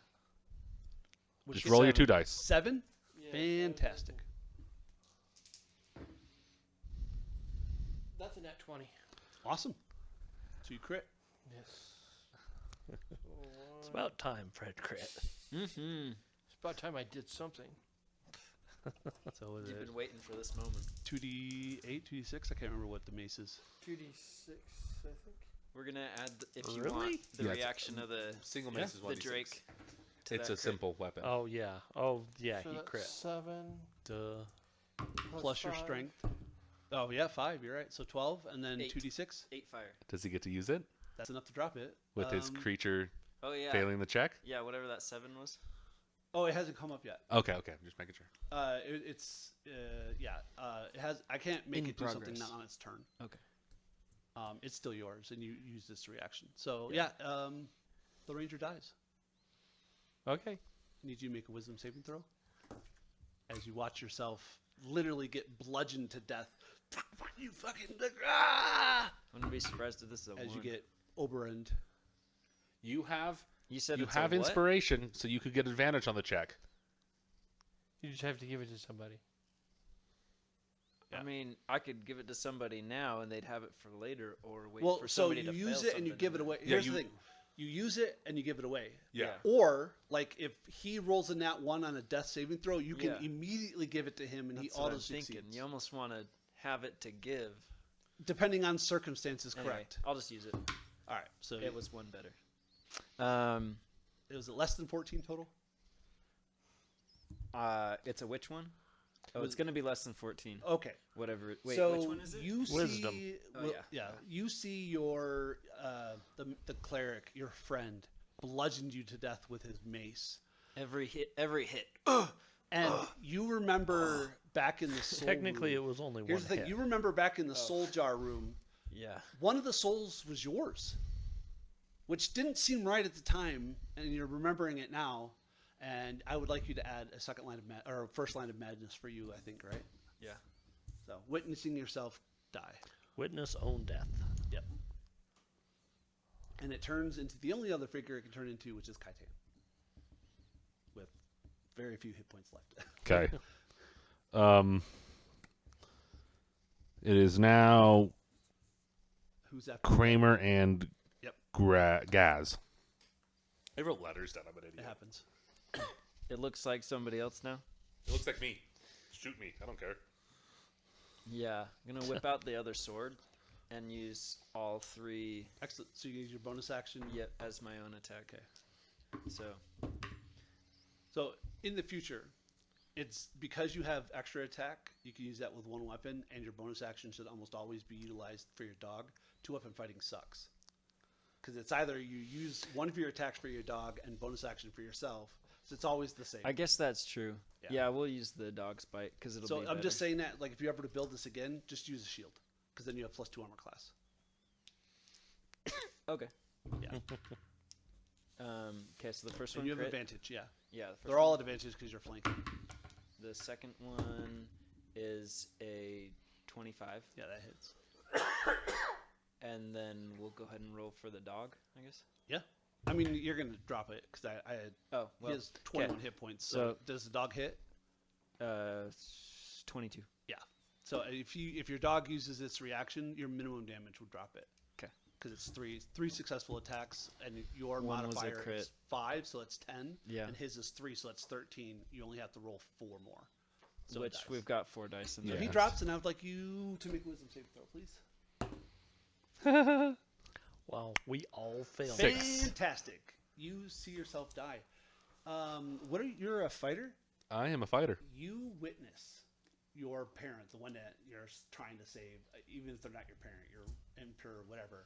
Which Just is roll your 2 7. dice. 7? Yeah, Fantastic. That's a nat 20. Awesome. So you crit. Yes. It's about time, Fred crit. Mm-hmm. It's about time I did something. So is You've it been waiting for this moment. 2d8, 2d6? I can't remember what the mace is. 2d6, I think. We're gonna add, if you Really? want, the Yeah, it's- reaction of the Single mace is the Drake. To It's that a crit. simple weapon. Oh yeah. Oh yeah. So He that's crit. 7 Duh. plus Plus your 5. strength. Oh, yeah, 5. You're right. So 12 and then 8. 2d6. 8 fire. Does he get to use it That's enough to drop it. with his creature Oh yeah. failing the check? Yeah, whatever that 7 was. Oh, it hasn't come up yet. Okay, I'm just making sure. It has. I can't make In it do something progress. not on its turn. Okay. It's still yours, and you use this reaction. So Yeah. the ranger dies. Okay. I need you to make a wisdom saving throw. As you watch yourself literally get bludgeoned to death. You fucking I wouldn't be surprised if this is a as 1. you get Oberend. You have You said you it's have a what? inspiration, so you could get advantage on the check. You just have to give it to somebody. I mean, I could give it to somebody now and they'd have it for later, or wait Well, for so somebody you to use fail it and you something give it and away. Yeah, Here's you- the thing: you use it and you give it away. Yeah. Or like if he rolls a nat 1 on a death saving throw, you can Yeah. immediately give it to him, and That's he what auto I'm thinking. succeeds. You almost want to have it to give. Depending on circumstances, Anyway, correct. I'll just use it. All right. So It was 1 better. it was less than 14 total. It's a which one? Oh, Was- it's gonna be less than 14. Okay. Whatever. Wait, so which one is it? you Wisdom. see, Oh, yeah. you see your the cleric, your friend, bludgeoned you to death with his mace, Every hit. and you remember back in the soul Technically, room. it was only Here's one the thing: hit. you remember back in the soul jar room, Yeah. one of the souls was yours, which didn't seem right at the time, and you're remembering it now. And I would like you to add a second line of or a first line of madness for you. I think, right? Yeah. So witnessing yourself die. Witness own death. Yep. And it turns into the only other figure it can turn into, which is Kaitan, with very few hit points left. Okay. It is now Who's after? Kramer and Yep. Gaz. I wrote letters down. I'm an It idiot. happens. It looks like somebody else now. It looks like me. Shoot me. I don't care. Yeah, I'm gonna whip out the other sword and use all 3 Excellent. So you use your bonus action. yet as my own attack. Okay. So So in the future, it's because you have extra attack, you can use that with one weapon, and your bonus action should almost always be utilized for your dog. 2-weapon fighting sucks. Because it's either you use one of your attacks for your dog and bonus action for yourself, so it's always the same. I guess that's true. Yeah. Yeah, we'll use the dog's bite because it'll So be I'm just better. saying that, like, if you ever to build this again, just use a shield, because then you have +2 armor class. Okay. Yeah. Okay, so the first And one you have crit. advantage, yeah. Yeah, the first They're all at advantage because you're flanking. The second one is a 25, Yeah, that hits. and then we'll go ahead and roll for the dog, I guess. Yeah. I mean, you're going to drop it, because I had, Oh, he well, has 21 hit points, so So- does the dog hit? 22. So if your dog uses its reaction, your minimum damage will drop it. 'Kay. Because it's three successful attacks, and your One was a modifier crit. is 5, so that's 10. Yeah. And his is 3, so that's 13. You only have to roll 4 more. So it Which dies. we've got 4 dice in So there. he Yeah. drops, and I would like you to make a wisdom saving throw, please. Well, we all failed. 6. Fantastic. You see yourself die. What are you're a fighter? I am a fighter. You witness your parent, the one that you're trying to save, even if they're not your parent, your emperor, whatever.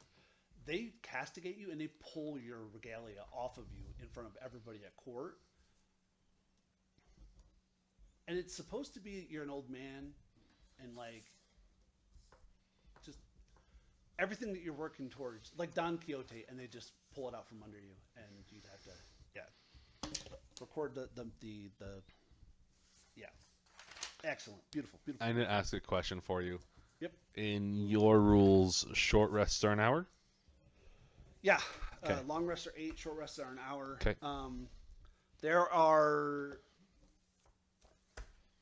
They castigate you and they pull your regalia off of you in front of everybody at court. And it's supposed to be you're an old man and like just everything that you're working towards, like Don Quixote, and they just pull it out from under you, and you'd have to, record the yeah. Excellent. Beautiful. Beautiful. I'm going to ask a question for you. Yep. In your rules, short rests are an hour? Yeah. Okay. Long rests are 8, short rests are an hour. Okay. There are,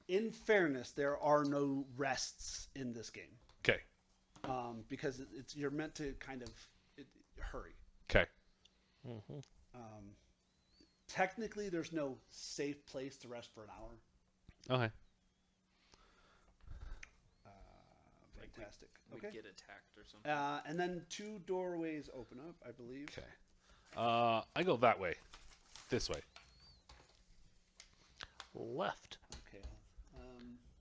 in fairness, there are no rests in this game. Okay. Because you're meant to kind of hurry. Okay. Mm-hmm. Technically, there's no safe place to rest for an hour. Okay. Fantastic. We Okay. get attacked or something. And then 2 doorways open up, I believe. Okay. I go that way. This way. Left Okay.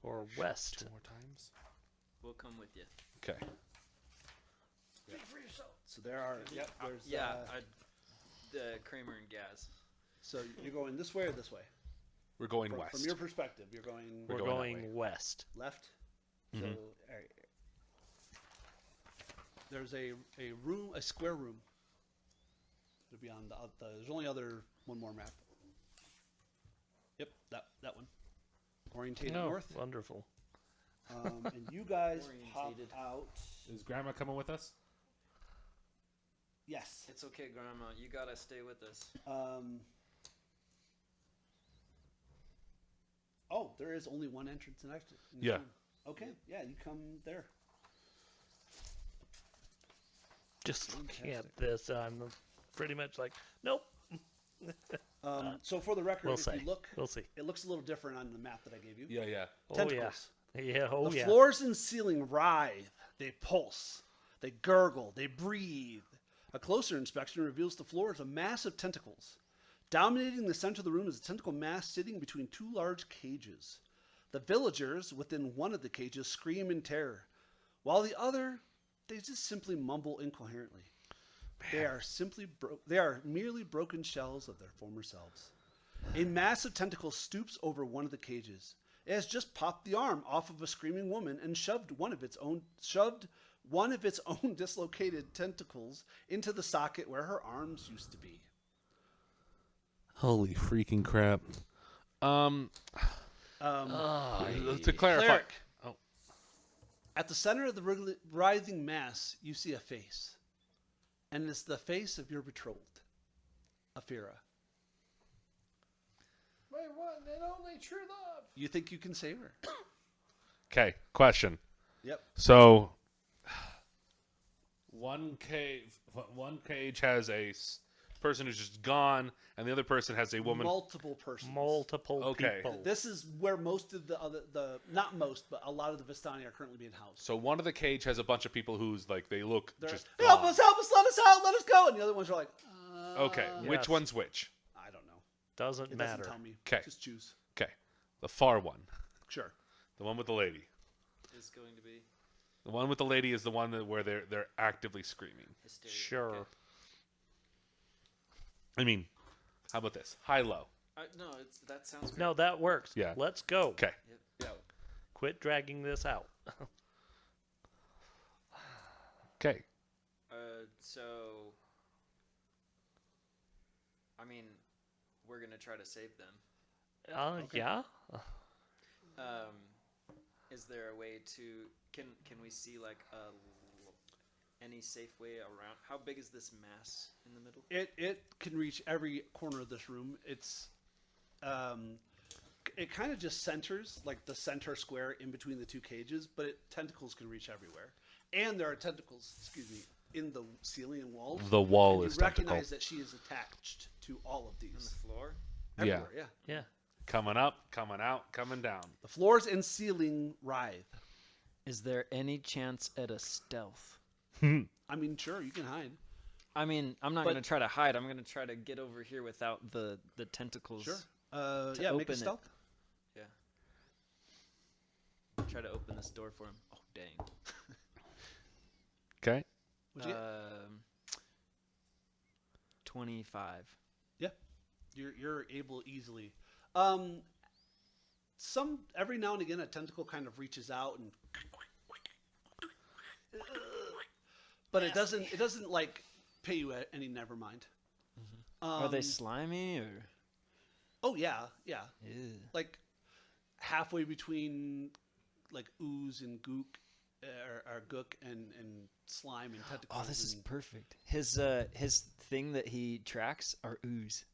or west. 2 more times. We'll come with you. Okay. Speak for yourself. So there are. Yep. There's. The Kramer and Gaz. So you're going this way or this way? We're going From west. your perspective, you're going We're going that going way. west. left. Mhm. So all right. There's a room, a square room. It'll be on the. There's only one more map. Yep, that one. Orientated Oh, north. wonderful. And you guys pop Orientated. out. Is Grandma coming with us? Yes. It's okay, Grandma. You gotta stay with us. Oh, there is only one entrance and exit. in this Yeah. room. Okay. Yeah, you come there. Just looking at Fantastic. this, I'm pretty much like, nope. So for the record, We'll if see. you look, We'll see. it looks a little different on the map that I gave you. Yeah. Oh Tentacles. yeah. Yeah. Oh The yeah. floors and ceiling writhe, they pulse, they gurgle, they breathe. A closer inspection reveals the floor is a mass of tentacles. Dominating the center of the room is a tentacle mass sitting between 2 large cages. The villagers within one of the cages scream in terror, while the other, they just simply mumble incoherently. They are merely broken shells of their former selves. A massive tentacle stoops over one of the cages. It has just popped the arm off of a screaming woman and shoved one of its own dislocated tentacles into the socket where her arms used to be. Holy freaking crap. Ah, To clarify. Cleric. Oh. At the center of the writhing mass, you see a face. And it's the face of your betrothed, Afira. My one and only true love. You think you can save her? Okay, question. Yep. So, one cage has a person who's just gone, and the other person has a woman. Multiple persons. Multiple Okay. people. This is where most of the not most, but a lot of the Vistani are currently being housed. So one of the cage has a bunch of people who's like they look They're, just help gone. us, let us out, let us go. And the other ones are like, Okay, which Yes. one's which? I don't know. Doesn't It matter. doesn't tell me. 'Kay. Just choose. Okay, the far one, Sure. the one with the lady. Is going to be The one with the lady is the one where they're actively screaming. hysteria. Sure. Okay. I mean, how about this? High low. No, that sounds great. No, that works. Yeah. Let's go. Okay. Yeah. Quit dragging this out. Okay. So, I mean, we're gonna try to save them. Yeah. Is there a way to can we see like any safe way around? How big is this mass in the middle? It can reach every corner of this room. It's it kind of just centers, like the center square in between the two cages, but tentacles can reach everywhere. And there are tentacles, excuse me, in the ceiling and walls. The wall And is you tentacle. recognize that she is attached to all of On these. the floor? Everywhere, yeah. Yeah. Coming up, coming out, coming down. The floors and ceiling writhe. Is there any chance at a stealth? I mean, sure, you can hide. I mean, I'm not But- gonna try to hide. I'm gonna try to get over here without the tentacles. Sure. To Yeah, make open a it. stealth. Yeah. Try to open this door for him. Oh dang. Okay. What'd you get? 25. You're able easily. Some every now and again a tentacle kind of reaches out and, but it doesn't like pay you any never mind. Are they slimy or? Oh yeah, yeah. Ew. Like halfway between like ooze and gook, or gook and slime and tentacles. Oh, this is and- perfect. His thing that he tracks are ooze.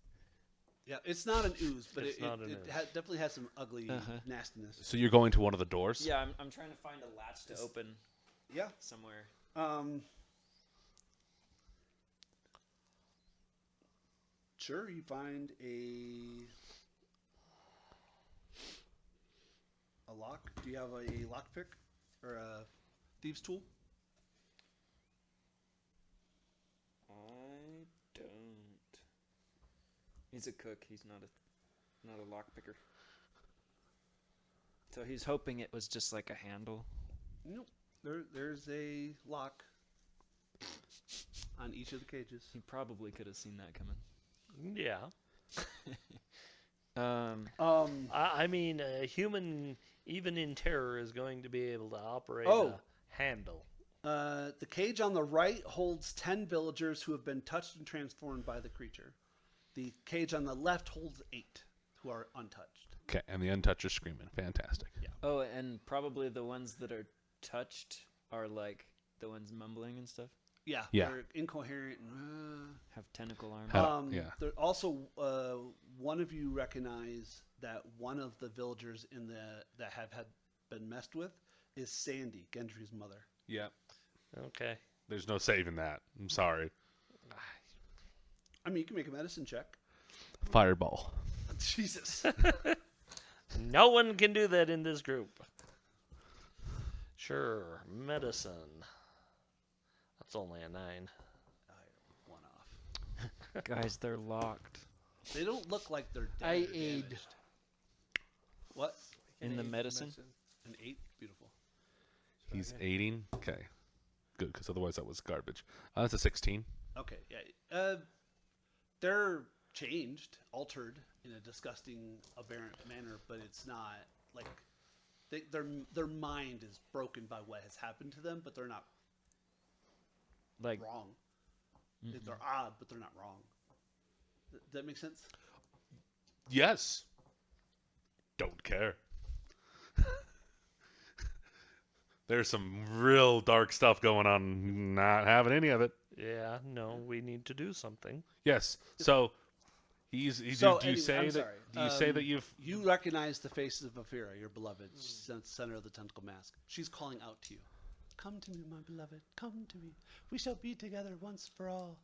yeah. It's not an ooze, but It's it not an ooze. definitely has some ugly Uh-huh. nastiness. So you're going to one of the doors? Yeah, I'm trying to find a latch to open Yeah. somewhere. Sure, you find a lock. Do you have a lockpick or a thieves tool? I don't. He's a cook. He's not a lock picker. So he's hoping it was just like a handle. Nope. There's a lock on each of the cages. He probably could have seen that coming. Yeah. I mean, a human, even in terror, is going to be able to operate a handle. The cage on the right holds 10 villagers who have been touched and transformed by the creature. The cage on the left holds 8 who are untouched. Okay, and the untouched are screaming. Fantastic. Oh, and probably the ones that are touched are like the ones mumbling and stuff. Yeah, Yeah. they're incoherent. And, Have tentacle arms. Yeah. There also, one of you recognize that one of the villagers that have been messed with is Sandy, Gendry's mother. Yeah. Okay. There's no saving that. I'm sorry. I mean, you can make a medicine check. Fireball. Jesus. No one can do that in this group. Sure. Medicine. That's only a 9. One off. Guys, they're locked They don't look like they're dead. I or aid. damaged. What? in the medicine. An 8? Beautiful. He's aiding. Okay. Good, because otherwise that was garbage. That's a 16. Okay, yeah. They're changed, altered in a disgusting, aberrant manner, but it's not like their mind is broken by what has happened to them, but they're not Like wrong. They're odd, but they're not wrong. Does that make sense? Yes. Don't care. There's some real dark stuff going on. Not having any of it. Yeah, no, we need to do something. Yes. So he's. So, do you anyway, say I'm that? sorry. Do you say that you've? You recognize the faces of Ophira, your beloved, center of the tentacle mask. She's calling out to you. Come to me, my beloved. Come to me. We shall be together once for all.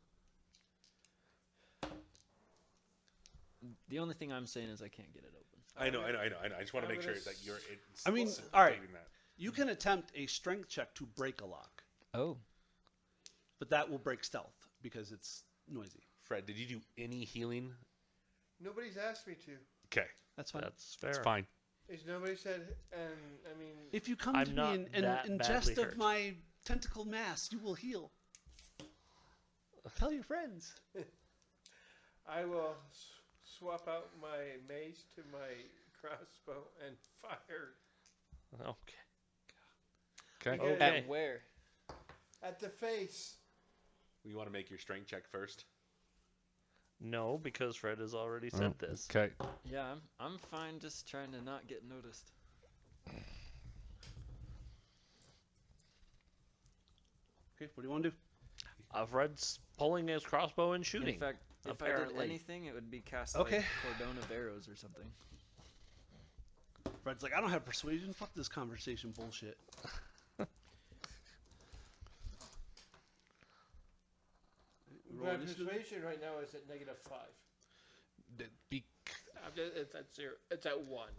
The only thing I'm saying is I can't get it open. I know. I just want to make sure that you're. I mean, stating all right. that. You can attempt a strength check to break a lock, Oh. but that will break stealth because it's noisy. Fred, did you do any healing? Nobody's asked me to. Okay, That's fine. That's fair. it's fine. Is nobody said? And I mean, If you come I'm to not me and that ingest badly of hurt. my tentacle mass, you will heal. Tell your friends. I will swap out my mace to my crossbow and fire Okay. Okay. Okay. Okay. At where? at the face. You want to make your strength check first? No, because Fred has already said this. Okay. Yeah, I'm fine just trying to not get noticed. Okay, what do you want to do? Fred's pulling his crossbow and shooting. In fact, if I apparently. did anything, it would be cast Okay. like cordon of arrows or something. Fred's like, I don't have persuasion. Fuck this conversation bullshit. Roll My initiative. persuasion right now is at -5. Be- It's at 0. It's at 1.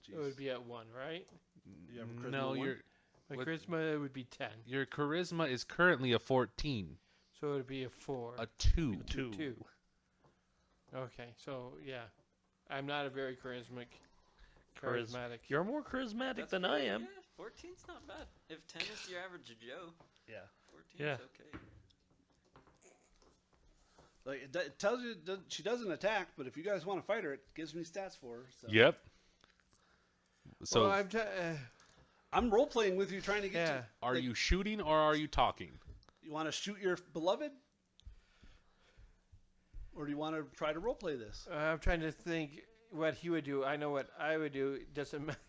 It would be at 1, right? You have a charisma no, one? My What- charisma would be 10. your charisma is currently a 14. So it would be a 4. A 2. Two. Okay, so yeah. I'm not a very charismatic. You're more charismatic than I am. Yeah, 14's not bad. If 10 is your average Joe, Yeah. 14's Yeah. okay. Like it tells you that she doesn't attack, but if you guys want to fight her, it gives me stats for her. So. Yep. So, Well, I'm role playing with you, trying to get yeah. to. are like, you shooting or are you talking? You want to shoot your beloved, or do you want to try to role play this? I'm trying to think what he would do. I know what I would do. It doesn't matter.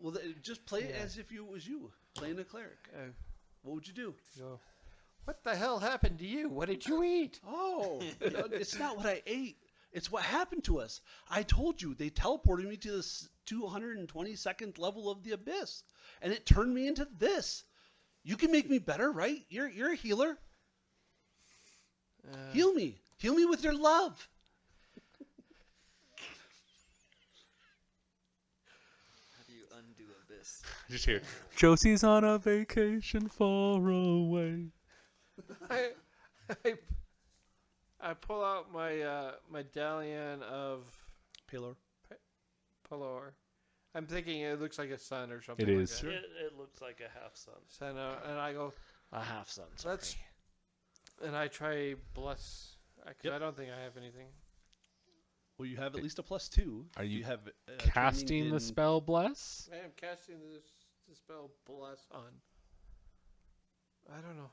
Well, just play it Yeah. as if it was you playing a cleric. What would you do? Go. What the hell happened to you? What did you eat? Oh, no, it's not what I ate. It's what happened to us. I told you they teleported me to the 222nd level of the abyss, and it turned me into this. You can make me better, right? You're a healer. Heal me. Heal me with your love. How do you undo abyss? Just here. Josie's on a vacation far away. I pull out my medallion of Pillar. Pelor. I'm thinking it looks like a sun or something. It like is. that. It looks like a half sun. Sun, and I go. A half sun. Let's. And I try bless. Because Yep. I don't think I have anything. Well, you have at least a +2. Are you have Casting training the in- spell bless? I am casting the spell bless on. I don't know.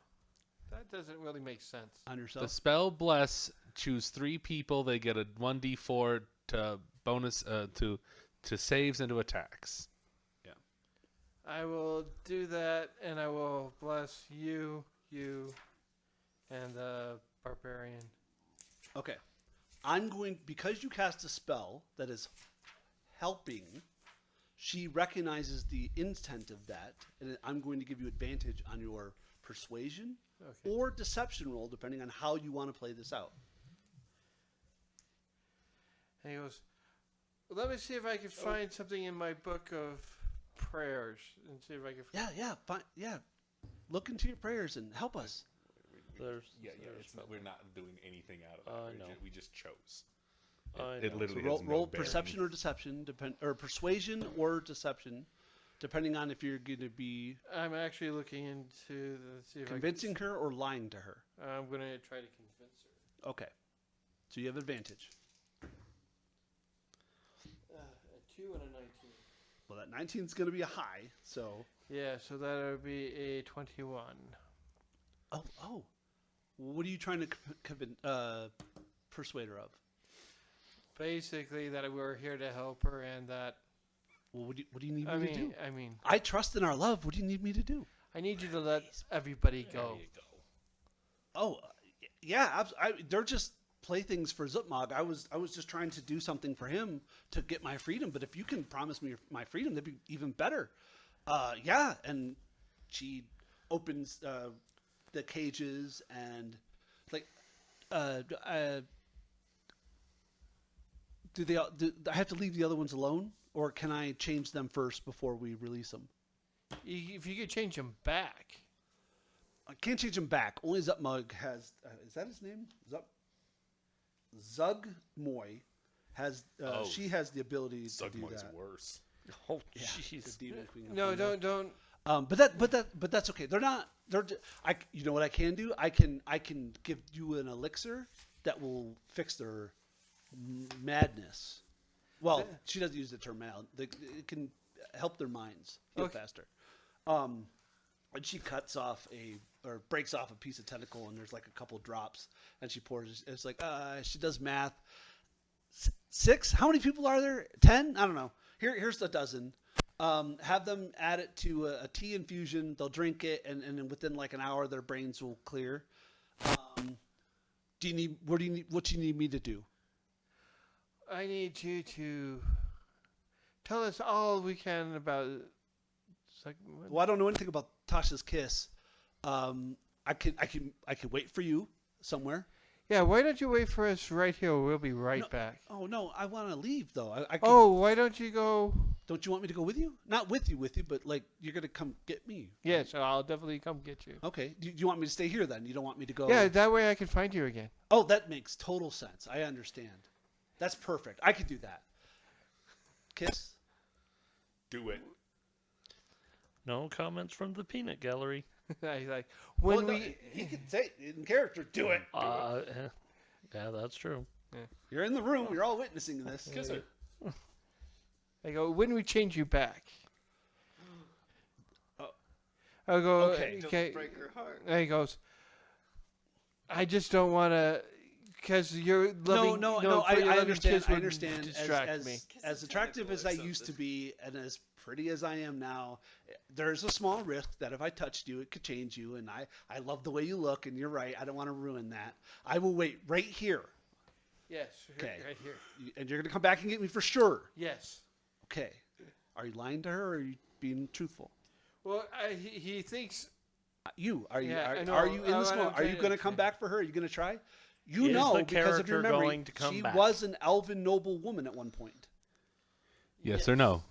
That doesn't really make sense. on The yourself? spell bless. Choose 3 people. They get a 1d4 to bonus to saves and to attacks. I will do that, and I will bless you, and the barbarian. Okay. I'm going, because you cast a spell that is helping, she recognizes the intent of that, and I'm going to give you advantage on your persuasion Okay. or deception roll, depending on how you want to play this out. And he goes, "Let me see if I can find something in my book of prayers, and see if I can." Yeah, fine. Yeah. Look into your prayers and help us. There's, We're not doing anything out of that. no. We just chose. I It know. literally So roll, has no roll bearing. perception or deception, or persuasion or deception, depending on if you're going to be I'm actually looking into see if convincing her or lying to her. I'm going to try to convince her. Okay. So you have advantage. A 2 and a 19. Well, that 19 is going to be a high, so. Yeah, so that would be a 21. Oh. What are you trying to persuade her of? Basically, that we're here to help her, and that Well, what do you need me I to do? mean, I trust in our love. What do you need me to do? I need you to let everybody There go. you go. Oh, yeah. They're just playthings for Zupmog. I was just trying to do something for him to get my freedom. But if you can promise me my freedom, that'd be even better. Yeah. And she opens the cages and like, do I have to leave the other ones alone, or can I change them first before we release them? If you could change them back. I can't change them back. Only Zupmug has. Is that his name? Zug Moy has. She has the ability to do Sugmoy's that. worse. Oh, The jeez. demon queen of No, Thunder. don't. But that's okay. They're not. You know what I can do? I can give you an elixir that will fix their madness. Well, she doesn't use the term mad. It can help their minds heal Okay. faster. And she cuts off or breaks off a piece of tentacle, and there's like a couple drops, and she pours. It's like she does math. 6? How many people are there? 10? I don't know. Here's a dozen. Have them add it to a tea infusion. They'll drink it, and then within like an hour, their brains will clear. What do you need me to do? I need you to tell us all we can about. Well, I don't know anything about Tasha's kiss. I can wait for you somewhere. Yeah, why don't you wait for us right here? We'll be right No. back. Oh no, I want to leave though. I can, Oh, why don't you go? don't you want me to go with you? Not with you, but like you're gonna come get me. Yes, I'll definitely come get you. Okay. Do you want me to stay here then? You don't want me to go? Yeah, that way I can find you again. Oh, that makes total sense. I understand. That's perfect. I could do that. Kiss. Do it. No comments from the peanut gallery. I like Well, when no, we. he can say it in character. Do it. Yeah, that's true. You're in the room. You're all witnessing this. Kiss her. I go when we change you back. Oh. I go Okay. okay. Break her heart. And he goes. I just don't want to, because you're loving. No. for I your loving understand. kiss I would understand. Distract me. As attractive as I used to be, and as pretty as I am now, there's a small risk that if I touched you, it could change you. And I love the way you look, and you're right. I don't want to ruin that. I will wait right here. Yes. Okay. Right here. And you're gonna come back and get me for sure. Yes. Okay. Are you lying to her, or are you being truthful? Well, he thinks. You are you Yeah, I know. are you in I this know moment? what Are I'm you going to saying. come back for her? Are you going to try? You Is know the because of your character memory. going to come she back? was an elven noble woman at one point. Yes or no?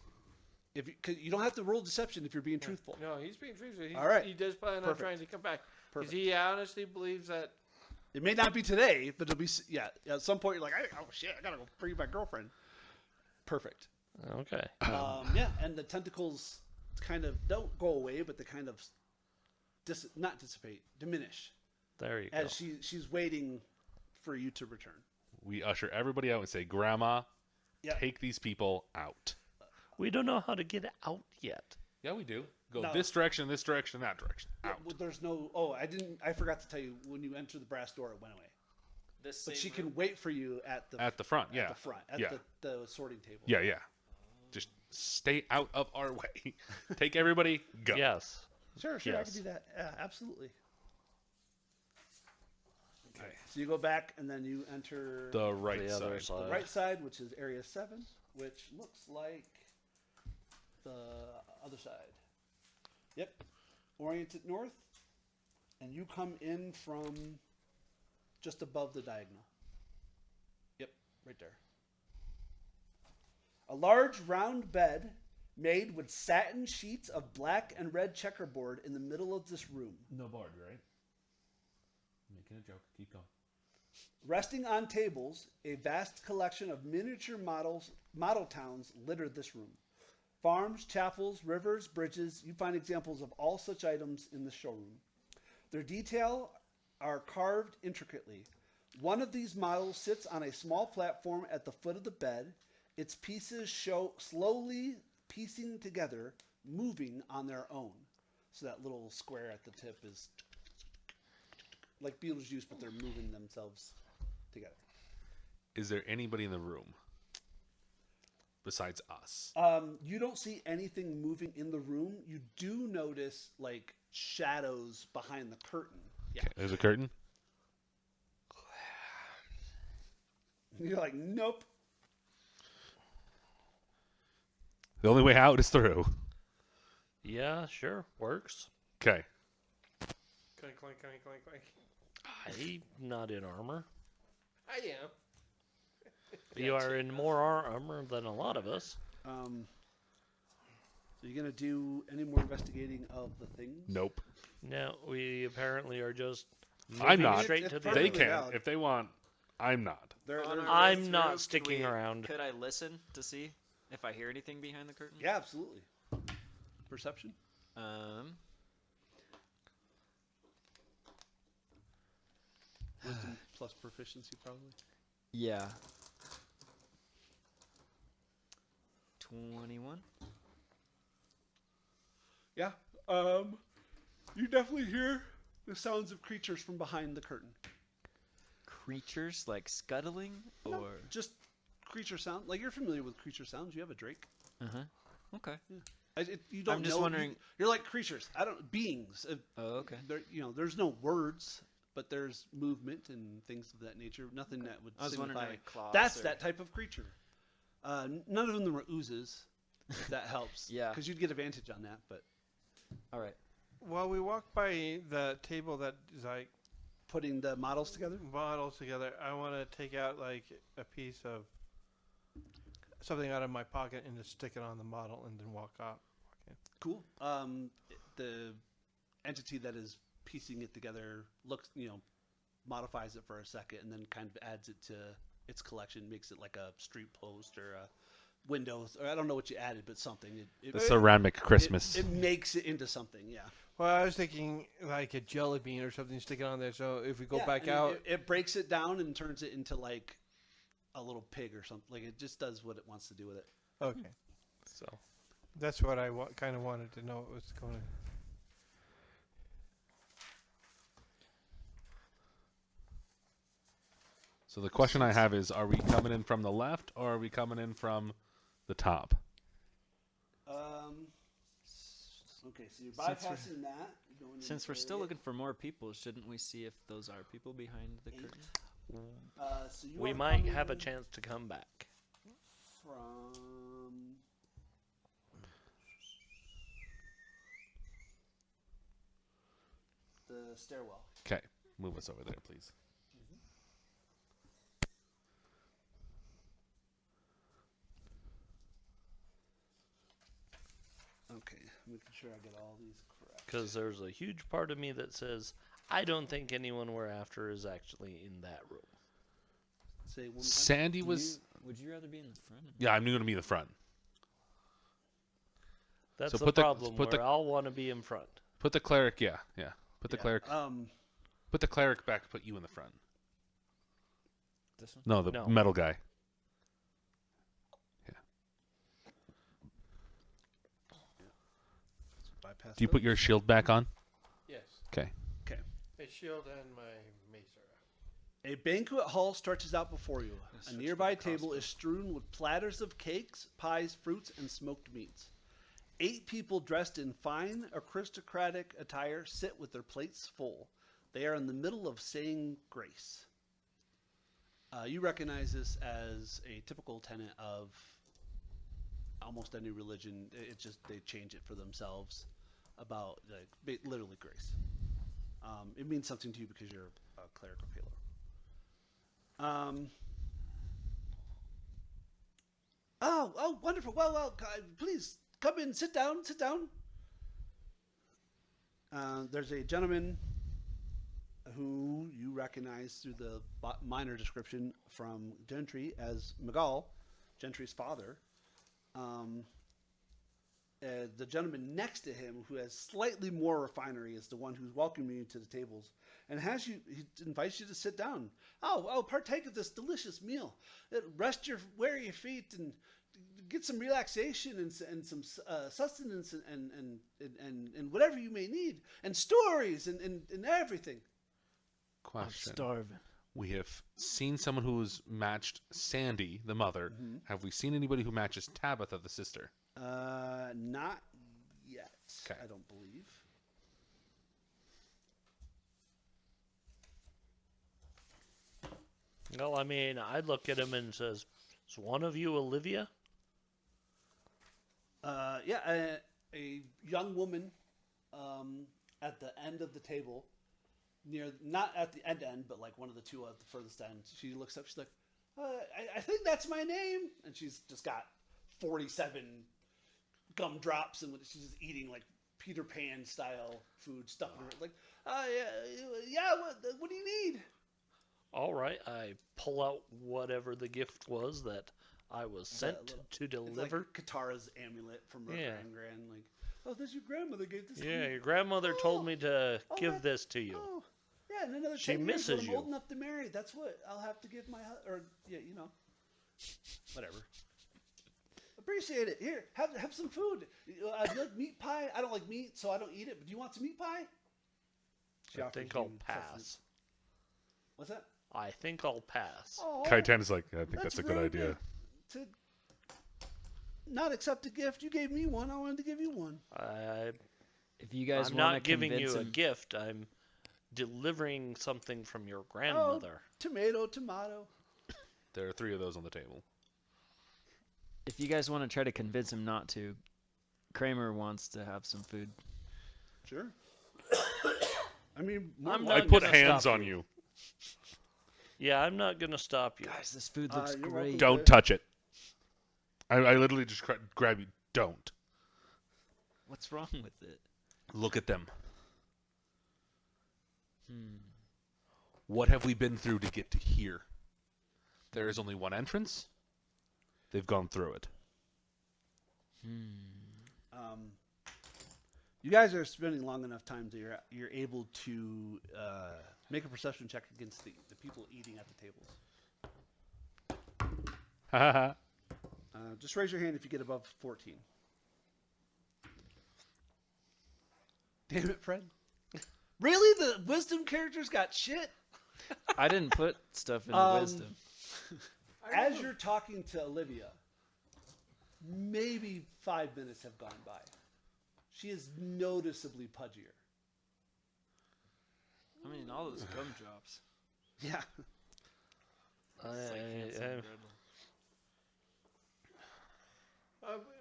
If you, 'cause you don't have to roll deception if you're being truthful. No, he's being truthful. All right. He does plan on Perfect. trying to come back because Perfect. he honestly believes that. It may not be today, but it'll be at some point. You're like, oh shit, I gotta go free my girlfriend. Perfect. Okay. Yeah, and the tentacles kind of don't go away, but they kind of not dissipate, diminish There you go. as she's waiting for you to return. We usher everybody out and say, Grandma, Yeah. take these people out. We don't know how to get out yet. Yeah, we do. Go No. this direction, that direction. Out. Well, there's no. Oh, I forgot to tell you. When you enter the brass door, it went away. This But same she room? can wait for you at the Front, at yeah. the front at Yeah. the sorting table. Yeah. Just stay out of our way. Take everybody, go. Yes. Sure, I Yes. can do that. Yeah, absolutely. Okay, so you go back and then you enter The right The side. other the side. right side, which is area 7, which looks like the other side. Yep, orient it north, and you come in from just above the diagonal. Yep, right there. A large round bed made with satin sheets of black and red checkerboard in the middle of this room. No board, right? Making a joke. Keep going. Resting on tables, a vast collection of miniature model towns littered this room. Farms, chapels, rivers, bridges, you find examples of all such items in the showroom. Their detail are carved intricately. One of these models sits on a small platform at the foot of the bed. Its pieces show slowly piecing together, moving on their own. So that little square at the tip is like Beetlejuice, but they're moving themselves together. Is there anybody in the room? besides us? You don't see anything moving in the room. You do notice like shadows behind the curtain. Yeah. Okay, there's a curtain. You're like, nope. The only way out is through. Yeah, sure, works. Okay. Clank, clank, clank, clank, clank. I'm not in armor. I am. You are in more armor than a lot of us. So you gonna do any more investigating of the things? Nope. No, we apparently are just. I'm moving not. Straight It's to the perfectly They can valid. if they want. I'm not. They're, On they're- our I'm way not through, sticking around. Could I listen to see if I hear anything behind the curtain? yeah, absolutely. Perception. Wisdom plus proficiency, probably. Yeah. 21. Yeah. You definitely hear the sounds of creatures from behind the curtain. Creatures like scuttling or. No, just creature sound. Like you're familiar with creature sounds. You have a Drake. Uh huh. Okay. You don't I'm just know. wondering- You're like creatures. I don't beings. Oh, okay. There's no words, but there's movement and things of that nature. Nothing that would I was wondering signify like claws. that's or- that type of creature. None of them were oozes. If that helps. Yeah. Because you'd get advantage on that. But All right. While we walk by the table that is like putting the models together. models together, I want to take out like a piece of something out of my pocket and just stick it on the model and then walk off. Cool. The entity that is piecing it together looks, modifies it for a second and then kind of adds it to its collection, makes it like a street post or a windows, or I don't know what you added, but something. The ceramic Christmas. It makes it into something, yeah. Well, I was thinking like a jelly bean or something, stick it on there. So if we go Yeah, back and out, it breaks it down and turns it into like a little pig or something. Like it just does what it wants to do with it. okay, So that's what I kind of wanted to know. What was going. So the question I have is: are we coming in from the left or are we coming in from the top? Okay, so you're Since we're- bypassing that. You're going Since into we're still area. looking for more people, shouldn't we see if those are people behind the curtain? So you we are might have a coming chance to come back. from the stairwell. Okay, move us over there, please. Okay, making sure I get all these correct. Because there's a huge part of me that says, I don't think anyone we're after is actually in that room. Say one more time. Sandy was. Would you rather be in the front? Yeah, I'm going to be in the front. That's So the put the- problem, put the- where I'll want to be in front. Put the cleric. Yeah. Put the Yeah, cleric. Put the cleric back. Put you in the front. This one? No, the No. metal guy. bypass Do you put those. your shield back on? Yes, Okay. a shield and my macer. A banquet hall stretches out before you. A search for nearby the table crossbow. is strewn with platters of cakes, pies, fruits, and smoked meats. 8 people dressed in fine aristocratic attire sit with their plates full. They are in the middle of saying grace. You recognize this as a typical tenet of almost any religion. It's just they change it for themselves about literally grace. It means something to you because you're a cleric of Halo. Oh, wonderful. Well, please come in. Sit down. There's a gentleman who you recognize through the minor description from Gentry as Magal, Gentry's father. The gentleman next to him, who has slightly more refinery, is the one who's welcoming you to the tables and he invites you to sit down. Oh, partake of this delicious meal. Wear your feet and get some relaxation and some sustenance and whatever you may need, and stories and everything. Question. Starving. We have seen someone who's matched Sandy, the mother. Mm-hmm. Have we seen anybody who matches Tabitha, the sister? Not yet. 'Kay. I don't believe. Well, I mean, I look at him and says, "Is one of you Olivia?" Yeah, a young woman at the end of the table, not at the end, but like one of the two at the furthest end. She looks up. She's like, I think that's my name. And she's just got 47 gumdrops, and she's just eating like Peter Pan style food stuff. Like, yeah. What do you need? All right, I pull out whatever the gift was that I was sent to It's deliver. like Katara's amulet from her Yeah. grand. Like, oh, this your grandmother gave this. to Yeah, me. your grandmother told me to Oh, give that- this to you. Oh, yeah, in another She 10 years when misses I'm old you. enough to marry, that's what I'll have to give my or whatever. Appreciate it. Here, have some food. Do you like meat pie? I don't like meat, so I don't eat it. But do you want some meat pie? She I offers think I'll you pass. sustenance. What's that? I think I'll pass. Oh, Kaitan is like, I think that's a good rude idea. To not accept a gift. You gave me one. I wanted to give you one. If you guys I'm want to not giving you a him, gift. I'm delivering something from your grandmother. Tomato. There are 3 of those on the table. if you guys want to try to convince him not to, Kramer wants to have some food. Sure. I mean, I'm I not put gonna hands stop on you. Yeah, I'm not gonna stop you. Guys, this food looks you're great. welcome. Don't touch it. I literally just grab you. Don't. What's wrong with it? Look at them. What have we been through to get to here? There is only one entrance. They've gone through it. You guys are spending long enough time that you're able to make a perception check against the people eating at the tables. Ha Just raise your hand if you get above 14. Damn it, Fred. Really? The wisdom characters got shit? I didn't put stuff in the Um, wisdom. As you're talking to Olivia, maybe 5 minutes have gone by. She is noticeably pudgier. I mean, all those gumdrops. Yeah.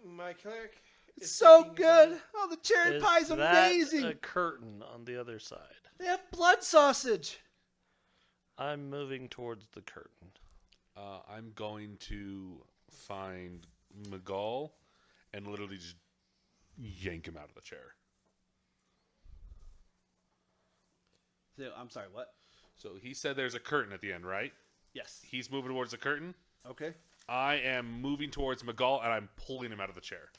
My cleric. It's is so thinking good. about- Oh, the cherry Is pie's that amazing. a curtain on the other side? They have blood sausage. I'm moving towards the curtain. I'm going to find Miguel and literally just yank him out of the chair. So, I'm sorry, what? So he said there's a curtain at the end, right? Yes. He's moving towards the curtain. Okay. I am moving towards Miguel and I'm pulling him out of the chair.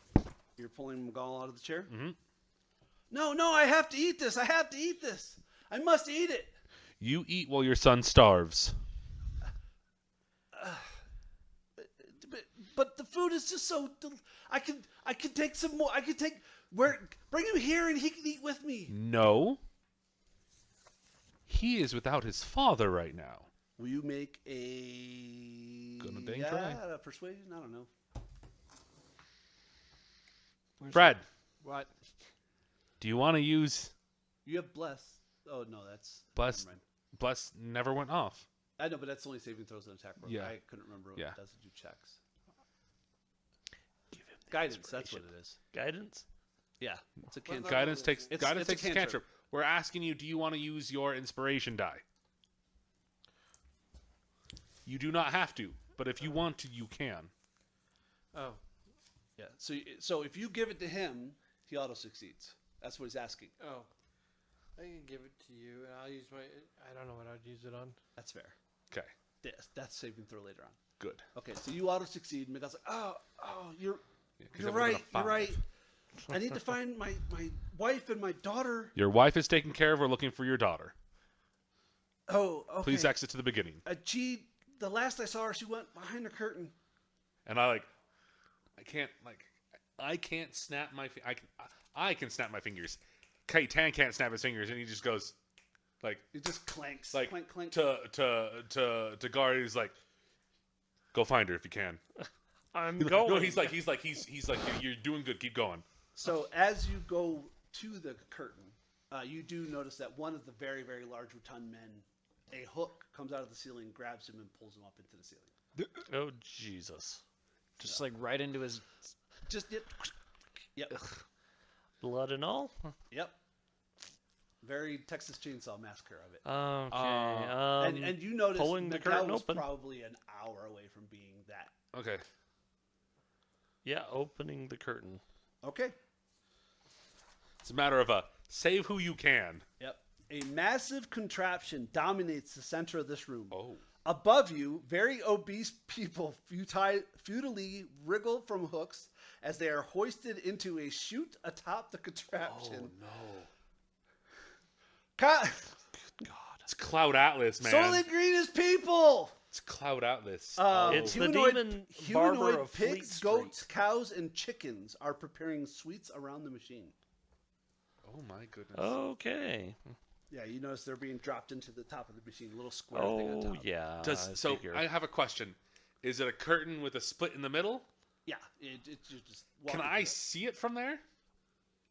You're pulling Miguel out of the chair? Mm-hmm. No, I have to eat this. I must eat it. You eat while your son starves. But the food is just so. I could take some more. Bring him here and he can eat with me. No. He is without his father right now. Will you make a? Gonna dang try. A persuasion. I don't know. Fred, What? do you want to use You have bless. Oh no, that's Bless? never mind. Bless never went off. I know, but that's only saving throws and attack roll. Yeah. I couldn't remember what Yeah. it does to do checks. Guidance. That's what it is. Guidance? Yeah, it's a cantrip. Guidance takes It's guidance a takes a cantrip. cantrip. We're asking you, do you want to use your inspiration die? You do not have to, but if you want to, you can. Oh. Yeah. So if you give it to him, he auto succeeds. That's what he's asking. Oh. I can give it to you, and I'll use my. I don't know what I'd use it on. That's fair. Okay, Yes, that's saving throw later on. good. Okay, so you auto succeed. Miguel's like, oh, you're Yeah, 'cause you're that would've been right. a You're five. right. I need to find my wife and my daughter. Your wife is taken care of. We're looking for your daughter. Oh, okay. Please exit to the beginning. The last I saw her, she went behind the curtain. And I can't snap my I can snap my fingers. Kaitan can't snap his fingers, and he just goes, Like It just clanks. like clank, clank. to guard. He's like, go find her if you can. I'm No, going. he's like you're doing good. Keep going. So as you go to the curtain, you do notice that one of the very, very large rotund men, a hook comes out of the ceiling, grabs him, and pulls him up into the ceiling. Oh Jesus! Just like right into his. Just yep. Blood and all. Yep. Very Texas Chainsaw Massacre of it. Okay. And you notice pulling the Miguel curtain was open. probably an hour away from being that. Okay. Yeah, opening the curtain. Okay. It's a matter of save who you can. Yep. A massive contraption dominates the center of this room. Oh. Above you, very obese people futilely wriggle from hooks as they are hoisted into a chute atop the contraption. Oh no. God. It's Cloud Atlas, man. Soylent Green is people! It's Cloud Atlas. It's the demon barber humanoid of Fleet pigs, Street. goats, cows, and chickens are preparing sweets around the machine. Oh my goodness. Okay. Yeah, you notice they're being dropped into the top of the machine, a little square thing on Oh top. yeah. So figure. I have a question. Is it a curtain with a split in the middle? Yeah, it's just. Can walking I through it. see it from there?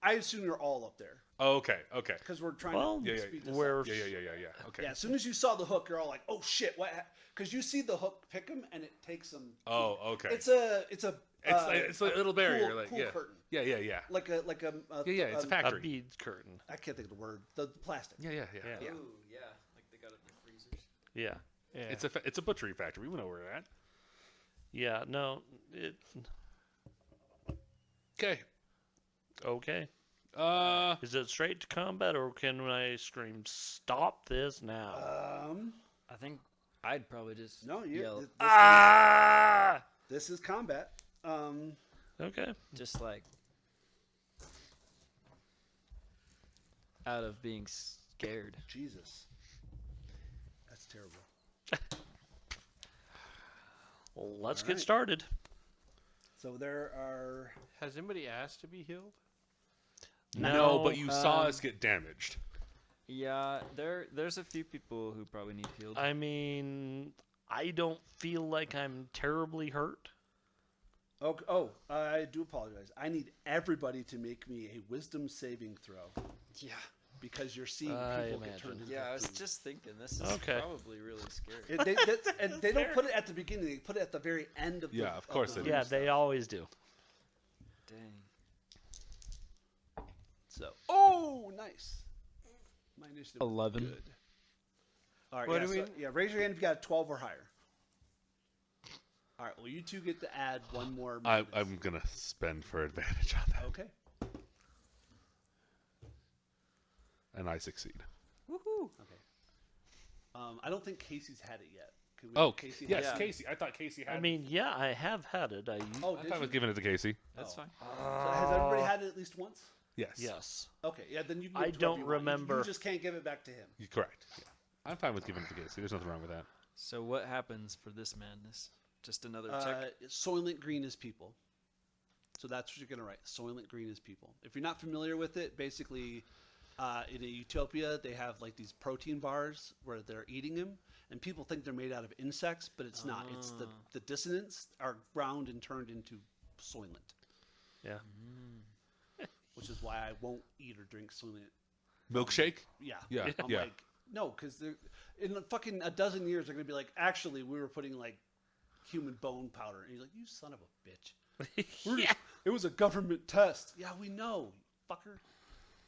I assume you're all up there Oh, okay. Okay. because we're trying Well, to Yeah, yeah, speed this Where up. Yeah. Okay. Yeah, as soon as you saw the hook, you're all like, "Oh shit!" What? Because you see the hook pick him, and it takes him. Oh, okay. It's a. It's like a little barrier, cool, like cool yeah. curtain. Yeah. Like a Yeah. It's a a factory. bead curtain. I can't think of the word. The plastic. Yeah. Yeah. Yeah. Ooh, yeah. Like they got it in the freezers. Yeah. Yeah. It's a butchery factory. We know where we're at. Yeah. No. It. Okay. Okay. Uh, Is it straight to combat, or can I scream, "Stop this now"? I think I'd probably just No, you. yell, Ah. This is combat. Okay. just like out of being scared. Jesus, that's terrible. Well, let's All get right. started. So there are. Has anybody asked to be healed? no, but you saw us get damaged. Yeah, there's a few people who probably need healed. I mean, I don't feel like I'm terribly hurt. I do apologize. I need everybody to make me a wisdom saving throw yeah. because you're seeing I people get imagine. turned into Yeah, I was food. just thinking this is Okay. probably really scary. And they don't put it at the beginning. They put it at the very end of the. Yeah, of course the they do. Yeah, stuff. they always do. Dang. So, nice. My initiative. was 11. Good. All right. What Yeah, do so, we- yeah. Raise your hand if you got a 12 or higher. All right. Well, you two get to add one more. I'm gonna spend for advantage on that, Okay. and I succeed. Woohoo! Okay. I don't think Casey's had it yet. Could we Oh, have Casey yes, have it? Casey. I thought Casey had. I mean, yeah, I have had it. Oh, I did thought I you? was giving it to Casey. That's Oh. fine. So has everybody had it at least once? Yes. Yes. Okay. Yeah. Then you. Can I give it to don't whoever you want. You remember. just can't give it back to him. You're correct. Yeah. I'm fine with giving it to Casey. There's nothing wrong with that. So what happens for this madness? Just another check? Soylent Green is people. So that's what you're going to write. Soylent Green is people. If you're not familiar with it, basically in a utopia, they have like these protein bars where they're eating them. And people think they're made out of insects, but it's not. It's the dissonants are ground and turned into Soylent, Yeah. which is why I won't eat or drink Soylent. Milkshake. Yeah. Yeah. I'm Yeah. like, no, because in fucking a dozen years, they're going to be like, actually, we were putting like human bone powder. And he's like, you son of a bitch. Yeah. It was a government test. Yeah, we know, fucker.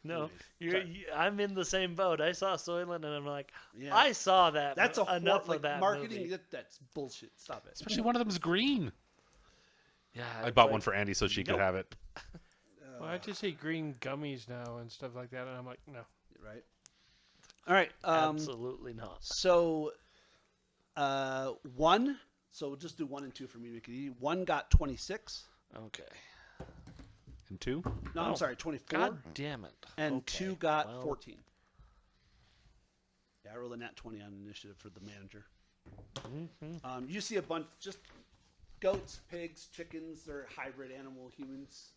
No, Anyways, I'm in the same boat. I saw Soylent, and I'm like, Yeah. I saw that. That's enough like of that marketing. movie. That's bullshit. Stop it. Especially one of them's green. Yeah, I it's bought like- one for Andy so she could Nope. have it. Well, I just see green gummies now and stuff like that, and I'm like, no. Right. All right. Absolutely not. So, one. So we'll just do 1 and 2 for me to make it easy. 1 got 26. Okay. And 2. No, Oh, I'm sorry, 24. God damn it. And Okay, 2 got well, 14. Yeah, I rolled a nat 20 on initiative for the manager. You see a bunch, just goats, pigs, chickens. They're hybrid animal humans.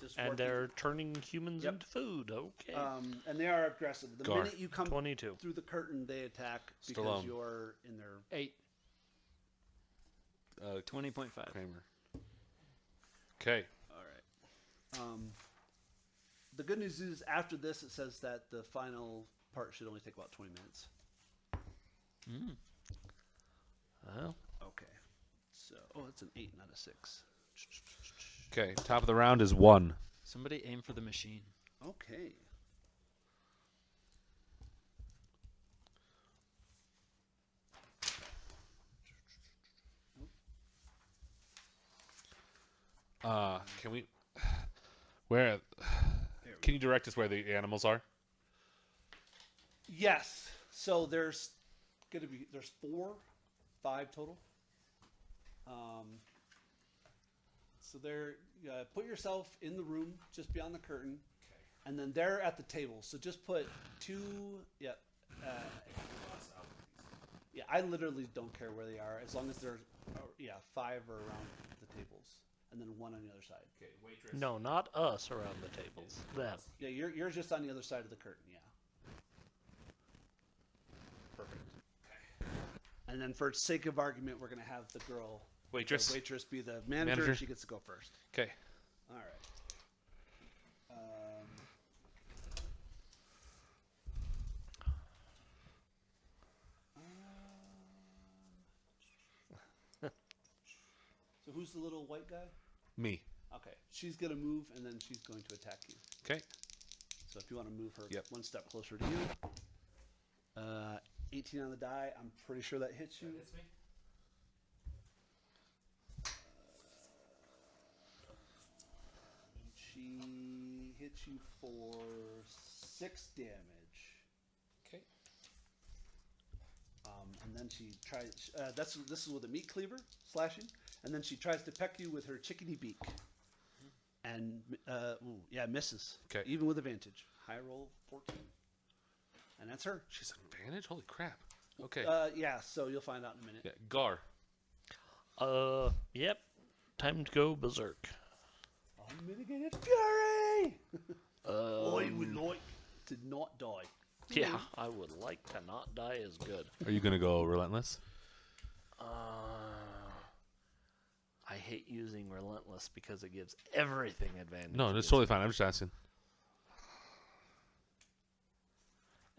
Just And working. they're turning humans Yep. into food. Okay. And they are aggressive. The Gar. minute you come 22. through the curtain, they attack because Stallone. you're in their. 8. 20.5. Kramer. Okay. All right. The good news is after this, it says that the final part should only take about 20 minutes. Well, Okay. So, it's an 8, not a 6. Okay. Top of the round is 1. Somebody aim for the machine. Okay. Can we? Where? Can you direct us where the animals are? Yes. So there's there's 5 total. So there, put yourself in the room just beyond the curtain, and then they're at the table. So just put 2. Yeah. Yeah. I literally don't care where they are as long as there's 5 are around the tables, and then 1 on the other side. Okay. Waitress. no, not us around the tables. Them. Yeah, you're just on the other side of the curtain. Yeah. Perfect. And then, for sake of argument, we're gonna have the girl, Waitress. the waitress, be the manager. Manager. And she gets to go first. Okay. All right. So who's the little white guy? Me. Okay, she's gonna move, and then she's going to attack you. Okay. So if you want to move her Yep. 1 step closer to you. 18 on the die. I'm pretty sure that hits you. hits me. She hits you for 6 damage. Okay. And then she tries. This is with a meat cleaver slashing, and then she tries to peck you with her chickeny beak, and misses. Okay. Even with advantage. High roll 14, and that's her. She's an advantage. Holy crap. Okay. So you'll find out in a minute. Yeah. Gar. Yep. Time to go berserk. Unmitigated fury. I Um, would like to not die. yeah, I would like to not die as good. Are you gonna go relentless? I hate using relentless because it gives everything advantage. No, that's totally fine. I'm just asking.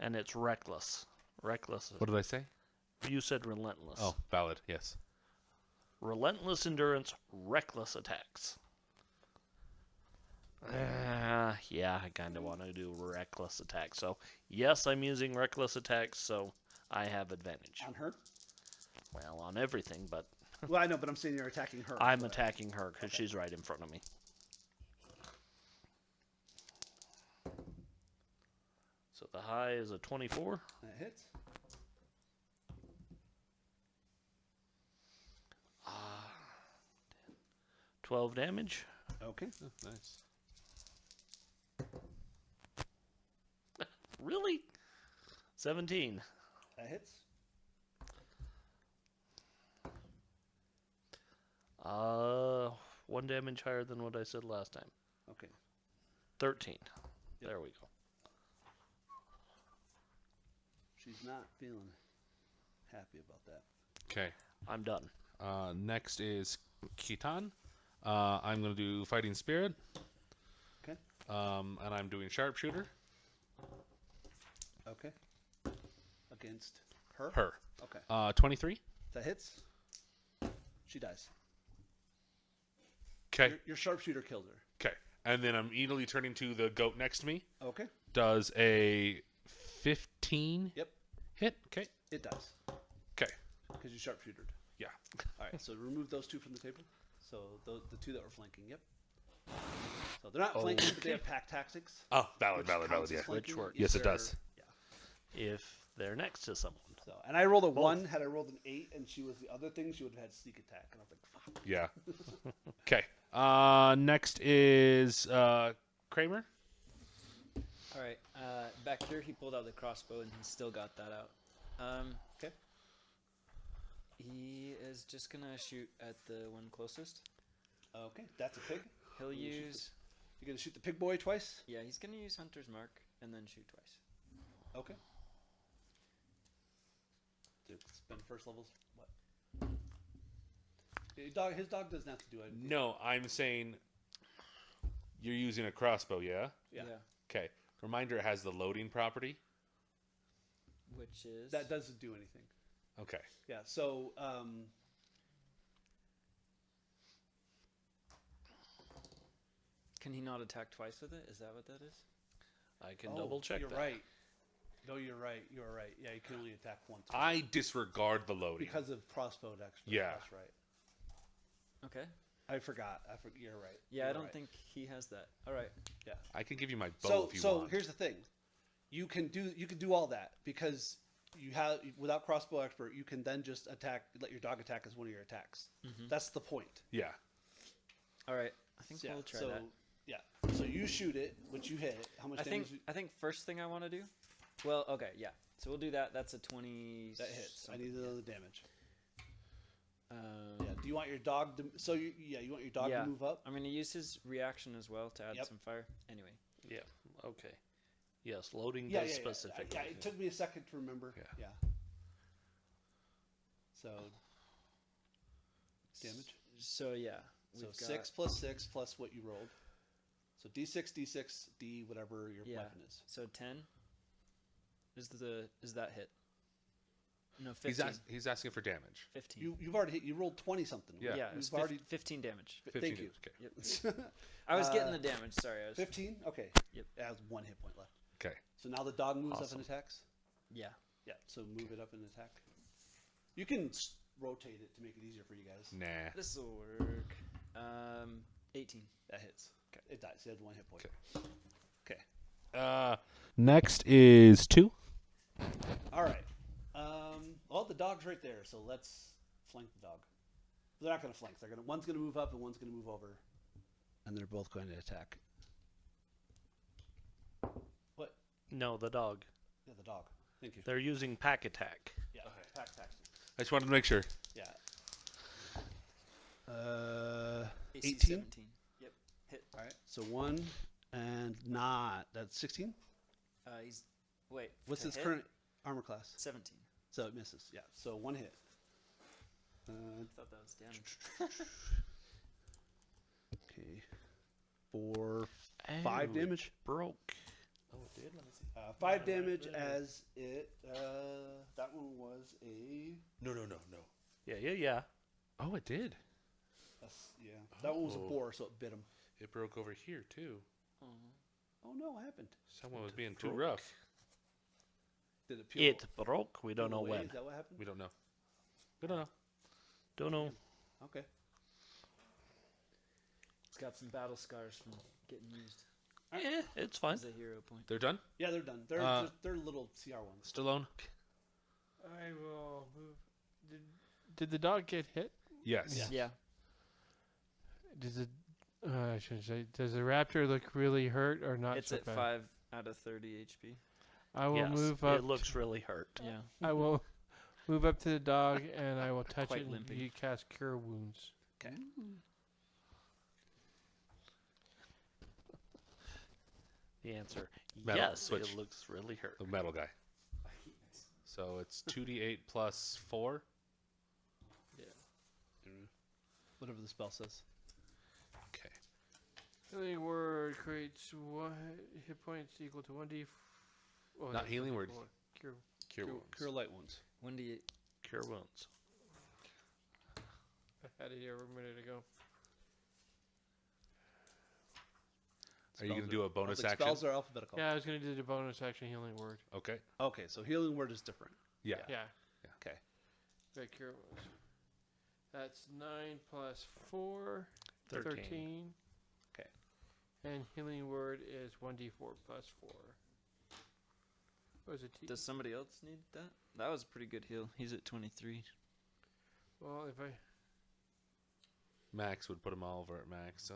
And it's reckless. Reckless. What did I say? You said relentless. Oh, valid. Yes. Relentless endurance, reckless attacks. Yeah, I kind of want to do reckless attacks. So, yes, I'm using reckless attacks, so I have advantage. On her? Well, on everything, but Well, I know, but I'm saying you're attacking her. I'm so- attacking her because she's right in front of me. So the high is a 24. That hits. 12 damage. Okay. Oh, nice. Really? 17. That hits. 1 damage higher than what I said last time. Okay. 13. There we go. She's not feeling happy about that. Okay. I'm done. Next is Kitan. I'm gonna do fighting spirit. Okay. And I'm doing sharpshooter. Okay. Against her? Her. Okay. 23. That hits. She dies. Okay. Your sharpshooter killed her. Okay. And then I'm immediately turning to the goat next to me. Okay. Does a 15 Yep. hit? Okay. It does. Okay. Because you sharpshootered. Yeah. All right. So remove those 2 from the table. So the 2 that were flanking. Yep. So they're not flanking, but they have pack tactics. Oh, valid, which valid, counts valid. as Yeah. flanking Which works. if Yes, it they're- does. Yeah. If they're next to someone. So, and I rolled a 1. Had I rolled an 8 and she was the other thing, she would have had sneak attack. And I was like, fuck. Yeah. Okay. Next is Kramer. All right. Back here, he pulled out the crossbow and he still got that out. Okay. He is just gonna shoot at the one closest. Okay. That's a pig. He'll use You're gonna shoot the pig boy twice. Yeah, he's gonna use Hunter's Mark and then shoot twice. Okay. Dude, spend first levels. What? His dog doesn't have to do anything. No, I'm saying you're using a crossbow, yeah? Yeah. Okay. Reminder, it has the loading property. Which is That doesn't do anything. Okay. Yeah. So Can he not attack twice with it? Is that what that is? I can double check You're that. right. No, you're right. You're right. Yeah, you can only attack once. I disregard the loading. Because of crossbow extra. Yeah. That's right. Okay. I forgot. You're right. Yeah, You're I don't right. think he has that. All right. Yeah. I can give you my bow So if you want. here's the thing. You can do all that because you have without crossbow expert, you can then just let your dog attack as one of your attacks. That's the point. Yeah. All right. I think Yeah. we'll try so that. yeah. So you shoot it, which you hit. How much I damage? think first thing I want to do. Well, okay, yeah. So we'll do that. That's a 20. That hits. I something, need yeah. another damage. Um, Yeah. Do you want your dog to? So you want your dog Yeah. to move up? I'm gonna use his reaction as well to add Yep. some fire. Anyway. Yeah. Okay. Yes, loading Yeah, does yeah, specifically. yeah. It took me a second to remember. Yeah. Yeah. So damage. So yeah, So we've 6 plus 6 plus what you rolled. So D6, D6, D whatever your Yeah. weapon is. So 10 is that hit? No, 15. He's asking for damage. 15. You've already hit. You rolled 20 something. Yeah. Yeah, it was You've already. 15 damage. 15 Thank you. damage, Okay. Yep. I was getting Uh, the damage. Sorry, I was. 15. Okay. Yep. It has 1 hit point left. Okay. So now the dog moves Awesome. up and attacks. Yeah. Yeah. So move it up and attack. You can rotate it to make it easier for you guys. Nah. This will work. 18. That hits. Okay. It dies. It has 1 hit point. Okay. Next is 2. All right. Well, the dog's right there, so let's flank the dog. They're not going to flank. One's going to move up and one's going to move over, and they're both going to attack. What? No, the dog. Yeah, the dog. Thank you. They're using pack attack. Yeah. Pack tactics. I just wanted to make sure. Yeah. AC 18. 17. Yep. Hit. All right. So 1 and not. That's 16. He's. Wait. What's to his hit? current armor class? 17. So it misses. Yeah. So 1 hit. I thought that was damage. Okay. 4, 5 damage. Broke. Oh, it did. Let me see. 5 damage as it. That one was a. No. Yeah. Oh, it did. Yeah. That one was a Oh. boar, so it bit him. It broke over here too. Oh no, what happened? Someone was being too broke. rough. Did it peel? It broke. We don't peel know away? when. Is that what happened? We don't know. We don't know. Don't know. Okay. It's got some battle scars from getting used It's fine. as a hero point. They're done. Yeah, they're done. They're little CR ones. Stallone. I will move. Did the dog get hit? Yes. Yeah. Does it? I shouldn't say. Does the raptor look really hurt or not? It's so at bad? 5 out of 30 HP. I will Yes, move up. it looks really hurt. Yeah. I will move up to the dog and I will touch Quite it and limping. you cast Cure Wounds. Okay. The answer, Metal, yes, switch. it looks really hurt. The metal guy. So it's 2d8 plus 4. Whatever the spell says. Okay. Healing word creates 1 hit points equal to 1d. Oh, Not that's healing word. 4. Cure. Cure wounds. Cure light wounds. 1d8. Cure wounds. I had it here a minute ago. Are you going to do a bonus Like action? spells are alphabetical. Yeah, I was going to do the bonus action healing word. Okay. Okay, so healing word is different. Yeah. Yeah. Okay. Right, Cure Wounds. That's 9 plus 4. 13. Okay. And healing word is 1d4 plus 4. What was it? Does somebody else need that? That was a pretty good heal. He's at 23. Well, if I. Max would put them all over at max. So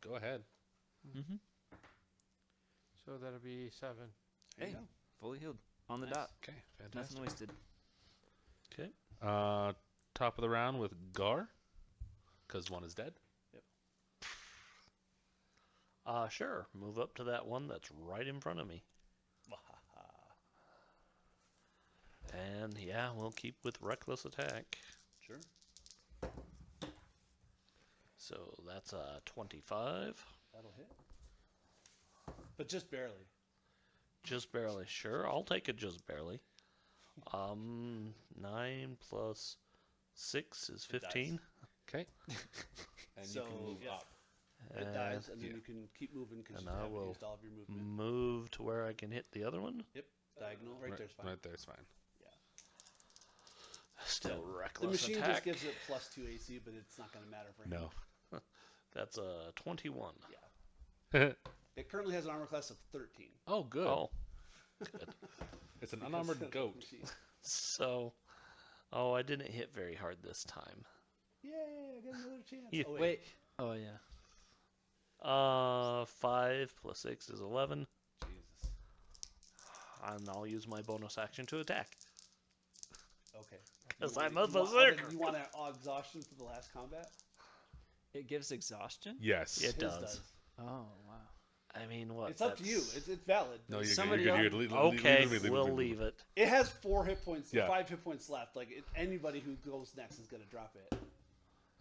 go ahead. Mm-hmm. So that'll be 7. There you Hey, go. fully healed. On the Nice. dot. Okay. Nothing Fantastic. Okay. Top of the round with Gar. Because one is dead. Sure. Move up to that one that's right in front of me. And yeah, we'll keep with reckless attack. Sure. So that's a 25. That'll hit. But just barely. Just barely. Sure, I'll take it just barely. 9 plus 6 is 15. Okay. And So, you can move yeah. up. It dies, and then yeah. you can keep moving because And you I haven't will used all of your movement. Move to where I can hit the other one. Yep. Diagonal. Right there's fine. Right there's fine. Still The reckless machine attack. just gives it +2 AC, but it's not going to matter for him. No. That's a 21. It currently has an armor class of 13. Oh, good. Oh, It's an Because unarmored of the goat. machine. so. Oh, I didn't hit very hard this time. Yay, I got another chance. Yeah. Oh, Wait. Oh yeah. 5 plus 6 is 11. Jesus. And I'll use my bonus action to attack. Okay. 'Cause You I'm want- a you want- berserker. You want an exhaustion for the last combat? It gives exhaustion. Yes. It His does. Oh wow. I mean, what? It's up to you. that's- It's valid. No, you're Somebody good. You're else- good. Leave Okay, it, we'll leave it. It has 4 hit points, Yeah. 5 hit points left. Like anybody who goes next is going to drop it.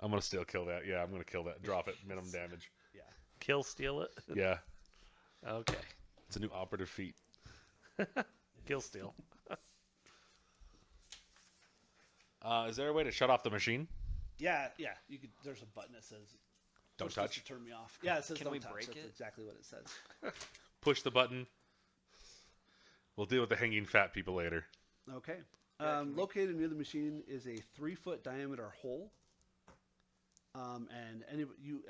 I'm going to still kill that. Yeah, I'm going to kill that. Drop it. Minimum damage. Yeah. Kill, steal it. Yeah. Okay. It's a new operative feat. Kill, steal. Is there a way to shut off the machine? Yeah. You could. There's a button that says Don't push this touch. to turn me off. Yeah, it says Can don't we touch. break That's it? exactly what it says. Push the button. We'll deal with the hanging fat people later. Okay. Located near the machine is a 3-foot diameter hole. And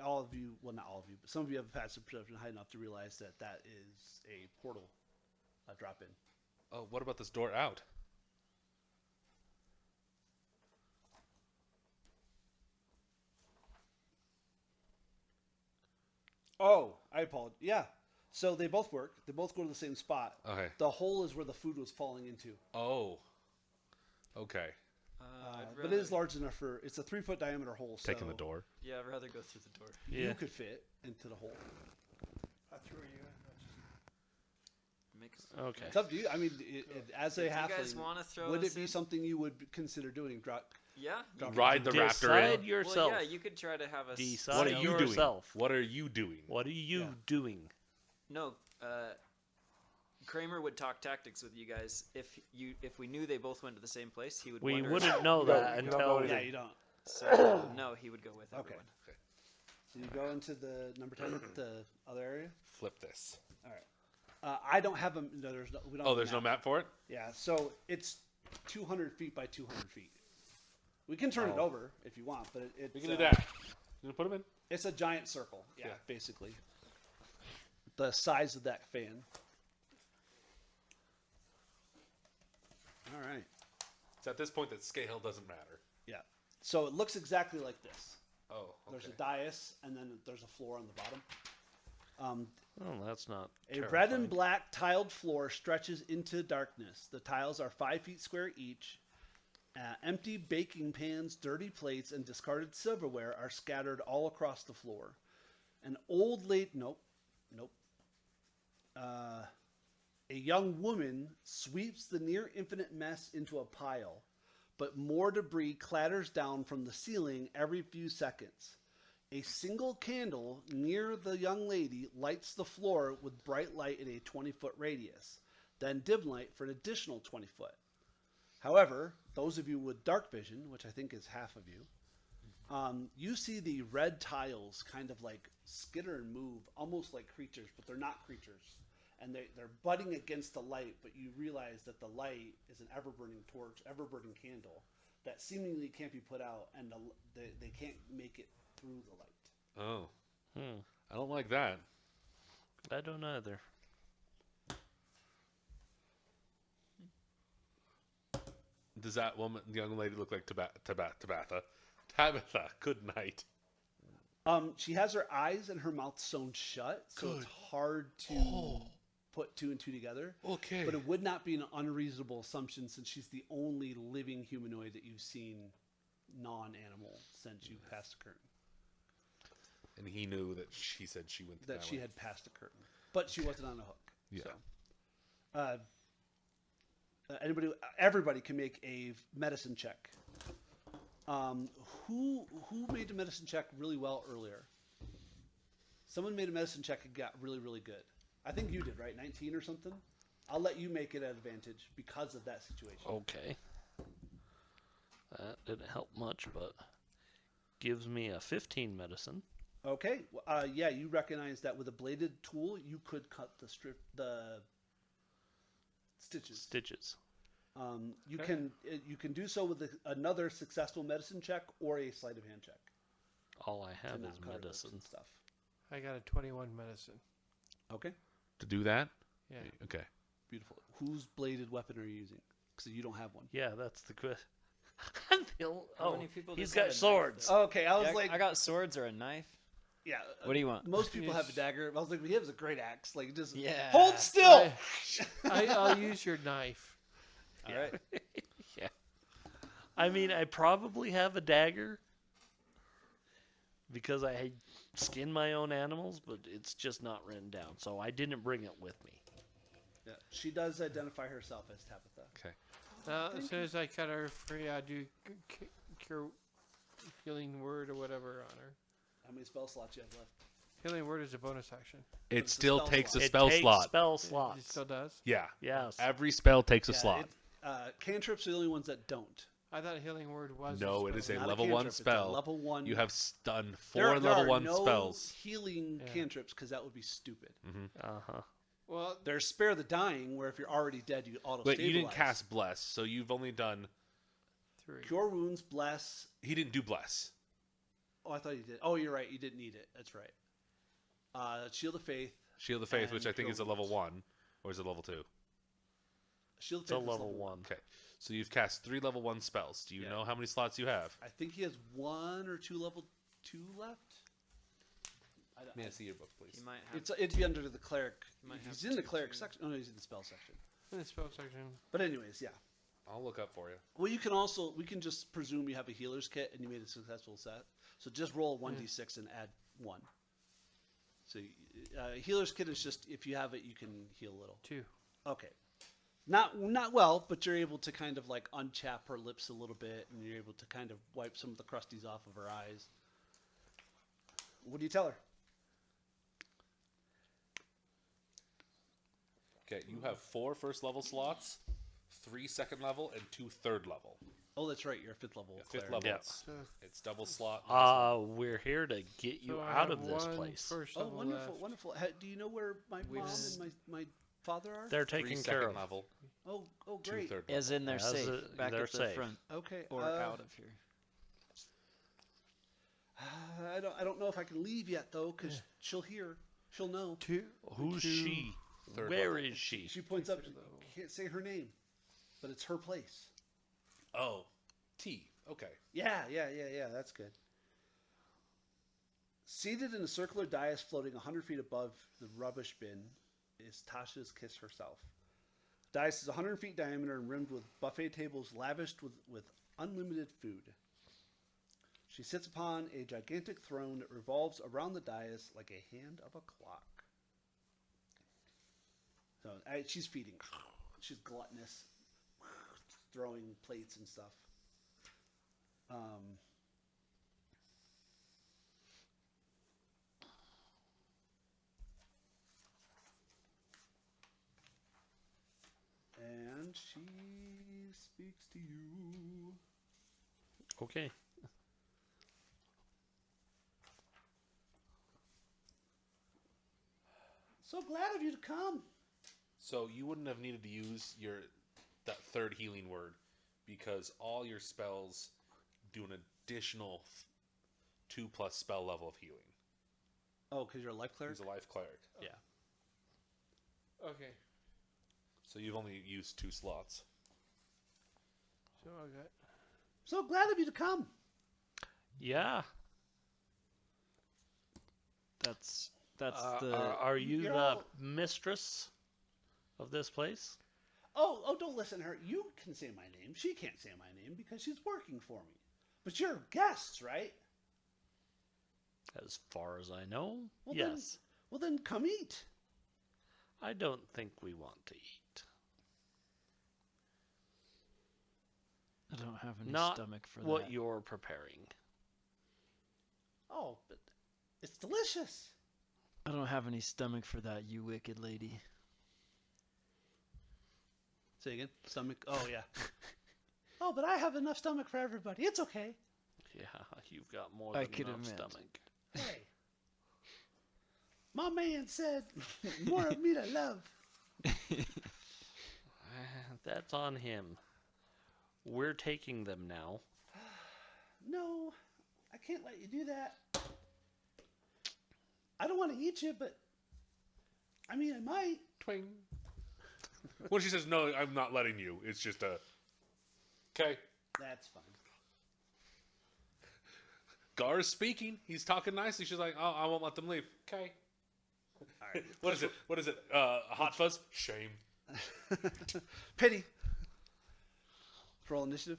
all of you, well, not all of you, but some of you have a passive perception high enough to realize that that is a portal, a drop-in. Oh, what about this door out? Oh, I apologize. Yeah. So they both work. They both go to the same spot. Okay. The hole is where the food was falling into. Oh. Okay. But it is large enough for, it's a 3-foot diameter hole. So Taking the door. Yeah, I'd rather go through the door. Yeah. You could fit into the hole. I threw you. Okay. It's up to you. I mean, as a If you guys halfling, wanna throw would us it be in? something you would consider doing? Yeah. Ride the raptor Decide in. yourself. Well, yeah, you could try to have us. Decide What are you doing? yourself. What are you doing? What are you Yeah. doing? No, Kramer would talk tactics with you guys. If we knew they both went to the same place, he would. We wonder wouldn't know that you don't know until Yeah, you don't. So no, he would go with Okay. everyone. So you go into the number 10, the other area. Flip this. All right. I don't have a. No, there's no. We don't Oh, have a there's no map for it? Yeah, so it's 200 feet by 200 feet. We can turn it Oh. over if you want, but it's We can do that. You put them in? It's a giant circle. Yeah, Yeah. basically. The size of that fan. All right. It's at this point that scale doesn't matter. Yeah. So it looks exactly like this. Oh, okay. There's a dais, and then there's a floor on the bottom. Oh, that's not. A red terrifying. and black tiled floor stretches into darkness. The tiles are 5 feet square each. Empty baking pans, dirty plates, and discarded silverware are scattered all across the floor. An old lady, nope. A young woman sweeps the near infinite mess into a pile, but more debris clatters down from the ceiling every few seconds. A single candle near the young lady lights the floor with bright light in a 20-foot radius, then dim light for an additional 20 foot. However, those of you with dark vision, which I think is half of you, you see the red tiles kind of like skitter and move, almost like creatures, but they're not creatures. And they're butting against the light, but you realize that the light is an ever-burning torch, ever-burning candle that seemingly can't be put out, and they can't make it through the light. Oh. Hmm. I don't like that. I don't either. Does that young lady look like Tabitha? Tabitha, good night. She has her eyes and her mouth sewn shut, so it's hard to put 2 and 2 together. Okay. But it would not be an unreasonable assumption since she's the only living humanoid that you've seen non-animal since you passed the curtain. And he knew that she said she went that that she way. had passed the curtain, but she wasn't on the hook. Yeah. So, everybody can make a medicine check. Who made the medicine check really well earlier? Someone made a medicine check and got really, really good. I think you did, right? 19 or something? I'll let you make it at advantage because of that situation. Okay. That didn't help much, but gives me a 15 medicine. Okay. Yeah, you recognize that with a bladed tool, you could cut the stitches. Stitches. You can do so with another successful medicine check or a sleight of hand check. All I to have not is cut ropes medicine. and stuff. I got a 21 medicine. Okay. To do that? Yeah. Okay. Beautiful. Whose bladed weapon are you using? Because you don't have one. Yeah, that's the question. How many people he's just have a got knife, swords. though? Okay, I was Yeah, like, I got swords or a knife. yeah. What do you want? Most people have a Yes. dagger. I was like, he has a great axe. Like, just Yeah. hold still. I'll use your knife. All right. Yeah. I mean, I probably have a dagger because I skin my own animals, but it's just not written down, so I didn't bring it with me. Yeah, she does identify herself as Tabitha. Okay. Now, as soon as I cut her free, I do cure healing word or whatever on her. How many spell slots you have left? Healing word is a bonus action. It it's a still spell takes slot. a It spell takes slot. spell It slots. still does. Yeah. Yes. Every spell takes a Yeah, slot. Cantrips are the only ones that don't. I thought healing word was. No, a it is spell. a Not level cantrip, 1 it's a spell. level 1. You have done 4 there level are 1 no spells. healing Yeah. cantrips because that would be stupid. Uh-huh. Well, There's spare the dying, where if you're already dead, you auto But stabilize. you didn't cast bless, so you've only done. 3. Cure wounds, bless. He didn't do bless. Oh, I thought you did. Oh, you're right. You didn't need it. That's right. Shield of Faith. Shield of Faith, which And I think Cure is a level Wounds. 1, or is it level 2? Shield of It's a Faith is level 1. Okay, so you've cast 3 level 1 spells. Do you Yeah. know how many slots you have? I think he has 1 or 2 level 2 left. May I see your book, please? You might have. It'd be under the cleric. might He's have in the two, cleric too. section. Oh no, he's in the spell section. in the spell section. But anyways, yeah. I'll look up for you. Well, we can just presume you have a healer's kit and you made a successful set. So just roll 1d6 and add 1. So healer's kit is just if you have it, you can heal a little. 2. Okay. Not well, but you're able to kind of like unchap her lips a little bit, and you're able to kind of wipe some of the crusties off of her eyes. What do you tell her? Okay, you have 4 first level slots, 3 second level, and 2 third level. Oh, that's right. You're a 5th level. 5th cleric. level, Yeah. it's double slot. and double We're here to get you So I out have of this one place. first Oh, level wonderful, left. wonderful. Do you know where my mom and my father are? They're slot. 3 taken second care of. level, Oh, 2 great. third level. As in they're As safe, a- back they're at the safe. front Okay. or out of here. I don't know if I can leave yet though, because she'll hear. She'll know. 2. Who's two- she? Third Where level. is she? She points up. Third level. Can't say her name, but it's her place. Oh, T. Okay. Yeah. That's good. Seated in a circular dais floating 100 feet above the rubbish bin is Tasha's Kiss herself. The dais is 100 feet diameter and rimmed with buffet tables lavished with unlimited food. She sits upon a gigantic throne that revolves around the dais like a hand of a clock. So she's feeding. She's gluttonous, throwing plates and stuff. And she speaks to you. Okay. So glad of you to come. So you wouldn't have needed to use that third healing word because all your spells do an additional 2+ spell level of healing. Oh, because you're a life cleric? He's a life cleric. Yeah. Okay. So you've only used 2 slots. So I got. So glad of you to come. Yeah. That's Are you You're the all- mistress of this place? Oh, don't listen to her. You can say my name. She can't say my name because she's working for me. But you're guests, right? As far as I know, Well, then- yes. Well, then come eat. I don't think we want to eat. I don't have any Not stomach for what that. you're preparing. Oh, but it's delicious. I don't have any stomach for that, you wicked lady. Say again. Stomach. Oh yeah. Oh, but I have enough stomach for everybody. It's okay. Yeah, you've got more I than could enough imagine. stomach. Hey. My man said, "More of me to love." That's on him. We're taking them now. No, I can't let you do that. I don't want to eat you, but I mean, I might. Twing. Well, she says, no, I'm not letting you. It's just a... Okay. That's fine. Gar is speaking. He's talking nicely. She's like, oh, I won't let them leave. Okay. All right. What is it? What is it? Hot fuzz? Shame. Pity. Roll initiative.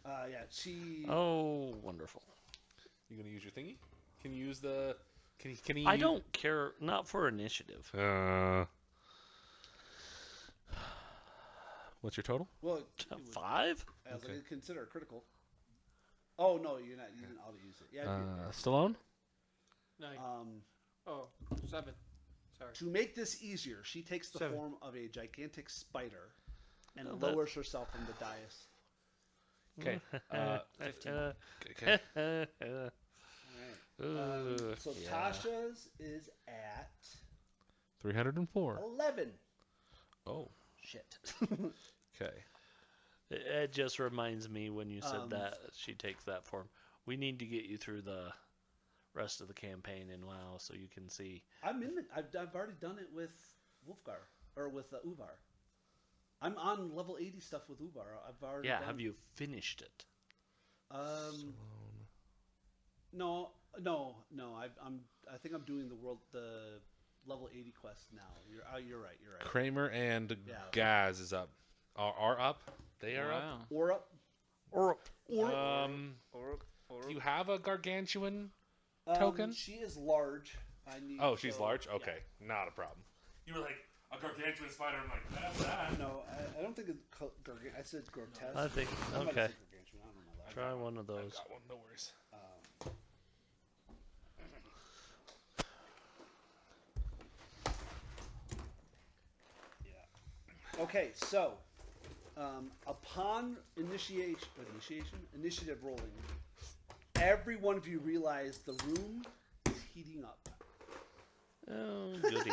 Yeah, she. Oh, wonderful. You gonna use your thingy? Can you use the... Can he I don't care. Not for initiative. What's your total? Well, it would- 5? I was Okay. like, consider it critical. Oh no, you're not. You didn't auto use it. Yeah. Stallone? 9. Um, Oh, 7. Sorry. to make this easier, she takes the 7. form of a gigantic spider and Oh, that- lowers herself from the dais. Okay. 15. Okay. All right. So yeah. Tasha's is at 304. 11. Oh. Shit. Okay. It just reminds me when you said Um, that she takes that form. We need to get you through the rest of the campaign in WoW so you can see. I'm in. I've already done it with Wolfgar or with Uvar. I'm on level 80 stuff with Uvar. I've already. Yeah, done have you finished it? No. I think I'm doing the level 80 quest now. You're right. Kramer and Yeah. Gaz is up. Are up? They are up. Wow. Or up. Do you have a gargantuan? Token? She is large. I need. Oh, she's so- large? yeah. Okay. Not a problem. You were like, a gargantuan spider. I'm like, that's that. No, I don't think it's gargantuan. I said grotesque. I think. I might have Okay. said gargantuan. I don't know that. Try one of I've those. got one. No worries. Yeah. Okay, so upon initiative rolling, every one of you realize the room is heating up. Oh, goody.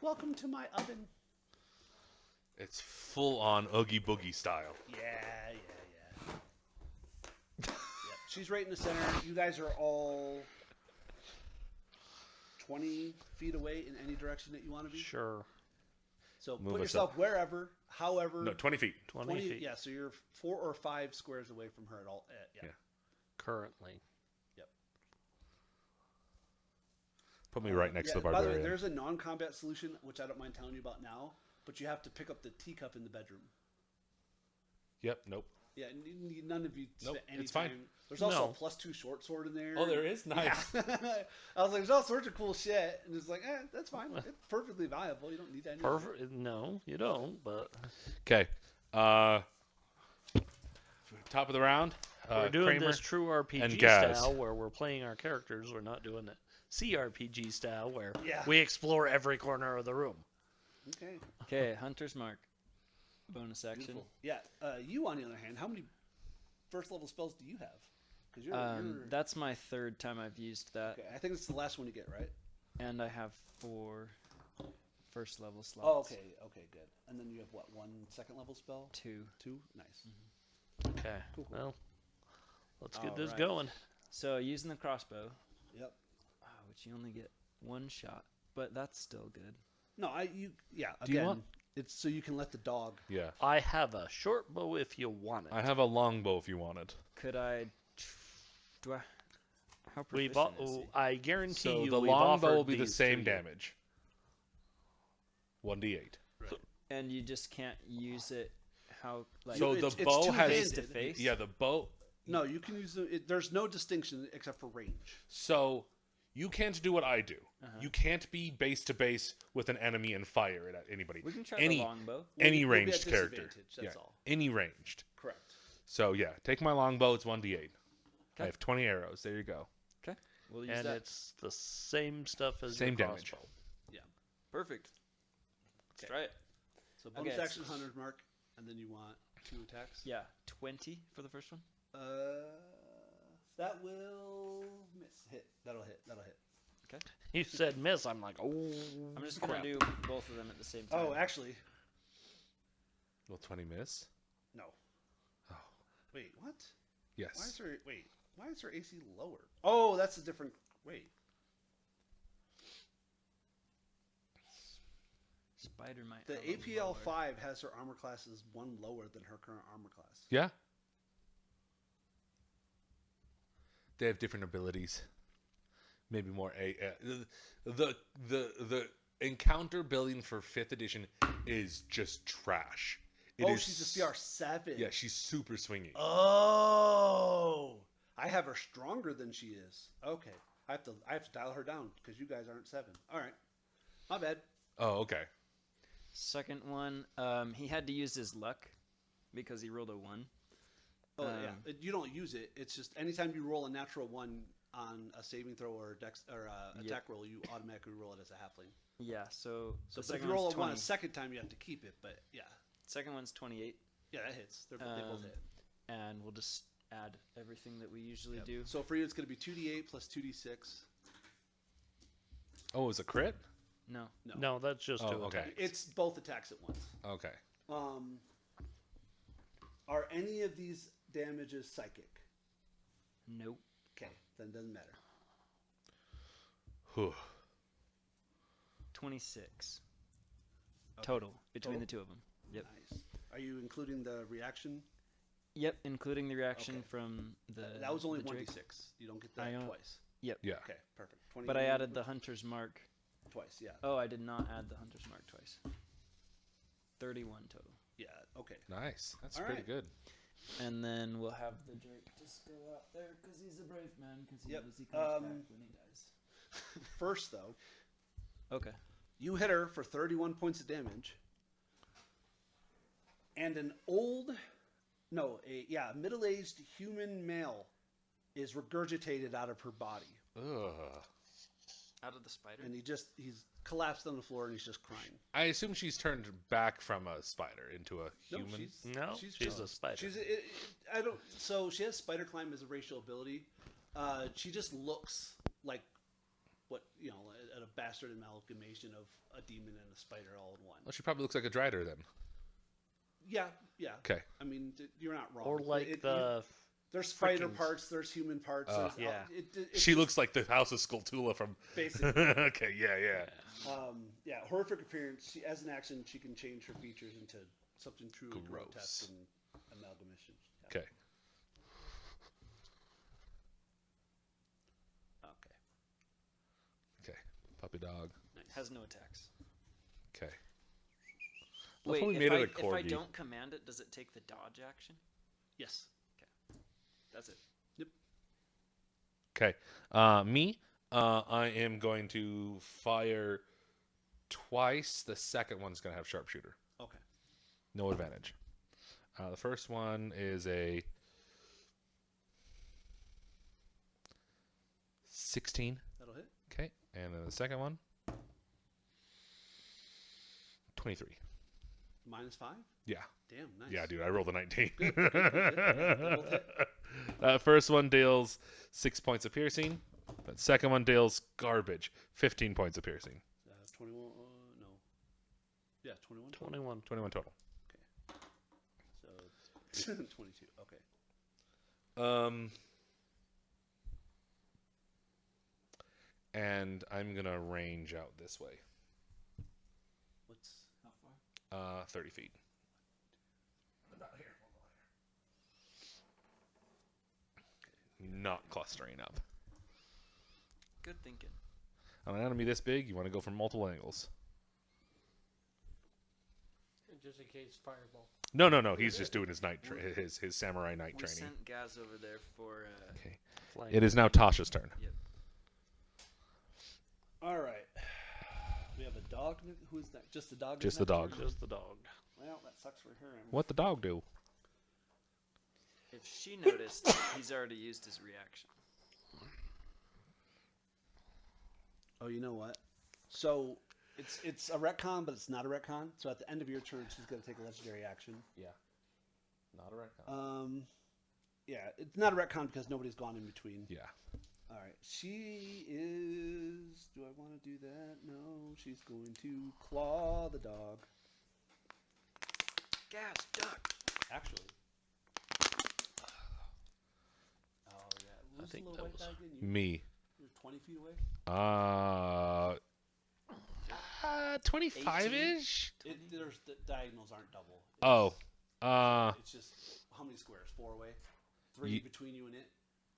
Welcome to my oven. It's full on Oogie Boogie style. Yeah. Yep. She's right in the center. You guys are all 20 feet away in any direction that you want to be. Sure. So Move put us yourself wherever, however. No, 20 feet. 20 feet Yeah, so you're 4 or 5 squares away from her at all. Yeah. Yeah. currently. Put me right next to the By the barbarian. way, there's a non-combat solution, which I don't mind telling you about now, but you have to pick up the teacup in the bedroom. Yep, nope. Yeah, none of you Nope, spent any it's fine. time. There's also No. a +2 short sword in there. Oh, there is? Nice. Yeah. I was like, there's all sorts of cool shit, and it's like, that's fine. It's perfectly viable. You don't need any. Perfect. No, you don't. But Okay. Top of the round. we're doing Kramer. this true RPG and Gaz. style where we're playing our characters. We're not doing it CRPG style where Yeah. we explore every corner of the room. Okay. Okay, Hunter's Mark. Bonus action. Beautiful. Yeah. You, on the other hand, how many first level spells do you have? Because you're That's my third time I've used that, okay. I think it's the last one you get, right? and I have 4 first level slots. Oh, okay. Okay, good. And then you have what? 1 second level spell? 2. 2? Nice. Okay. Cool. Well, let's get this Alright. going. So using the crossbow, Yep. which you only get 1 shot, but that's still good. No, yeah. Do you Again, want- it's so you can let the dog. Yeah. I have a short bow if you want it. I have a longbow if you want it. Could I? Do I? How We've proficient is he? I guarantee So you the we've longbow will offered be the these same to you. damage. 1d8. And you just can't use it. How like So it's the bow has two-handed. to face? Yeah, the bow. No, you can use them. There's no distinction except for range. So you can't do what I do. You can't be base to base with an enemy and fire it at anybody. We can try any the longbow. any We'll be at ranged character. disadvantage, that's all. Any ranged. Correct. So yeah, take my longbow. It's 1d8. I Okay. have 20 arrows. There you go. Okay. We'll use And that. it's the same stuff as Same your damage. crossbow. Perfect. Let's Okay. try it. So bonus Okay, action 100 mark, and then you want 2 attacks. Yeah, 20 for the first one. That will miss. Hit. That'll hit. That'll hit. You said miss. I'm like, oh. I'm just crap. gonna do both of them at the same time. Oh, actually, Will 20 miss? no. Oh. Wait, what? Yes. Why is her AC lower? Oh, that's a different. Wait. Spider might. The have a APL lower. 5 has her armor class as 1 lower than her current armor class. Yeah. They have different abilities. Maybe more the encounter building for 5th edition is just trash. She's a CR7. Yeah, she's super swingy. Oh, I have her stronger than she is. Okay, I have to dial her down because you guys aren't 7. All right, my bad. Oh, okay. Second one, he had to use his luck because he rolled a 1. Oh yeah, you don't use it. It's just anytime you roll a natural 1 on a saving throw or attack roll, you automatically roll it as a halfling. Yeah, so So the if second you roll one's a 1 a 20. second time, you have to keep it. But yeah, Second one's 28, yeah, that hits. They both hit. and we'll just add everything that we usually Yep. do. So for you, it's going to be 2d8 plus 2d6. Oh, it was a crit? No, No, that's just Oh, two okay. attacks. It's both attacks at once. Okay. Are any of these damages psychic? nope. Okay, then it doesn't matter. Whew. 26 Okay. total between Total? the two of them. Yep. Nice. Are you including the reaction? Yep, including the reaction Okay. from the. That was only the Drake. 1d6. You don't get I that own- twice. Yeah. Okay, perfect. 20 But I added the hunter's mark. twice. Yeah, Oh, I did not add the hunter's mark twice. 31 total. yeah. Okay. Nice. That's All pretty right. good. And then we'll have the Drake just go out there because he's a brave man because he Yep, knows he comes back when he dies. First, though, Okay. you hit her for 31 points of damage, and a middle-aged human male is regurgitated out of her body, Ugh. Out of the spider? and he's collapsed on the floor and he's just crying. I assume she's turned back from a spider into a No, human. She's a spider. So she has spider climb as a racial ability. She just looks like a bastard amalgamation of a demon and a spider all in one. Well, she probably looks like a Drider then. Yeah. Okay. I mean, you're not wrong. Or like there's spider frickin' parts, there's human parts. Oh. There's, Yeah. She looks like the House of Skulltula from. basically. Okay. Yeah. Horrific appearance. As an action, she can change her features into something truly Gross. grotesque and amalgamation. Yeah. Okay. Okay. Okay. Puppy dog. Nice. Has no attacks. Okay. Wait, we if, made I, it a if I corgi. don't command it, does it take the dodge action? Yes. That's it. Okay. Me. I am going to fire twice. The second one's going to have sharpshooter. Okay. No advantage. The first one is a 16. That'll hit. Okay. And then the second one, 23. -5? Yeah. Damn, nice. Yeah, dude, I rolled a 19. Good. They both hit. First one deals 6 points of piercing. That second one deals garbage, 15 points of piercing. 21, no. Yeah, 21. 21. 21 total. So 22. Okay. And I'm going to range out this way. What's How far? 30 feet. Not clustering up. Good thinking. On an enemy this big, you want to go from multiple angles. just in case fireball. No. He's just doing his night his samurai night We training. sent Gaz over there for. Okay. Flying. It is now Tasha's turn. All right. We have a dog. Who's that? Just the dog? Just the dog. Just the dog. Well, that sucks for her. What the dog do? If she noticed, he's already used his reaction. Oh, you know what? So it's a retcon, but it's not a retcon. So at the end of your turn, she's going to take a legendary action. Yeah. Not a retcon. Yeah, it's not a retcon because nobody's gone in between. Yeah. All right. She is. Do I want to do that? No. She's going to claw the dog. Gaz, duck. Actually. Oh yeah. Who's think the that little white was guy again? You? Me. You're 20 feet away. 25-ish? There's the diagonals aren't double. Oh. It's just how many squares? 4 away. 3 Ye- between you and it.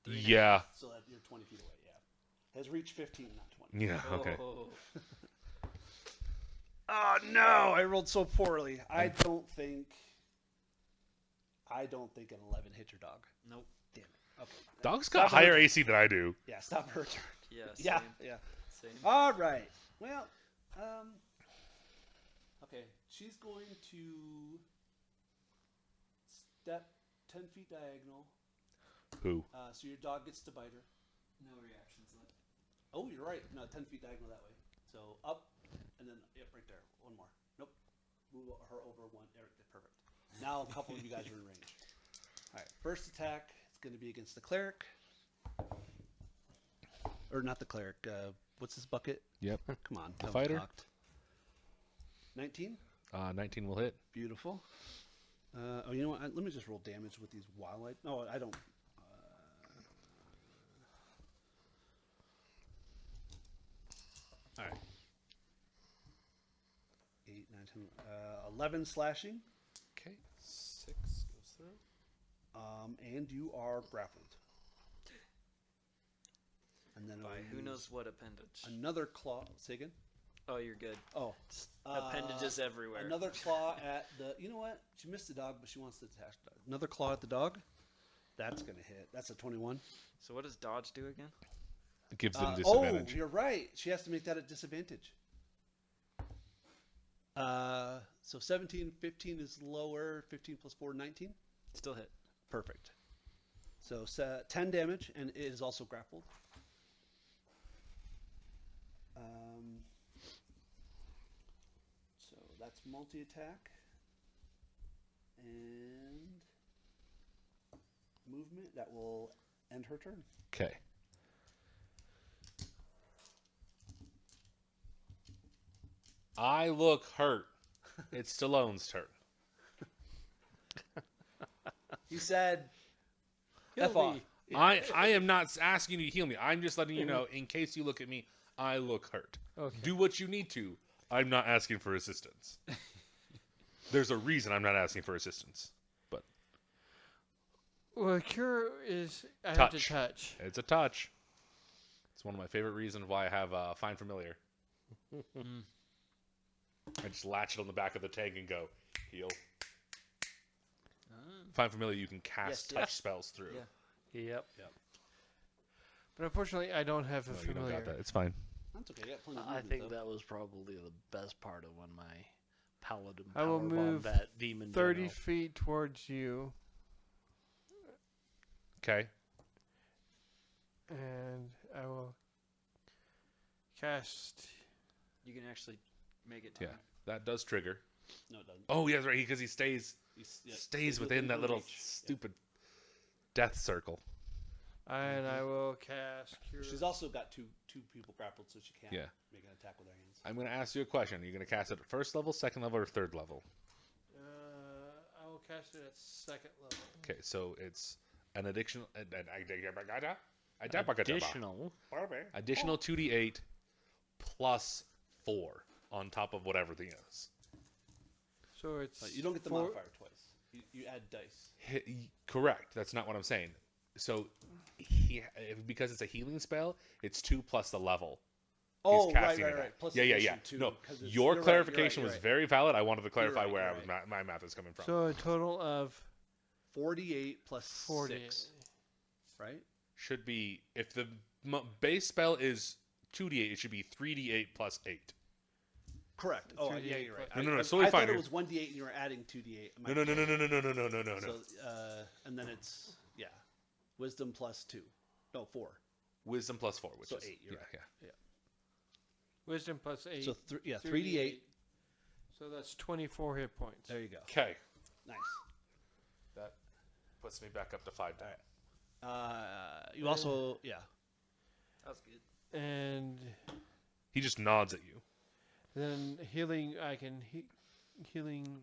Yeah. So that you're 20 feet away. Yeah. Has reached 15, not 20. Yeah, okay. Oh no! I rolled so poorly. I don't think an 11 hit your dog. Nope. Damn it. Okay. Dog's got Stop higher her- AC than I do. Yeah. Stop her turn. Yeah. Yeah. Same. Yeah. Same. All right. Well. Okay. She's going to step 10 feet diagonal. Who? So your dog gets to bite her. No reactions left. Oh, you're right. No, 10 feet diagonal that way. So up, and then yep, right there. One more. Nope. Move her over one. There, perfect. Now a couple of you guys are in range. All right. First attack. It's going to be against the cleric, or not the cleric. What's this bucket? Yep. Come on. The that was fighter? cocked. 19. 19 will hit. Beautiful. Oh, you know what? Let me just roll damage with these wildlife. No, I don't. All right. 8, 9, 10, 11 slashing. Okay. 6 goes through. And you are grappled. And then By I'll who use knows what appendage. another claw. Say again. Oh, you're good. Oh, Appendages everywhere. Another claw at the. You know what? She missed the dog, but she wants to attack the dog. Another claw at the dog. That's gonna hit. That's a 21. So what does dodge do again? It gives them Oh, disadvantage. you're right. She has to make that a disadvantage. So 17, 15 is lower. 15 plus 4, 19. Still hit. Perfect. So 10 damage, and it is also grappled. So that's multi-attack. And movement. That will end her turn. Okay. I look hurt. It's Stallone's turn. You said Heal F off. me. I am not asking you to heal me. I'm just letting you know, in case you look at me, I look hurt. Okay. Do what you need to. I'm not asking for assistance. There's a reason I'm not asking for assistance. But Well, cure is I have to Touch. touch. it's a touch. It's one of my favorite reasons why I have Find Familiar. I just latch it on the back of the tank and go, heal. Find Familiar you can cast Yes, touch yes. spells through. Yeah. Yep. But unfortunately, I don't have a No, you don't familiar. got that. It's fine. that's okay. I got plenty of I movement, think though. that was probably the best part of when my paladin I will powerbombed move that demon 30 general. feet towards you, Okay. and I will cast. You can actually make it. Yeah. Time. That does trigger. No, it doesn't. Oh, yeah, that's right. Because he stays Stays within that her little reach. stupid death circle. And I will cast cure. She's also got two people grappled, so she can't Yeah. make an attack with her hands. I'm going to ask you a question. Are you going to cast it at first level, second level, or third level? I will cast it at second level. Okay, so it's an additional Additional. 2d8 plus 4 on top of whatever thing is. So it's. You don't get the four- modifier twice. You add dice. Correct. That's not what I'm saying. So because it's a healing spell, it's 2 plus the level. Oh, He's right, casting right, it right. at. Plus Yeah, yeah, addition yeah. too, No, 'cause it's- your you're right, clarification you're was right. very valid. I wanted to clarify right, where you're I was right. my math is coming from. So a total of 48 plus 48. 6, right? Should be if the base spell is 2d8, it should be 3d8 plus 8. Correct. Oh, 3d8 yeah, you're right. No, no, no, I, it's totally I fine. thought it You're- was 1d8 and you were adding 2d8. Am I No, no, no, no, correct? no, no, no, no, no, no, no. So, and then it's, yeah, wisdom plus 2. No, 4. Wisdom plus 4, which So is 8, you're right. yeah. wisdom plus 8. So, 3d8. So that's 24 hit points. There you go. Okay, Nice. that puts me back up to 5 down. You also, yeah. That was good. And He just nods at you. then healing, I can healing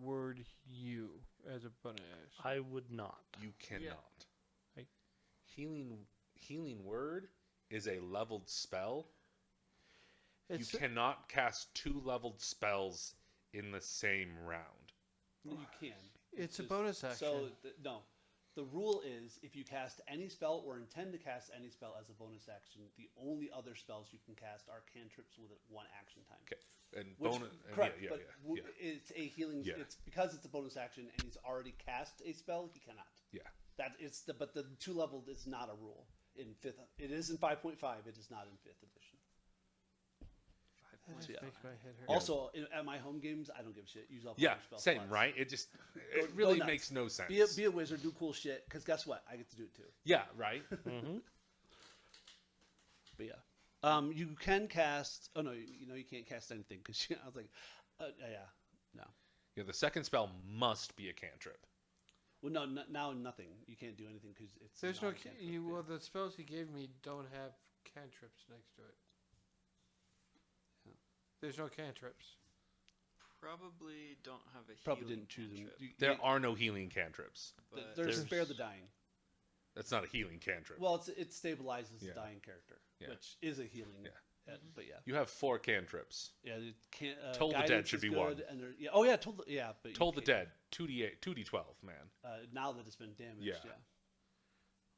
word you as a bonus. I would not. You cannot. I- Healing word is a leveled spell. It's You cannot cast 2 leveled spells in the same round. You can. It's a just- bonus action. So, no. The rule is if you cast any spell or intend to cast any spell as a bonus action, the only other spells you can cast are cantrips with 1 action time. Okay, and Which, bonus. correct, yeah, but yeah, yeah. it's a healing. Yeah. It's because it's a bonus action and he's already cast a spell. He cannot. Yeah. That it's the but the 2 leveled is not a rule in 5th. It is in 5.5. It is not in 5th edition. That just yeah. makes my head hurt. Also, at my home games, I don't give a shit. Use all Yeah, your spell same, slots. right? It just Go really nuts. makes no sense. Be a wizard, do cool shit. Because guess what? I get to do it too. Yeah, right. Mm-hmm. But you can cast. Oh no, you can't cast anything because I was like, yeah, no. Yeah, the second spell must be a cantrip. Well, no, now nothing. You can't do anything because it's. There's not no a cantrip, yeah. well, the spells you gave me don't have cantrips next to it. Yeah. There's no cantrips. Probably don't have a Probably healing didn't choose them. cantrip, There are no healing cantrips. but There's there's- spare the dying. That's not a healing cantrip. Well, it stabilizes Yeah. the dying character, Yeah. which is a healing. Yeah. But yeah, You have 4 cantrips. yeah. It can't, Toll the Dead guidance should is be good, one. And yeah. Oh yeah, yeah. But you Toll the can't- Dead, 2d8, 2d12, man. Now that it's been damaged, Yeah. yeah.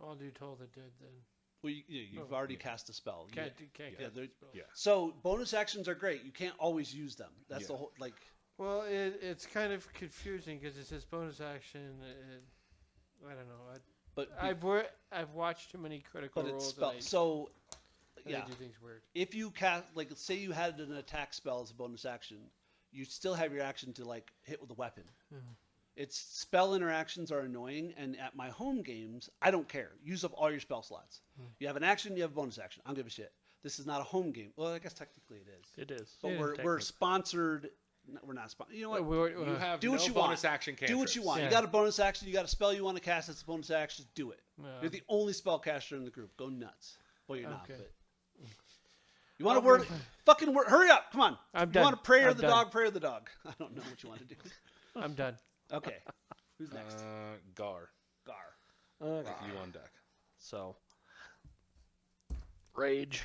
I'll do Toll the Dead then. Well, you've Oh. already cast a spell. Can't Yeah. can't Yeah, get they're- spells. Yeah. So bonus actions are great. You can't always use them. That's Yeah. the whole like. Well, it's kind of confusing because it says bonus action. I don't know. But I've watched too many critical but it's roles. spell. And So they yeah, do things weird. if you cast like say you had an attack spell as a bonus action, you still have your action to like hit with a weapon. Its spell interactions are annoying, and at my home games, I don't care. Use up all your spell slots. You have an action, you have a bonus action. I don't give a shit. This is not a home game. Well, I guess technically it is. It is. But Yeah, we're technically. sponsored. No, we're not sponsored. You know what? You have do what no you bonus want. action cantrips. Do what you want. Yeah. You got a bonus action. You got a spell you want to cast. That's a bonus action. Do it. Yeah. You're the only spellcaster in the group. Go nuts. Well, you're not. Okay. But you want to I'll word? move- Fucking word. Hurry up! Come on. I'm You done. want to pray or I'm the done. dog? Pray or the dog? I don't know what you want to do. I'm done. Okay. Who's next? Gar, Gar. Okay. if you on deck. So, rage,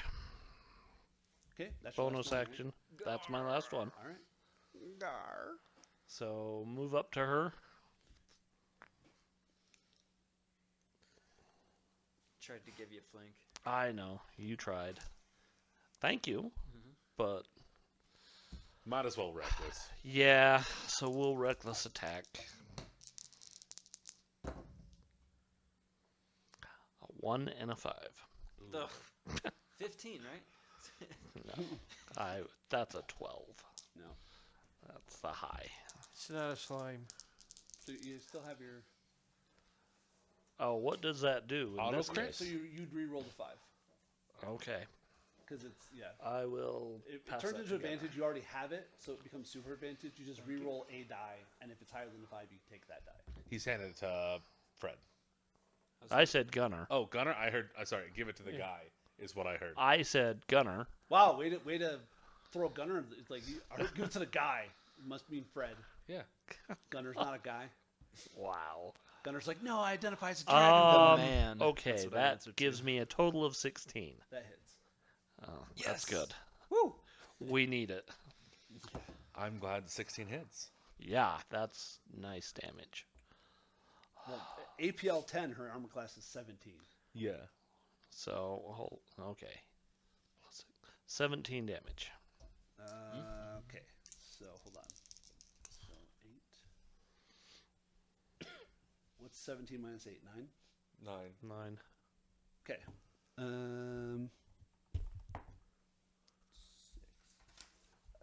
Okay. That's your bonus last one, right? action. That's my last one. All right. Gar. So move up to her. tried to give you a flank. I know you tried. Thank you, but Might as well wreck this. yeah. So we'll reckless attack. A 1 and a 5. Ugh. 15, right? No, that's a 12. No. That's the high. It's not a slime. So you still have your. Oh, what does that do in Auto this crit? case? So you'd re-roll the 5 Okay, because it's I will. It pass turns that into together. advantage. You already have it, so it becomes super advantage. You just re-roll a die, and if it's higher than a 5, you take that die. He's handed it to Fred. I said gunner. Oh, Gunner, I heard. Sorry, give it to the guy. Is what I heard. I said gunner. Wow, way to throw a gunner. It's like give it to the guy. It must mean Fred. Yeah. Gunner's not a guy. Wow. Gunner's like, no, I identify as a dragon. Um, man. Okay, That's what I that answered to. gives me a total of 16. That hits. Oh, that's good. Woo! We need it. I'm glad 16 hits. Yeah, that's nice damage. Well, APL 10, her armor class is 17. Yeah. So, okay. 17 damage. Okay, so hold on. So 8. What's 17 minus 8? 9? 9. 9. Okay. 6.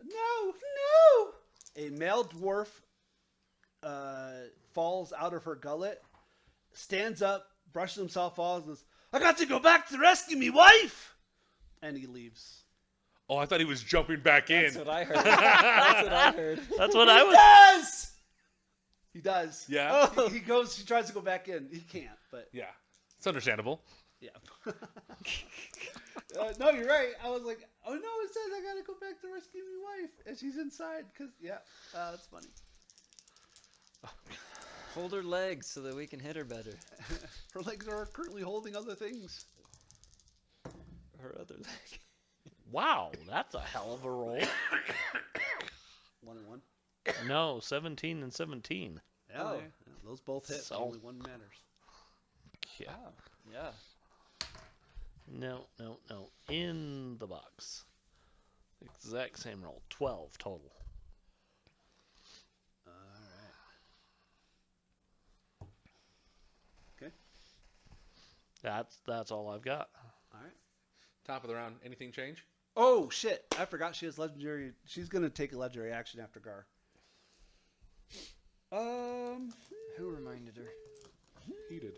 No! A male dwarf falls out of her gullet, stands up, brushes himself off, and says, I got to go back to rescue me wife! And he leaves. Oh, I thought he was jumping back in. That's what I heard. That's what I heard. That's what I was. Does! He does. Yeah? He goes, he tries to go back in. He can't, but Yeah, it's understandable. yeah. No, you're right. I was like, oh no, it says I gotta go back to rescue my wife. And she's inside, because, yeah, that's funny. Hold her legs so that we can hit her better. Her legs are currently holding other things. Her other leg. Wow, that's a hell of a roll. 1 and 1. No, 17 and 17. Yeah, Oh. those both hit. So- Only one matters. Yeah. Yeah. No. In the box. Exact same roll. 12 total. All right. Okay. That's all I've got. All right. Top of the round. Anything change? Oh shit! I forgot she has legendary. She's gonna take a legendary action after Gar. Who reminded her? He did.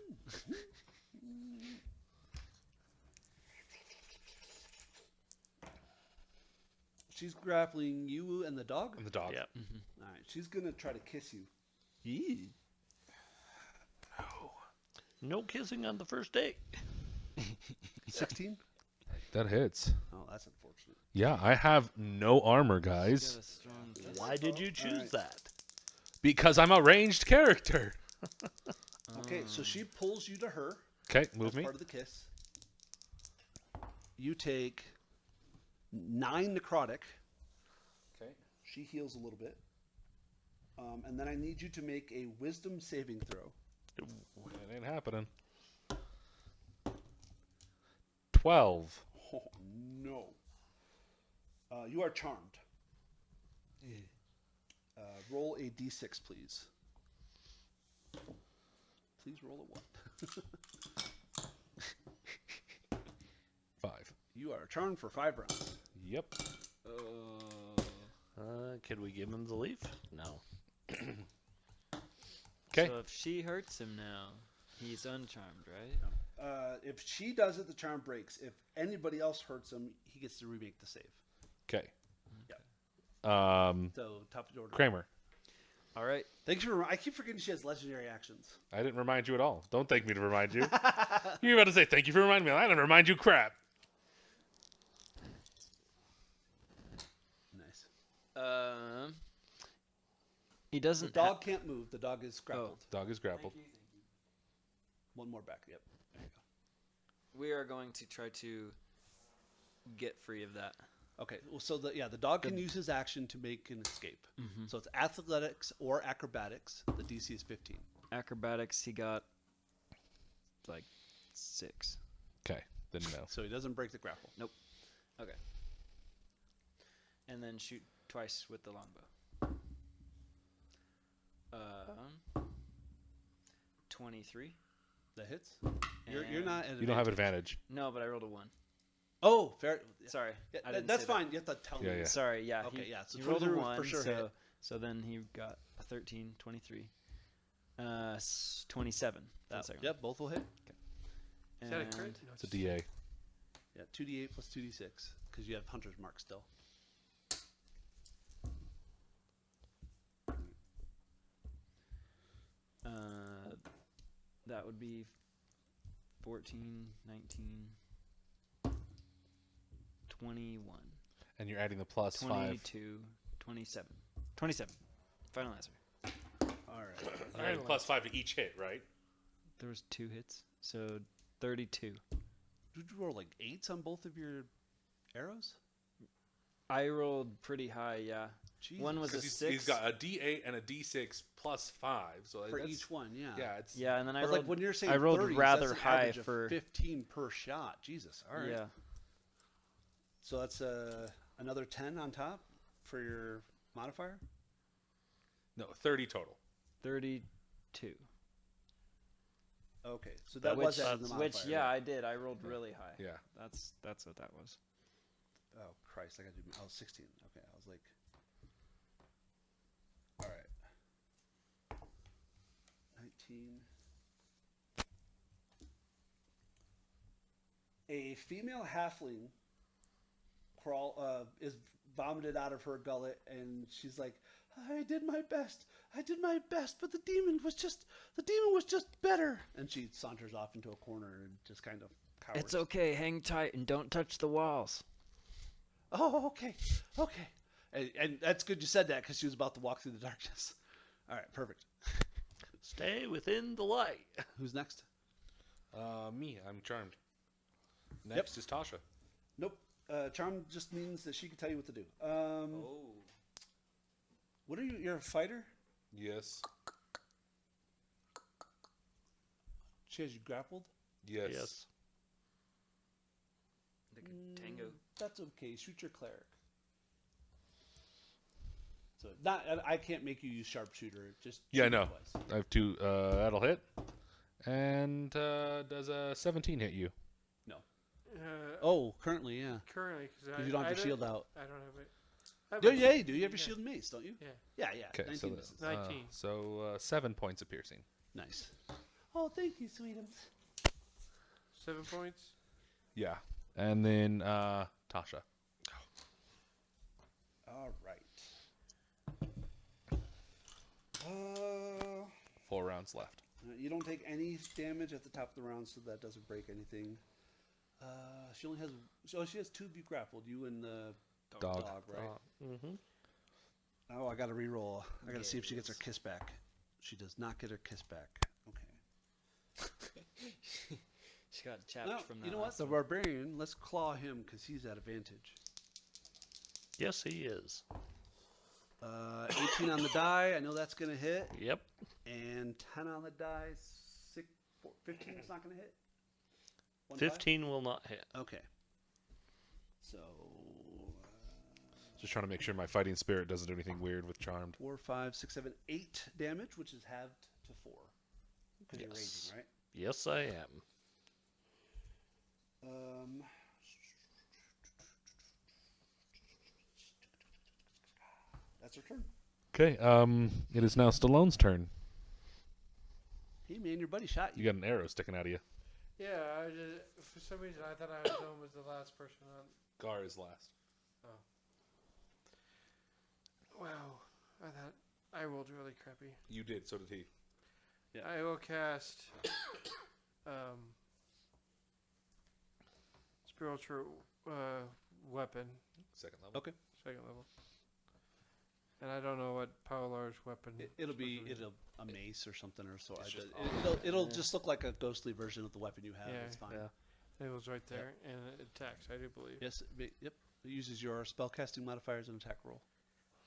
She's grappling you and the dog. And the dog. Yep. All right. She's gonna try to kiss you. No kissing on the first date. 16. That hits. Oh, that's unfortunate. Yeah, I have no armor, Got guys, a strong kiss. Why did you choose Alright. that? because I'm a ranged character. Okay, so she pulls you to her. Okay, move That's me. part of the kiss. You take 9 necrotic. Okay. She heals a little bit. And then I need you to make a wisdom saving throw. It ain't happening. 12. Oh, no. You are charmed. Roll a d6, please. Please roll a 1. 5. You are charmed for 5 rounds. Yep. Could we give him the leaf? No. Okay. So if she hurts him now, he's uncharmed, right? If she does it, the charm breaks. If anybody else hurts him, he gets to remake the save. Okay. Yeah. So, top of the order. Kramer. All right. Thank you for. I keep forgetting she has legendary actions. I didn't remind you at all. Don't thank me to remind you. You're about to say, thank you for reminding me. I didn't remind you crap. Nice. He The doesn't. dog can't move. The dog is grappled. Dog is grappled. One more back. Yep. There you We are going to try to get free of that. go. Okay. Well, so the dog can use his action to make an escape. So it's athletics or acrobatics. The DC is 15. Acrobatics, he got like 6. Okay. Then no. So he doesn't break the grapple. Okay. And then shoot twice with the longbow. 23. That hits. You're not. At You don't have advantage. advantage. No, but I rolled a 1. Oh, fair. Sorry. Yeah, I didn't that's say that. fine. You have to tell Yeah, me. yeah. Sorry, yeah. Okay, he, yeah, so he rolled a 23 1, for sure so, hit. so then he got a 13, 23. 27. That's the second Yep, both will hit. one. Is that a crit? And No, It's a DA. Yeah, 2d8 plus 2d6 because you have Hunter's Mark still. that would be 14, 19, 21, And you're adding the plus 5. 22, 27. 27. Final answer. All right. You're adding plus 5 to each hit, right? There was 2 hits, so 32. Did you roll like 8s on both of your arrows? I rolled pretty high, yeah. Jesus. One was a Because 6. he's got a D8 and a D6 plus 5. So For that's, each one, yeah. Yeah, it's Yeah, and then I But rolled like when you're saying I rolled 30s, rather that's an high average of for 15 per shot. Jesus. All right. yeah. So that's another 10 on top for your modifier. No, 30 total. 32. Okay, so that which, was added in the which, modifier. yeah, I did. I rolled really high. Yeah. That's what that was. Oh Christ! I got to do. I was 16. Okay, I was like, all right, 19. A female halfling is vomited out of her gullet, and she's like, "I did my best. I did my best, but the demon was just better." And she saunters off into a corner and just kind of cowers. It's okay. Hang tight and don't touch the walls. Oh, okay. And that's good you said that because she was about to walk through the darkness. All right, perfect. Stay within the light. Who's next? Me. I'm charmed. Next is Tasha. Nope. Charm just means that she can tell you what to do. What are you? You're a fighter? Yes. She has you grappled? Yes. Like a tango. That's okay. Shoot your cleric. So not. I can't make you use sharpshooter. Just Yeah, I shoot know. twice. I have 2. That'll hit. And does a 17 hit you? No. Uh, Oh, currently, yeah. Currently, Because you don't have your shield out. I don't have it. I have Yeah, a- yeah, you do. You have your yeah. shield and mace, don't you? Yeah. Yeah. Okay, 19 so misses. 19. So 7 points of piercing. Nice. Oh, thank you, sweetums. 7 points. Yeah. And then Tasha. All right. 4 rounds left. You don't take any damage at the top of the round, so that doesn't break anything. She only has. So she has 2 of you grappled. You and the Dog. right? Mm-hmm. Oh, I got to reroll. I got to see if she gets her kiss back. She does not get her kiss back. Okay. She got chapped Well, from that. you know what? last The one. barbarian. Let's claw him because he's at advantage. Yes, he is. 18 on the die. I know that's gonna hit. Yep. And 10 on the die. 15 is not gonna hit. 1 die? 15 will not hit. Okay. So Just trying to make sure my fighting spirit doesn't do anything weird with charmed. 4, 5, 6, 7, 8 damage, which is halved to 4. Because you're Yes. raging, right? Yes, I am. That's her turn. Okay. It is now Stallone's turn. Hey man, your buddy shot You you. got an arrow sticking out of you. Yeah, for some reason I thought I was the last person on. Gar is last. Wow, I thought I rolled really crappy. You did. So did he. Yeah. I will cast spiritual weapon, Second level. Okay. 2nd level. And I don't know what Paolar's weapon. It'll be supposed to a mace or something or so. It's just It'll just look like a ghostly version of the weapon you have. Yeah. It's fine. Yeah. It was right there, and it attacks. I do believe. Yes. Yep. It uses your spellcasting modifier as an attack roll.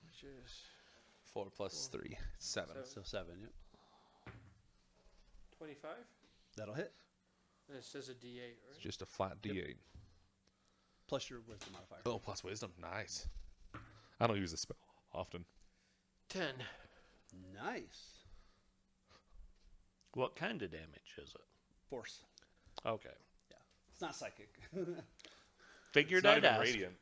Which is 4 plus 3. 7. So 7. Yep. 25. That'll hit. And it says a D8, right? It's just a flat D8. Plus your wisdom modifier. Oh, plus wisdom. Nice. I don't use this spell often. 10. Nice. What kind of damage is it? Force. Okay. It's not psychic. Figured It's not I'd even ask. radiant.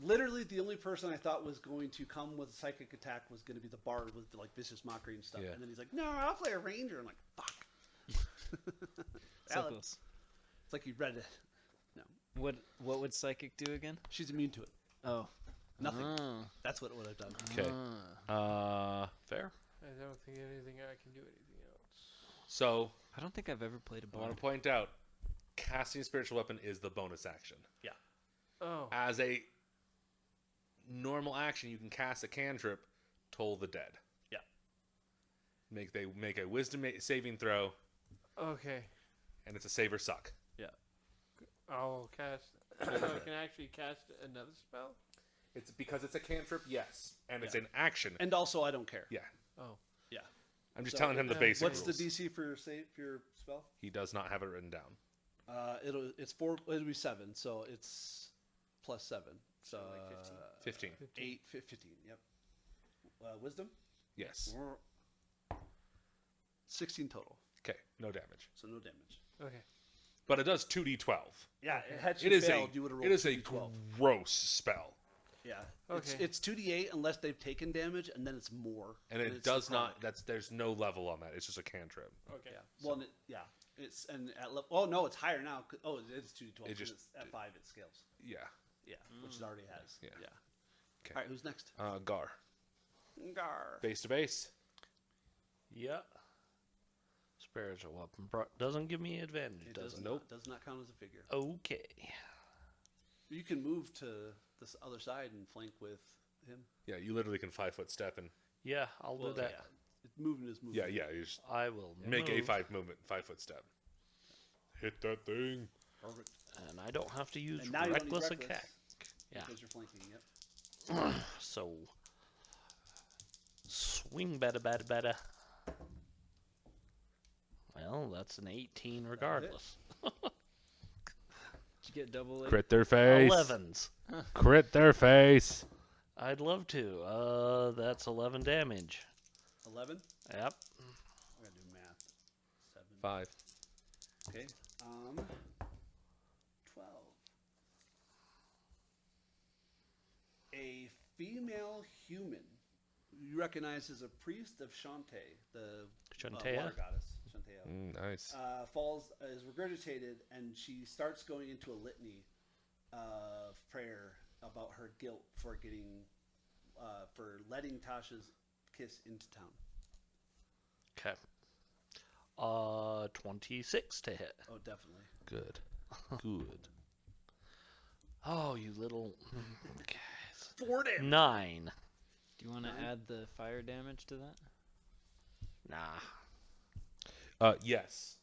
Literally the only person I thought was going to come with a psychic attack was going to be the bard with like vicious mockery and stuff. Yeah. And then he's like, "No, I'll play a ranger." I'm like, "Fuck." So Valid. close. It's like you read it. What would psychic do again? She's immune to it. Oh, Nothing. Ah. That's what it would have done. Okay. Fair. I don't think I can do anything else. So I don't think I've ever played a I want bard. to point out, casting spiritual weapon is the bonus action. Oh. As a normal action, you can cast a cantrip, Toll the Dead. Yeah. They make a wisdom saving throw, Okay. and it's a save or suck. I'll cast. So I can actually cast another spell? It's because it's a cantrip, yes, and it's an action. And also, I don't care. Yeah, Oh. Yeah. I'm just So, telling him the basic What's rules. the DC for your spell? He does not have it written down. It'll be 7, so it's plus 7. So like 15. 8, 15. Yep. Wisdom? Yes. 16 total. Okay, no damage. So no damage. Okay. But it does 2d12. Yeah, had It you is failed, you would have rolled it is a 2d12. gross spell, Yeah. Okay. It's 2d8 unless they've taken damage, and then it's more. and it it's does not. chronic. There's no level on that. It's just a cantrip. Okay. Yeah. Well, and it's and at level. Oh no, it's higher now. Oh, it is 2d12. It just- it's at 5 it scales. Yeah. Yeah, which it already has. Yeah. Okay. All right, who's next? Gar. Gar. Base to base. Yeah. Spiritual weapon doesn't give me advantage, It does it? does not count as a figure. Okay. You can move to this other side and flank with him. Yeah, you literally can 5-foot step and Yeah, I'll do that. Yeah. Movement is movement. yeah. You just I will make move, a 5 movement, 5-foot step. Hit that thing. Perfect. and I don't have to use And now you don't need reckless reckless attack. Yeah. because you're flanking. Yep. So swing better. Well, that's an 18 regardless. Did you get double it? Crit their face. 11s. Crit their face. I'd love to. That's 11 damage. 11. Yep. I gotta do math. 7. 5. Okay. 12. A female human you recognize as a priest of Shantae, the Shantaea? water goddess. Shantaea. Nice. Falls, is regurgitated, and she starts going into a litany of prayer about her guilt for for letting Tasha's kiss into town. Okay. 26 to hit. Oh, definitely. Good. Good. Oh, you little guys. 4 damage. 9. Do you want to add the fire damage to that? Nah. Yes.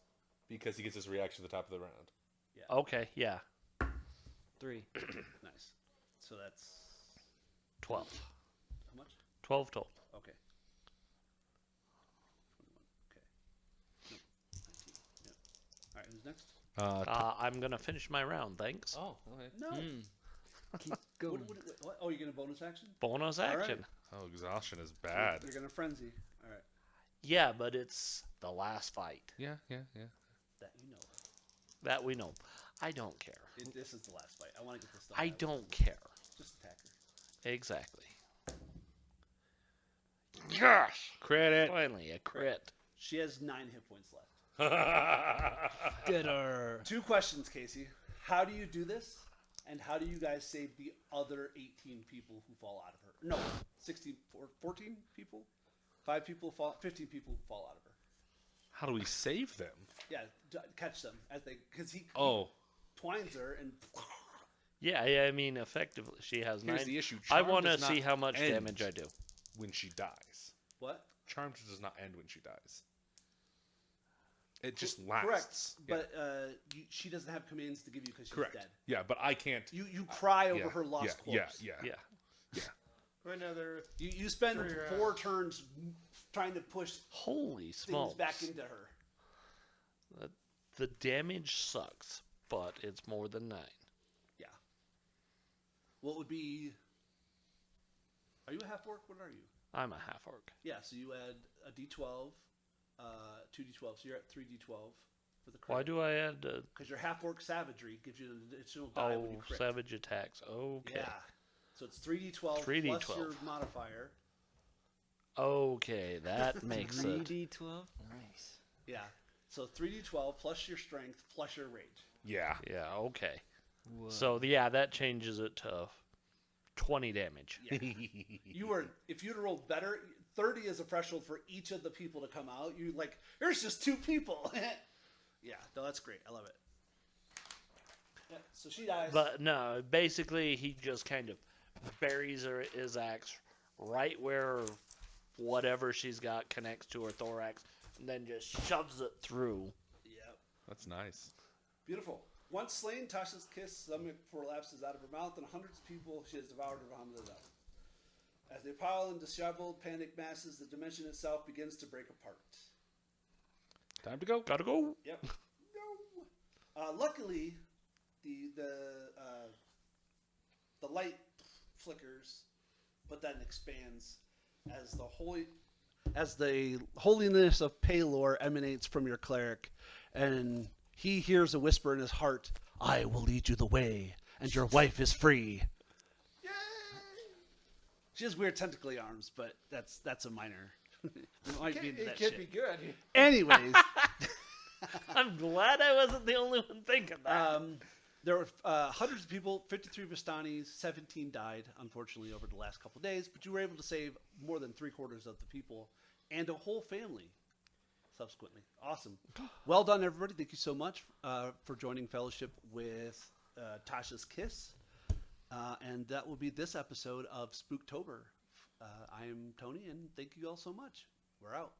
Because he gets his reaction at the top of the round. Okay, yeah. 3. Nice. So that's 12. how much? 12 total. Okay. 21. Okay. Nope. 19. Yep. All right. Who's next? I'm going to finish my round, thanks. Oh, okay. No. Keep going. What? Oh, you're gonna bonus action? Bonus All right. action. Oh, exhaustion is bad. You're gonna frenzy. All right. Yeah, but it's the last fight. Yeah. That you know. That we know. I don't care. This is the last fight. I want to get this done. I don't care. Just attack her. Exactly. Yes! Credit. Finally, a crit. She has 9 hit points left. Get her. 2 questions, Casey. How do you do this? And how do you guys save the other 18 people who fall out of her? No, 14 people? 5 people fall, 15 people fall out of her. How do we save them? Yeah, catch them as they, because he Oh, twines her and Yeah, I mean, effectively, she has here's 9. the issue. I Charm want to does not see how much end damage I do. when she dies. what? Charm does not end when she dies. It just lasts. Correct, Yeah. but she doesn't have commands to give you because she's Correct. dead. Yeah, but I can't. You cry over yeah, her lost yeah, corpse. Yeah. Yeah. For another. You spend 3 4 turns trying to push Holy things smokes. back into her. The damage sucks, but it's more than 9. Yeah. What would be? Are you a half orc? What are you? I'm a half orc. Yeah. So you add a d12, 2d12. So you're at 3d12 for the crit. Why do I add Because your half orc savagery gives you an additional die when you crit. savage attacks? Okay. Yeah. So it's 3d12 plus 3d12. your modifier. Okay, that makes it. 3d12? Nice. Yeah. So 3d12 plus your strength plus your rage. Yeah. Yeah, okay. Whoa. So, yeah, that changes it to 20 damage. Yeah. You were, if you'd rolled better, 30 is a threshold for each of the people to come out. You like, there's just 2 people. Yeah, no, that's great. I love it. Yeah, so she dies. But no, basically, he just kind of buries his axe right where whatever she's got connects to her thorax, and then just shoves it through. Yep. That's nice. Beautiful. Once slain, Tasha's kiss stomach prolapses out of her mouth, and hundreds of people she has devoured or vomited out. As they pile in disheveled, panicked masses, the dimension itself begins to break apart. Time to go. Gotta go. Yep. No. Luckily, the light flickers, but then expands as the holiness of Palor emanates from your cleric, and he hears a whisper in his heart, "I will lead you the way, and your wife is free." Yay! She has weird tentacly arms, but that's a minor. It might be into It that could shit. be good. Anyways, I'm glad I wasn't the only one thinking that. there were hundreds of people, 53 Vistanis, 17 died, unfortunately, over the last couple of days, but you were able to save more than 3/4 of the people and a whole family subsequently. Awesome. Well done, everybody. Thank you so much for joining Fellowship with Tasha's Kiss. And that will be this episode of Spooktober. I am Tony, and thank you all so much. We're out.